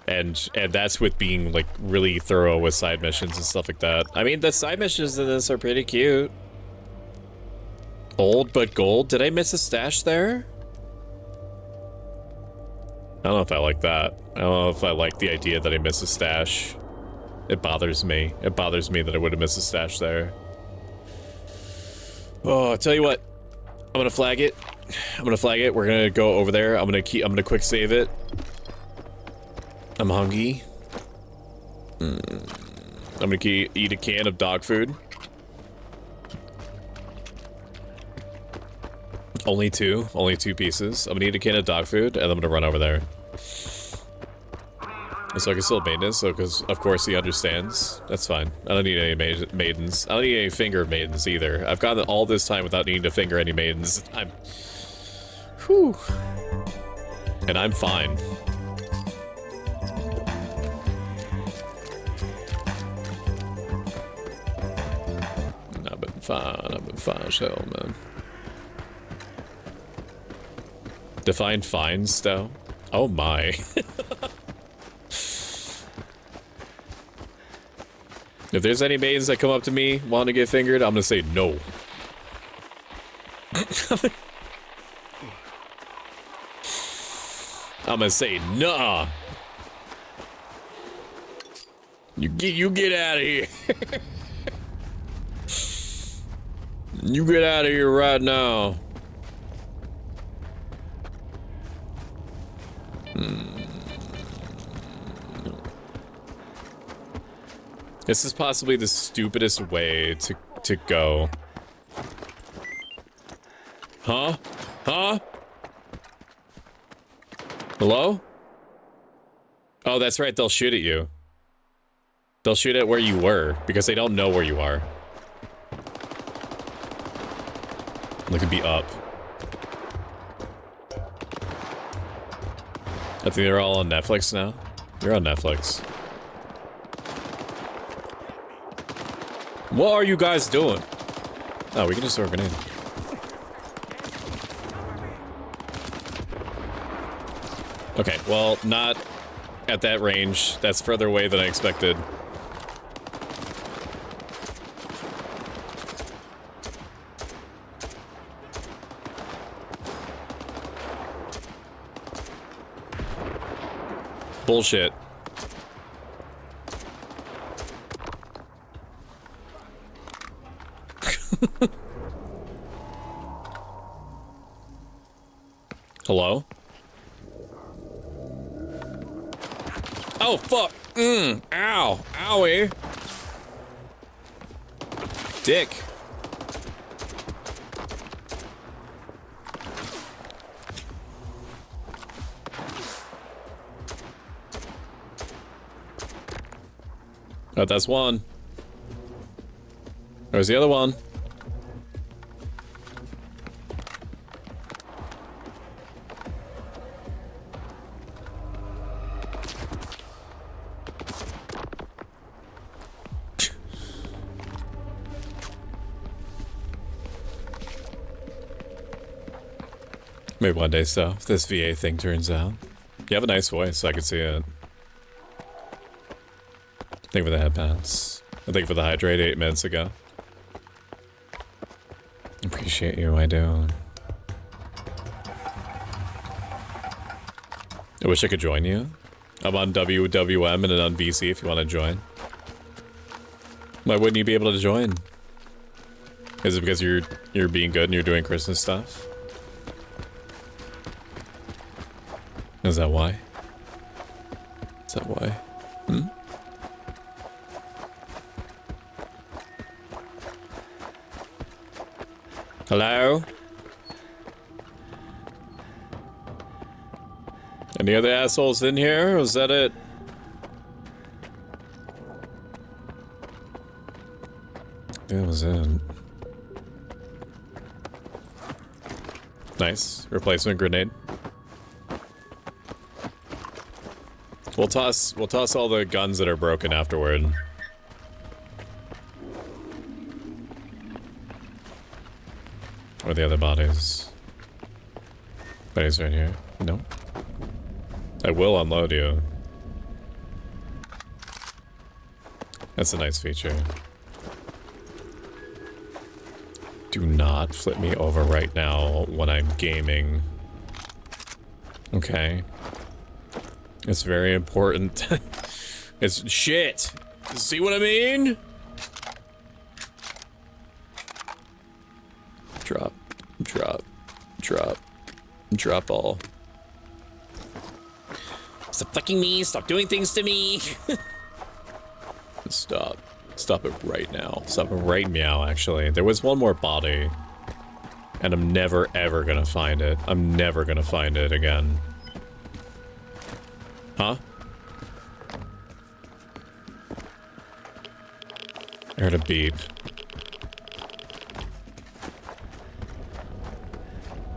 And that's with being like really thorough with side missions and stuff like that. I mean, the side missions in this are pretty cute. Old but gold. Did I miss a stash there? I don't know if I like that. I don't know if I like the idea that I miss a stash. It bothers me. It bothers me that I would have missed a stash there. Oh, I'll tell you what. I'm gonna flag it. I'm gonna flag it. We're gonna go over there. I'm gonna quick save it. I'm hungry. I'm gonna eat a can of dog food. Only two pieces. I'm gonna eat a can of dog food, and I'm gonna run over there. So I can still maintenance, so because of course he understands. That's fine. I don't need any maidens. I don't need any finger maidens either. I've gone all this time without needing to finger any maidens. Whew. And I'm fine. I've been fine as hell, man. Define fine, Stow? Oh my. If there's any maidens that come up to me wanting to get fingered, I'm gonna say no. I'm gonna say nah. You get out of here. You get out of here right now. This is possibly the stupidest way to go. Huh? Huh? Hello? Oh, that's right, they'll shoot at you. They'll shoot at where you were, because they don't know where you are. They could be up. I think they're all on Netflix now. You're on Netflix. What are you guys doing? Oh, we can just throw a grenade. Okay, well, not at that range. That's further away than I expected. Bullshit. Hello? Oh, fuck. Ow. Owie. Dick. Oh, that's one. There's the other one. Maybe one day, so if this VA thing turns out. You have a nice voice, so I can see it. Thank you for the headbands. Thank you for the hydrate 8 minutes ago. Appreciate you, I do. I wish I could join you. I'm on WWM and on VC if you want to join. Why wouldn't you be able to join? Is it because you're being good and you're doing Christmas stuff? Is that why? Is that why? Hmm? Hello? Any other assholes in here? Or is that it? That was it. Nice. Replacement grenade. We'll toss all the guns that are broken afterward. Where are the other bodies? Bodies right here. No. I will unload you. That's a nice feature. Do not flip me over right now when I'm gaming. Okay. It's very important. It's shit. See what I mean? Drop. Drop. Drop. Drop all. Stop fucking me. Stop doing things to me. Stop. Stop it right now. Stop it right meow, actually. There was one more body. And I'm never, ever gonna find it. I'm never gonna find it again. Huh? I heard a beep.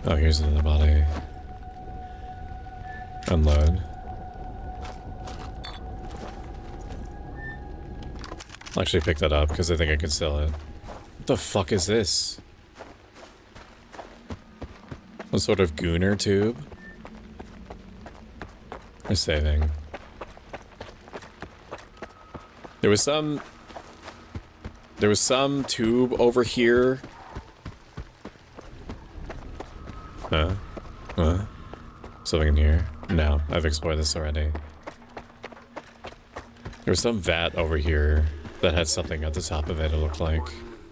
Oh, here's another body. Unload. I'll actually pick that up because I think I can sell it. What the fuck is this? Some sort of gooner tube? We're saving. There was some tube over here. Something in here? No, I've explored this already. There was some vat over here that had something at the top of it, it looked like.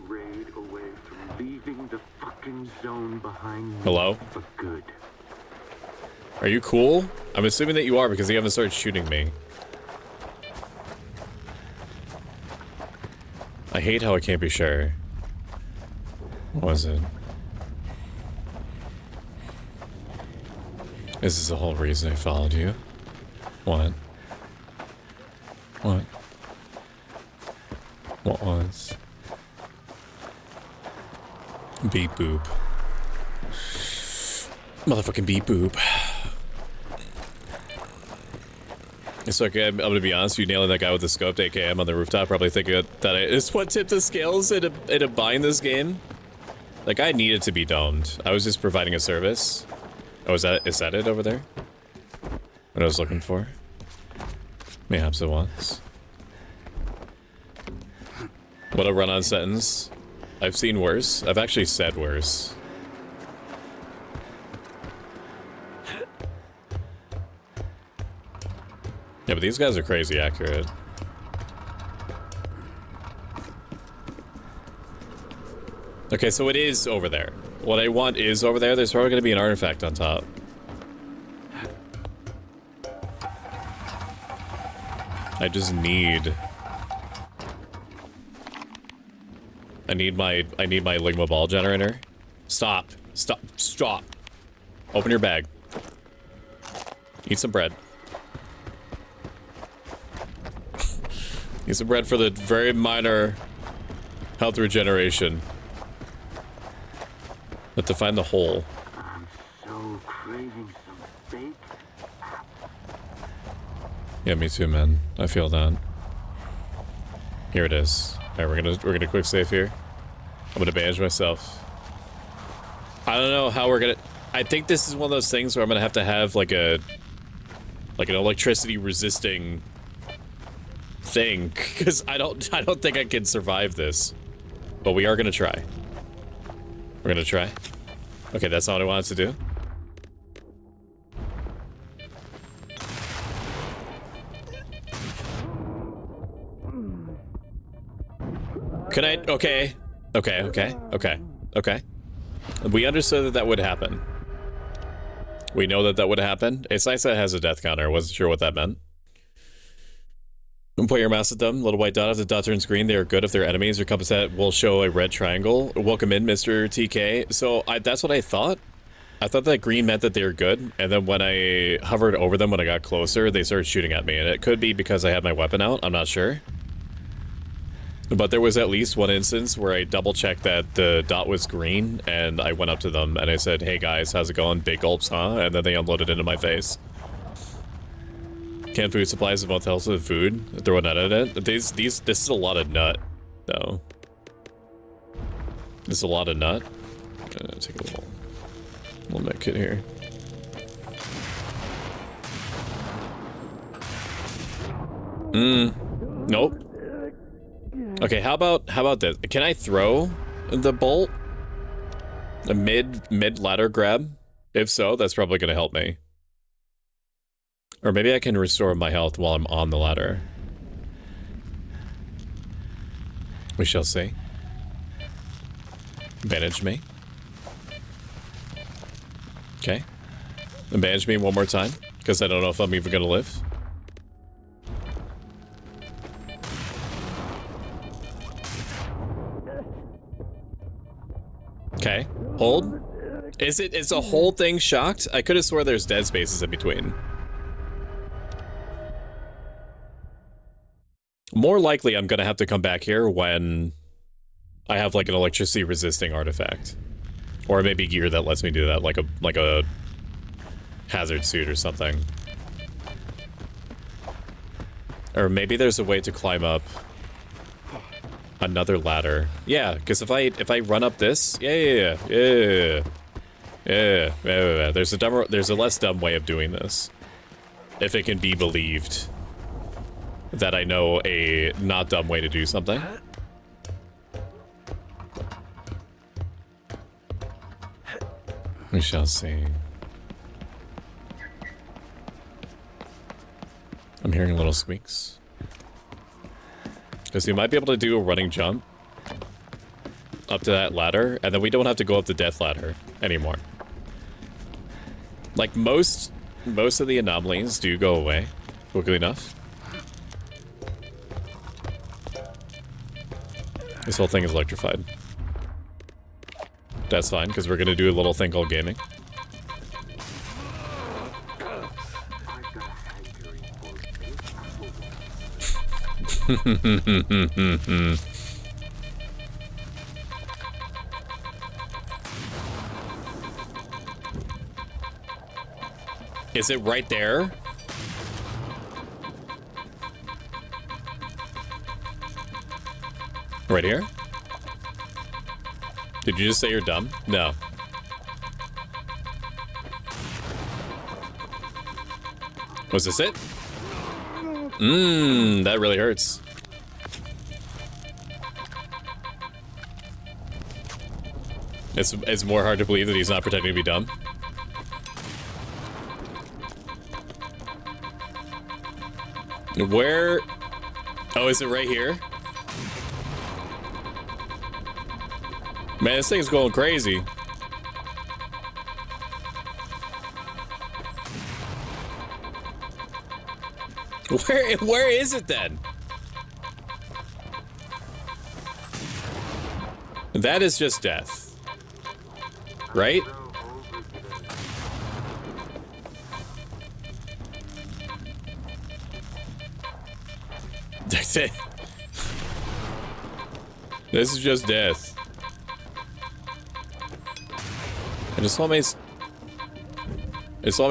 Raid away from leaving the fucking zone behind me. Hello? For good. Are you cool? I'm assuming that you are because you haven't started shooting me. I hate how I can't be sure. What was it? Is this the whole reason I followed you? What? What? What was? Beep boop. Motherfucking beep boop. It's okay, I'm gonna be honest, you nailing that guy with the scoped AKM on the rooftop, probably thinking that it's what tipped the scales into buying this game. Like, I needed to be domed. I was just providing a service. Oh, is that it over there? What I was looking for? Mayhaps it was. What a run-on sentence. I've seen worse. I've actually said worse. Yeah, but these guys are crazy accurate. Okay, so it is over there. What I want is over there. There's probably going to be an artifact on top. I just need... I need my Ligma ball generator. Stop. Stop. Stop. Open your bag. Eat some bread. Eat some bread for the very minor health regeneration. But to find the hole. I'm so craving some bacon. Yeah, me too, man. I feel that. Here it is. Alright, we're gonna quick save here. I'm gonna bandage myself. I don't know how we're gonna... I think this is one of those things where I'm gonna have to have like an electricity resisting thing, because I don't think I can survive this. But we are gonna try. We're gonna try. Okay, that's not what I wanted to do. Can I? Okay. Okay. We understood that would happen. We know that would happen. It's nice that it has a death counter. I wasn't sure what that meant. Don't point your mouse at them. Little white dot. If the dot turns green, they are good. If they're enemies, your compass set will show a red triangle. Welcome in, Mr. TK. So that's what I thought. I thought that green meant that they were good. And then when I hovered over them, when I got closer, they started shooting at me. And it could be because I had my weapon out. I'm not sure. But there was at least one instance where I double-checked that the dot was green. And I went up to them and I said, hey guys, how's it going? Big gulps, huh? And then they unloaded into my face. Canned food supplies both helps with food. Throw a nut at it. This is a lot of nut, though. This is a lot of nut. Take a little nut kit here. Nope. Okay, how about this? Can I throw the bolt? A mid ladder grab? If so, that's probably gonna help me. Or maybe I can restore my health while I'm on the ladder. We shall see. Bandage me. Okay. And bandage me one more time, because I don't know if I'm even gonna live. Okay. Hold. Is the whole thing shocked? I could have swore there's dead spaces in between. More likely, I'm gonna have to come back here when I have like an electricity resisting artifact, or maybe gear that lets me do that, like a hazard suit or something. Or maybe there's a way to climb up another ladder. Yeah, because if I run up this, yeah. There's a less dumb way of doing this, if it can be believed that I know a not dumb way to do something. We shall see. I'm hearing little squeaks. Because you might be able to do a running jump up to that ladder, and then we don't have to go up the death ladder anymore. Like most of the anomalies do go away quickly enough. This whole thing is electrified. That's fine, because we're gonna do a little thing called gaming. Is it right there? Right here? Did you just say you're dumb? No. Was this it? That really hurts. It's more hard to believe that he's not pretending to be dumb. Where? Oh, is it right here? Man, this thing's going crazy. Where is it then? That is just death. Right? That's it. This is just death. I just saw my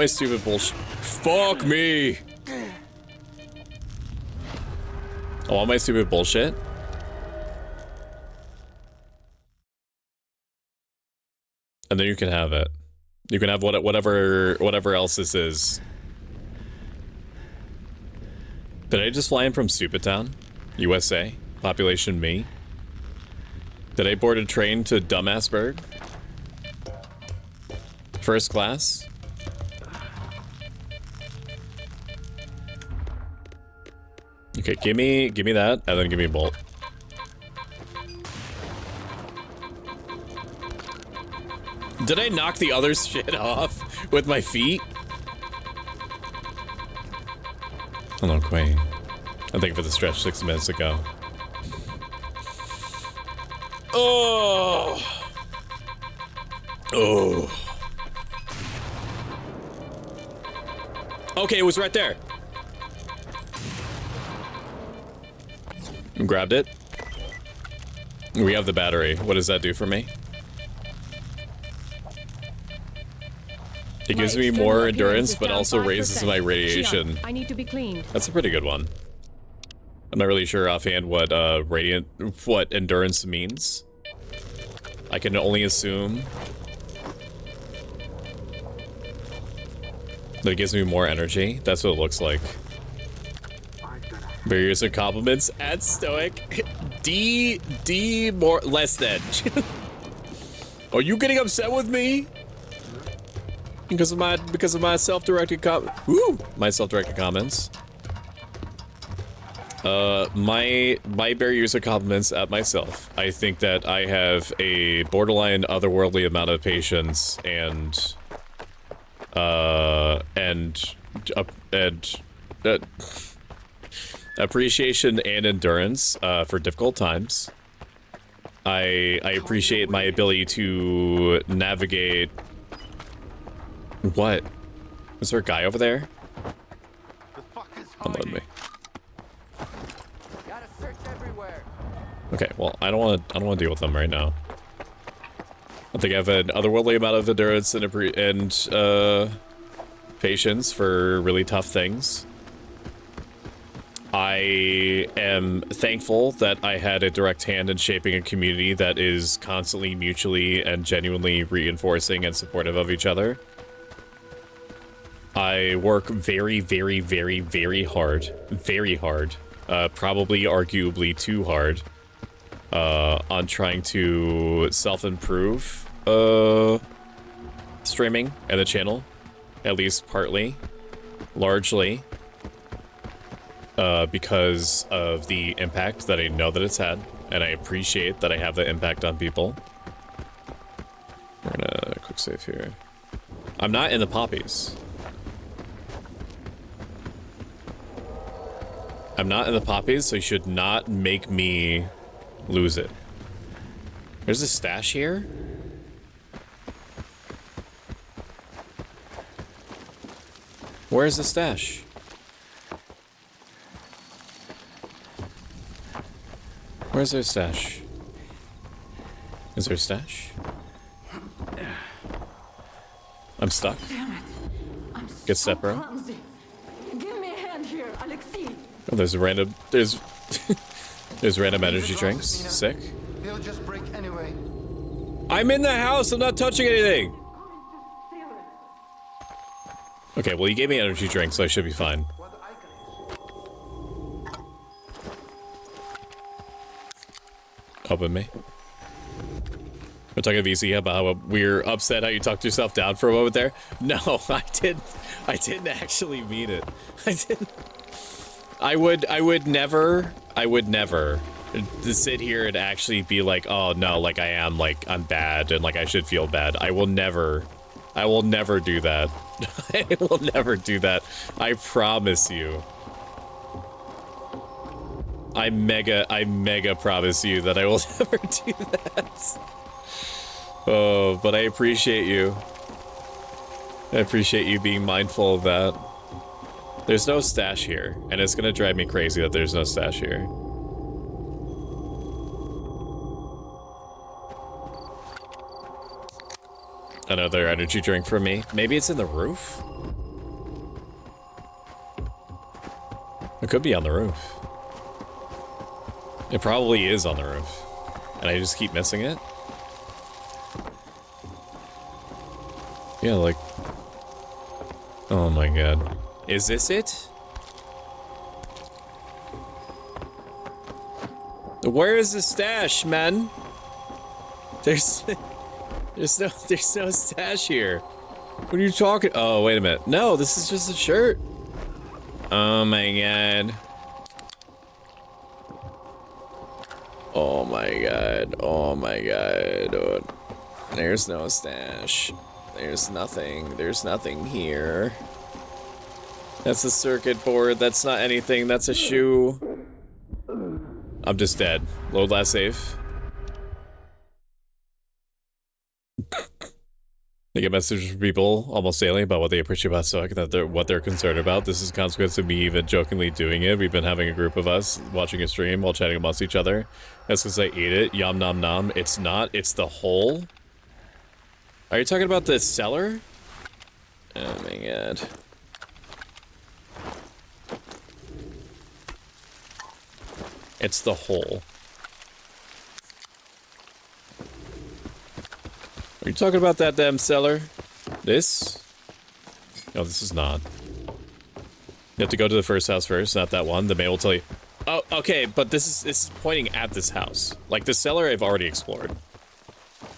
stupid bullshit. Fuck me! All my stupid bullshit. And then you can have it. You can have whatever else this is. Did I just fly in from Stupid Town? USA? Population me? Did I board a train to Dumbassburg? First class? Okay, give me that, and then give me a bolt. Did I knock the other shit off with my feet? Hello, Quay. I think for the stretch 6 minutes ago. Oh! Oh. Okay, it was right there. Grabbed it. We have the battery. What does that do for me? It gives me more endurance, but also raises my radiation. I need to be cleaned. That's a pretty good one. I'm not really sure offhand what what endurance means. I can only assume that it gives me more energy. That's what it looks like. Barriers and compliments at Stoic. D more less than. Are you getting upset with me? Because of my self-directed my self-directed comments. My barriers and compliments at myself. I think that I have a borderline otherworldly amount of patience and appreciation and endurance for difficult times. I appreciate my ability to navigate. What? Is there a guy over there? Unload me. Gotta search everywhere. Okay, well, I don't want to deal with them right now. I think I have an otherworldly amount of endurance and patience for really tough things. I am thankful that I had a direct hand in shaping a community that is constantly mutually and genuinely reinforcing and supportive of each other. I work very, very, very, very hard, probably arguably too hard, on trying to self-improve streaming and the channel, at least partly, largely, because of the impact that I know that it's had, and I appreciate that I have the impact on people. We're gonna quick save here. I'm not in the poppies. I'm not in the poppies, so you should not make me lose it. There's a stash here? Where's the stash? Where's their stash? Is there a stash? I'm stuck. Damn it. I'm Get so set, bro. clumsy. Give me a hand here, Alexei. Oh, there's random energy drinks. Sick. He'll just break anyway. I'm in the house. I'm not touching anything. Okay, well, you gave me energy drink, so I should be fine. Open me. We're talking to VC about how we're upset how you talked yourself down for a moment there. No, I didn't actually mean it. I didn't. I would never to sit here and actually be like, oh no, like I'm bad and like I should feel bad. I will never do that. I will never do that. I promise you. I mega promise you that I will never do that. Oh, but I appreciate you. I appreciate you being mindful of that. There's no stash here, and it's gonna drive me crazy that there's no stash here. Another energy drink for me. Maybe it's in the roof? It could be on the roof. It probably is on the roof. And I just keep missing it? Yeah, like... Oh my god. Is this it? Where is the stash, man? There's no stash here. What are you talking? Oh, wait a minute. No, this is just a shirt. Oh my god. Oh my god. Oh my god, dude. There's no stash. There's nothing here. That's a circuit board. That's not anything. That's a shoe. I'm just dead. Load last save. They get messages from people almost daily about what they appreciate about Stoic, what they're concerned about. This is a consequence of me even jokingly doing it. We've been having a group of us watching a stream while chatting amongst each other. That's because I ate it. Yum nom nom. It's not. It's the hole. Are you talking about the cellar? Oh my god. It's the hole. Are you talking about that damn cellar? This? No, this is not. You have to go to the first house first, not that one. The man will tell you. Oh, okay, but this is pointing at this house. Like, the cellar I've already explored.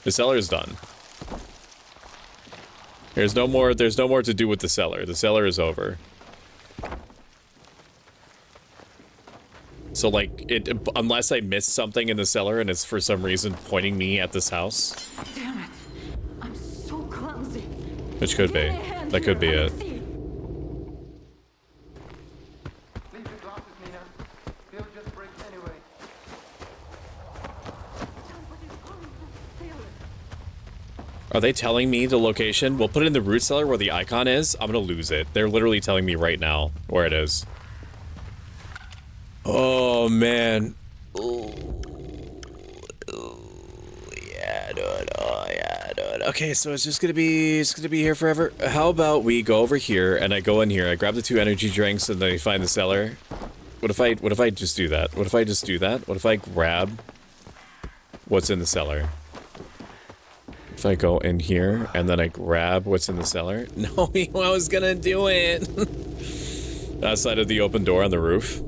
The cellar is done. There's no more to do with the cellar. The cellar is over. So, like, unless I missed something in the cellar and it's for some reason pointing me at this house. Damn it. I'm so clumsy. Which could be. That could be it. Are they telling me the location? We'll put it in the root cellar where the icon is. I'm gonna lose it. They're literally telling me right now where it is. Oh, man. Ooh. Ooh. Yeah, dude. Oh, yeah, dude. Okay, so it's gonna be here forever. How about we go over here and I go in here, I grab the 2 energy drinks and then I find the cellar. What if I just do that? What if I just do that? What if I grab what's in the cellar? If I go in here and then I grab what's in the cellar? No, I was gonna do it. Outside of the open door on the roof.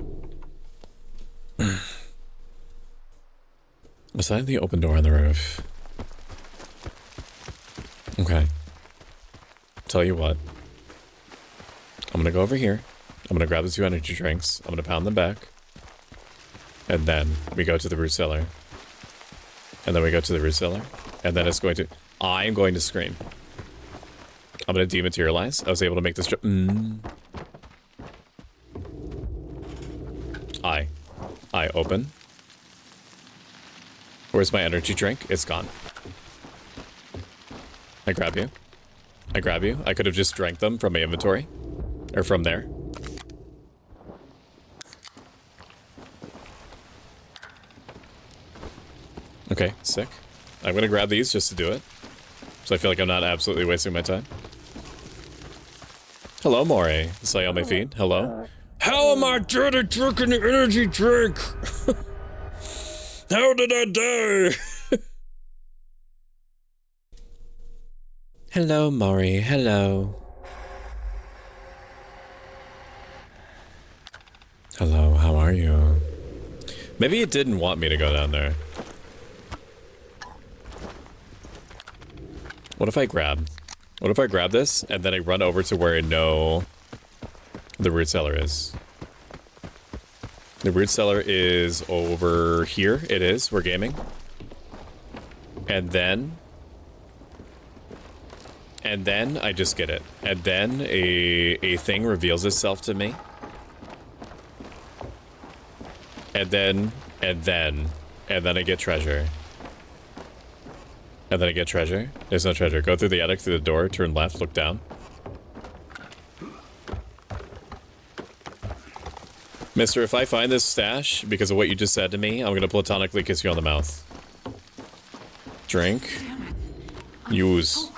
Outside of the open door on the roof. Okay. Tell you what. I'm gonna go over here. I'm gonna grab the 2 energy drinks. I'm gonna pound them back. And then we go to the root cellar. And then we go to the root cellar. And then it's going to... I'm going to scream. I'm going to dematerialize. I was able to make this... I open. Where's my energy drink? It's gone. I grab you. I grab you. I could have just drank them from my inventory. Or from there. Okay, sick. I'm gonna grab these just to do it. So I feel like I'm not absolutely wasting my time. Hello, Maury. Say on my feet. Hello. How am I dirty drinking the energy drink? How did I die? Hello, Maury. Hello. Hello, how are you? Maybe it didn't want me to go down there. What if I grab this and then I run over to where I know the root cellar is? The root cellar is over here. It is. We're gaming. And then I just get it. And then a thing reveals itself to me. And then I get treasure. And then I get treasure. There's no treasure. Go through the attic, through the door, turn left, look down. Mister, if I find this stash because of what you just said to me, I'm gonna platonically kiss you on the mouth. Drink. Use.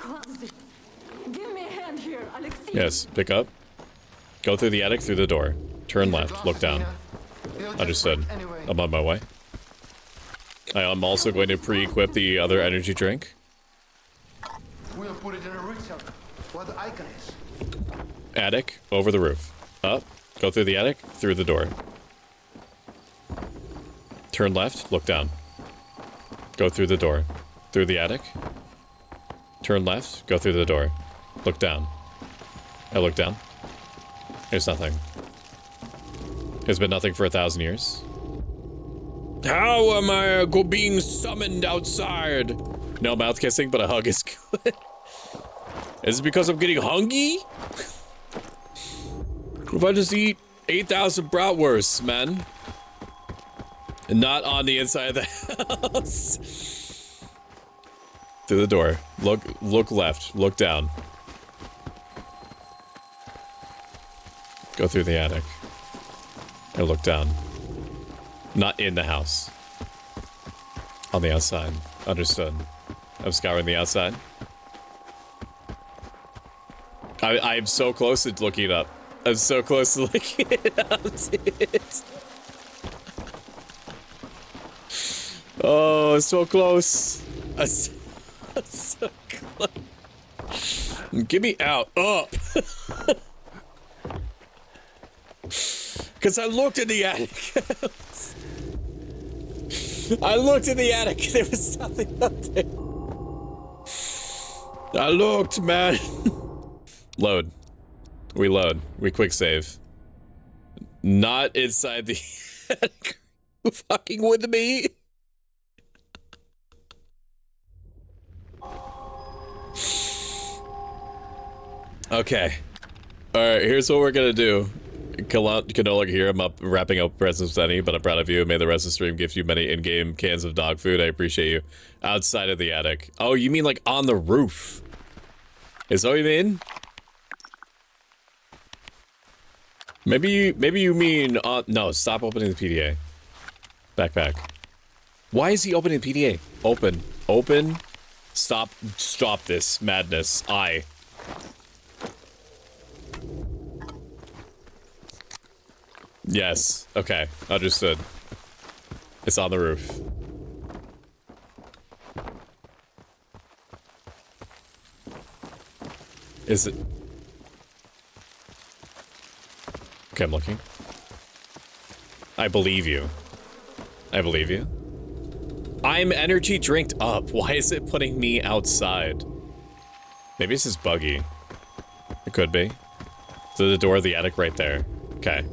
Give me a hand here, Alexei. Yes, pick up. Go through the attic, through the door. Turn left, look down. Understood. I'm on my way. I am also going to pre-equip the other energy drink. We'll put it in a root cellar. What the icon is. Attic, over the roof. Up, go through the attic, through the door. Turn left, look down. Go through the door. Through the attic. Turn left, go through the door. Look down. I look down. There's nothing. There's been nothing for 1,000 years. How am I being summoned outside? No mouth kissing, but a hug is good. Is it because I'm getting hungry? If I just eat 8,000 bratwursts, man. And not on the inside of the house. Through the door. Look left. Look down. Go through the attic. And look down. Not in the house. On the outside. Understood. I'm scouring the outside. I'm so close to looking it up. I'm so close to looking it up, dude. Oh, so close. So close. Get me out. Up. Because I looked in the attic. I looked in the attic. There was nothing up there. I looked, man. Load. We load. We quick save. Not inside the attic. You fucking with me? Okay. Alright, here's what we're gonna do. Canola here. I'm up wrapping up presents with Any, but I'm proud of you. May the rest of the stream gift you many in-game cans of dog food. I appreciate you. Outside of the attic. Oh, you mean like on the roof? Is that what you mean? Maybe you mean no, stop opening the PDA. Backpack. Why is he opening the PDA? Open. Stop this madness. Yes. Okay. Understood. It's on the roof. Is it? Okay, I'm looking. I believe you. I believe you. I'm energy drinked up. Why is it putting me outside? Maybe this is buggy. It could be. So the door of the attic right there. Okay.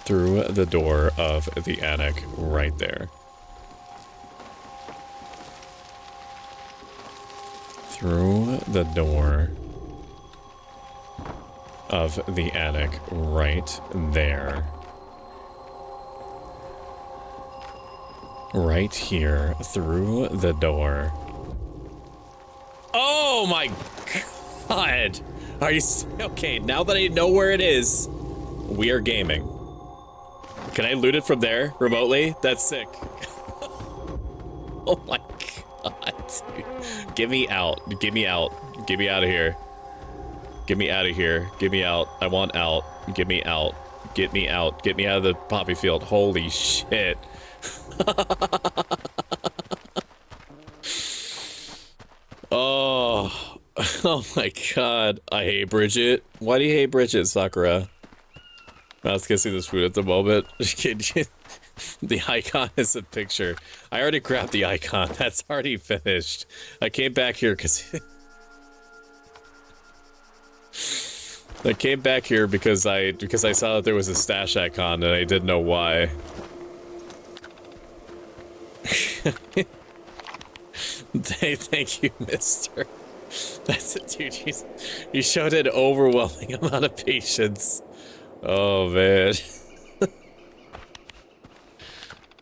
Through the door of the attic right there. Through the door of the attic right there. Right here, through the door. Oh my god! Are you okay? Now that I know where it is, we are gaming. Can I loot it from there remotely? That's sick. Oh my god, dude. Get me out. Get me out. Get me out of here. Get me out of here. Get me out. I want out. Get me out. Get me out. Get me out of the poppy field. Holy shit. Oh. Oh my god. I hate Bridget. Why do you hate Bridget, Sakura? I was gonna see this food at the moment. The icon is a picture. I already grabbed the icon. That's already finished. I came back here because I saw that there was a stash icon and I didn't know why. Thank you, mister. That's it, dude. You showed an overwhelming amount of patience. Oh, man.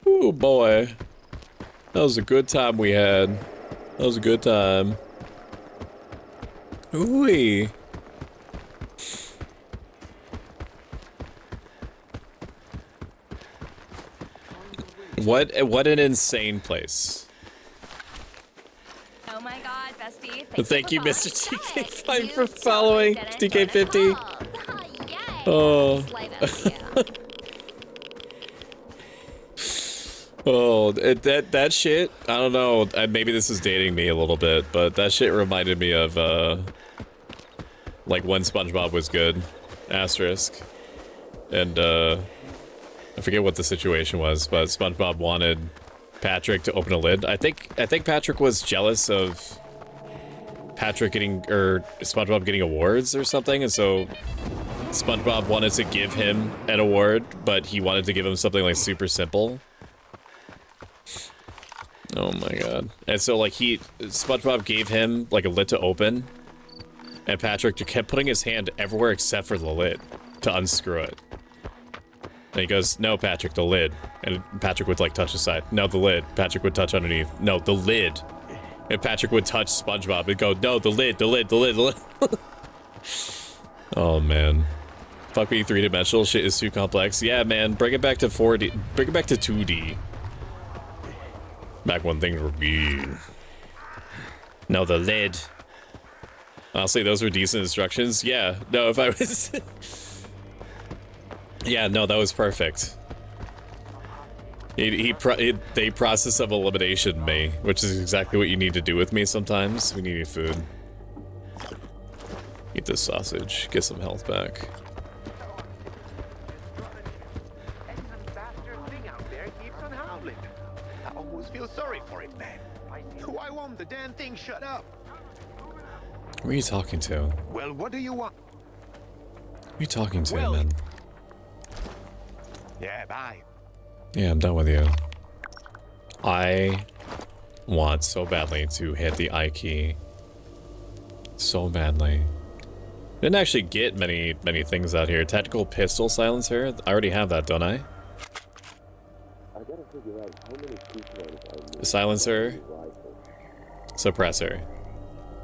Oh, boy. That was a good time we had. That was a good time. Ooh-wee. What an insane place. Oh my god, bestie. Thank you, Mr. TK5 for following. TK50. Oh. Oh, that shit, I don't know, maybe this is dating me a little bit, but that shit reminded me of, like when SpongeBob was good, asterisk. And, I forget what the situation was, but SpongeBob wanted Patrick to open a lid. I think Patrick was jealous of SpongeBob getting awards or something, and so SpongeBob wanted to give him an award, but he wanted to give him something like super simple. Oh my god. And so like SpongeBob gave him like a lid to open, and Patrick kept putting his hand everywhere except for the lid to unscrew it. And he goes, no, Patrick, the lid. And Patrick would like touch the side. No, the lid. Patrick would touch underneath. No, the lid. And Patrick would touch SpongeBob and go, no, the lid, the lid, the lid, the lid. Oh man. Fuck me, three-dimensional shit is too complex. Yeah, man, bring it back to 4D. Bring it back to 2D. Back when things were good. No, the lid. Honestly, those were decent instructions. Yeah, no, if I was... yeah, no, that was perfect. They process of elimination me, which is exactly what you need to do with me sometimes. We need food. Eat this sausage, get some health back. I almost feel sorry for it, man. Why won't the damn thing shut up? Who are you talking to? Well, what do you want? Who are you talking to, man? Yeah, bye. Yeah, I'm done with you. I want so badly to hit the I key. So badly. Didn't actually get many things out here. Tactical pistol silencer. I already have that, don't I? Silencer. Suppressor.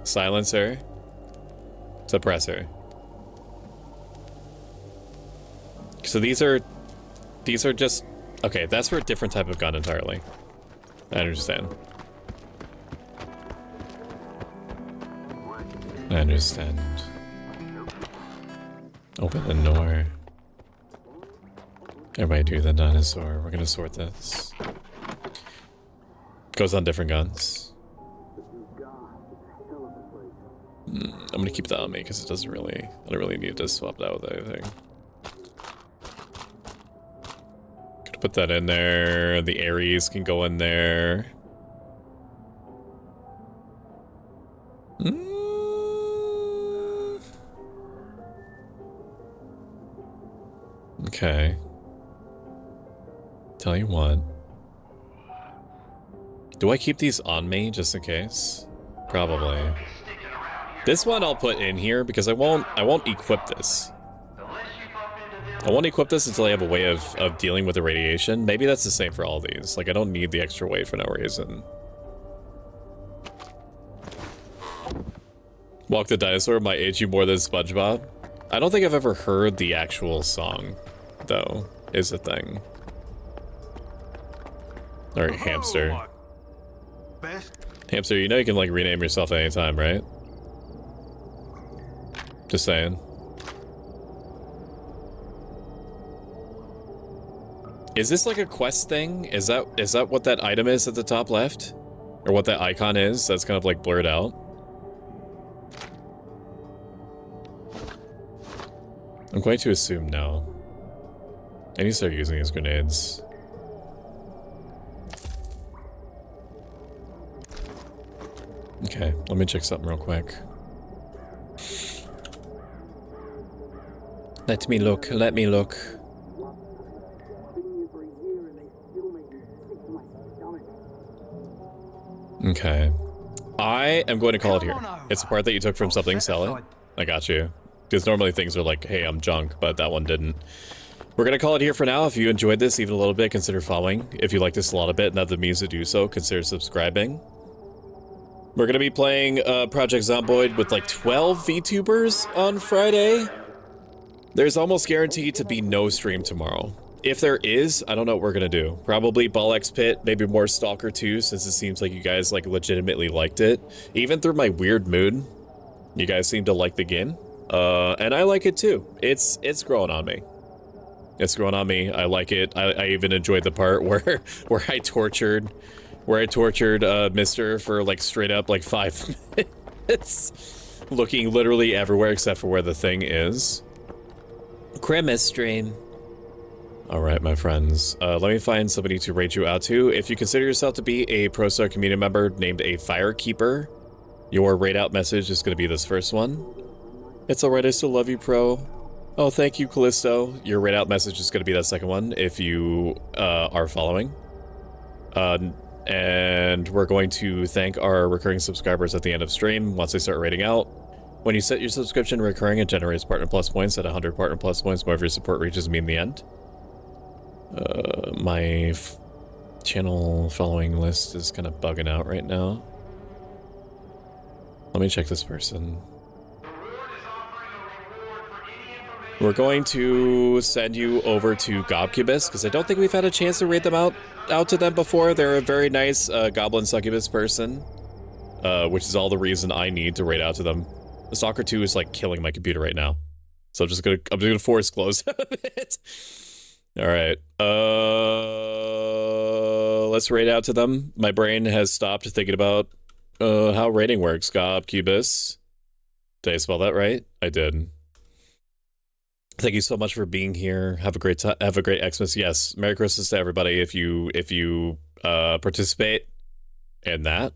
Silencer. Suppressor. So these are just... Okay, that's for a different type of gun entirely. I understand. I understand. Open the door. Everybody do the dinosaur. We're gonna sort this. Goes on different guns. I'm gonna keep that on me because it doesn't really... I don't really need to swap that with anything. Could put that in there. The Ares can go in there. Okay. Tell you what. Do I keep these on me just in case? Probably. This one I'll put in here because I won't equip this. I won't equip this until I have a way of dealing with the radiation. Maybe that's the same for all these. Like, I don't need the extra weight for no reason. Walk the Dinosaur might age you more than SpongeBob. I don't think I've ever heard the actual song, though, is the thing. Alright, Hamster. Hamster, you know you can, like, rename yourself at any time, right? Just saying. Is this like a quest thing? Is that what that item is at the top left? Or what that icon is that's kind of like blurred out? I'm going to assume no. I need to start using these grenades. Okay, let me check something real quick. Let me look, let me look. Okay. I am going to call it here. It's the part that you took from something, sell it. I got you. Because normally things are like, hey, I'm junk, but that one didn't. We're going to call it here for now. If you enjoyed this even a little bit, consider following. If you like this a lot of bit and have the means to do so, consider subscribing. We're going to be playing Project Zomboid with like 12 VTubers on Friday. There's almost guaranteed to be no stream tomorrow. If there is, I don't know what we're gonna do. Probably Ball X Pit, maybe more Stalker 2, since it seems like you guys like legitimately liked it. Even through my weird mood, you guys seem to like the game. And I like it too. It's growing on me. It's growing on me. I like it. I even enjoyed the part where I tortured Mister for like straight up like 5 minutes. Looking literally everywhere except for where the thing is. Grimace stream. Alright, my friends. Let me find somebody to rate you out to. If you consider yourself to be a ProStar community member named a Firekeeper, your rate out message is going to be this first one. It's alright, I still love you, Pro. Oh, thank you, Callisto. Your rate out message is going to be that second one if you are following. And we're going to thank our recurring subscribers at the end of stream once they start rating out. When you set your subscription recurring, it generates Partner Plus points. At 100 Partner Plus points, more of your support reaches me in the end. My channel following list is kind of bugging out right now. Let me check this person. We're going to send you over to Gobcubus, because I don't think we've had a chance to rate them out out to them before. They're a very nice goblin succubus person, which is all the reason I need to raid out to them. Stalker 2 is like killing my computer right now, so I'm just gonna force close out of it. All right, let's raid out to them. My brain has stopped thinking about how raiding works. Gob Cubus, did I spell that right? I did. Thank you so much for being here. Have a great have a great Xmas. Yes, Merry Christmas to everybody. If you participate in that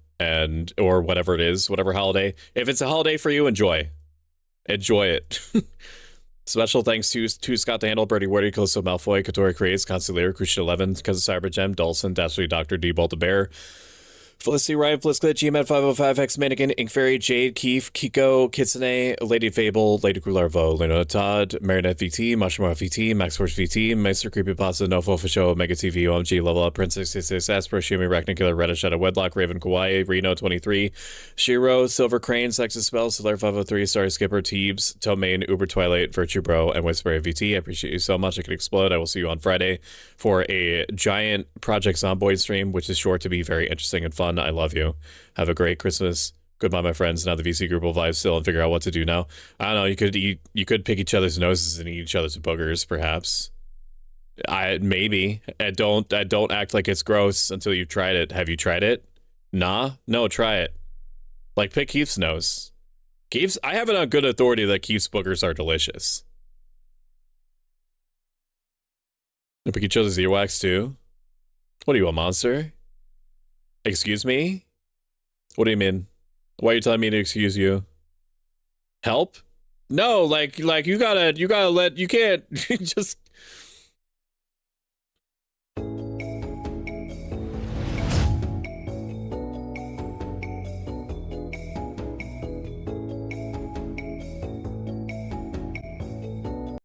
or whatever it is, whatever holiday. If it's a holiday for you, enjoy it. Special thanks to Scott the Handle, Birdie Wordy, Callisto Malfoy, Katori Creates, Constantly Crucian 11, Because of Cybergem, Dulcin, Dastardly Doctor, D Bolt the Bear, Felicity, Ryan, Flisklet, GMAT 505, X Mannequin, Ink Fairy, Jade, Keef, Kiko, Kitsune, Lady Fable, Lady Grularvo, Luna Todd, Marinette VT, Mushroom VT, Max Force VT, Meister Creepypasta, Nofo for Show, Mega TV, OMG, Level Up, Princess 66, Aspro, Shumi, Arachnid Killer, Reddish Shadow, Wedlock, Raven, Kawaii, Reno 23, Shiro, Silver Crane, Sexus Spell, Solar 503, Star Skipper, Teebs, Tomain, Uber Twilight, Virtue Bro, and Whisper VT. I appreciate you so much. I can explode. I will see you on Friday for a giant Project Zomboid stream, which is sure to be very interesting and fun. I love you. Have a great Christmas. Goodbye, my friends. Now the VC group will vibe still and figure out what to do now. I don't know. You could pick each other's noses and eat each other's boogers, perhaps. Maybe. Don't act like it's gross until you've tried it. Have you tried it? Nah? No, try it. Like, pick Keith's nose. I have it on good authority that Keith's boogers are delicious. They pick each other's earwax too? What are you, a monster? Excuse me? What do you mean? Why are you telling me to excuse you? Help? No, like you gotta let, you can't just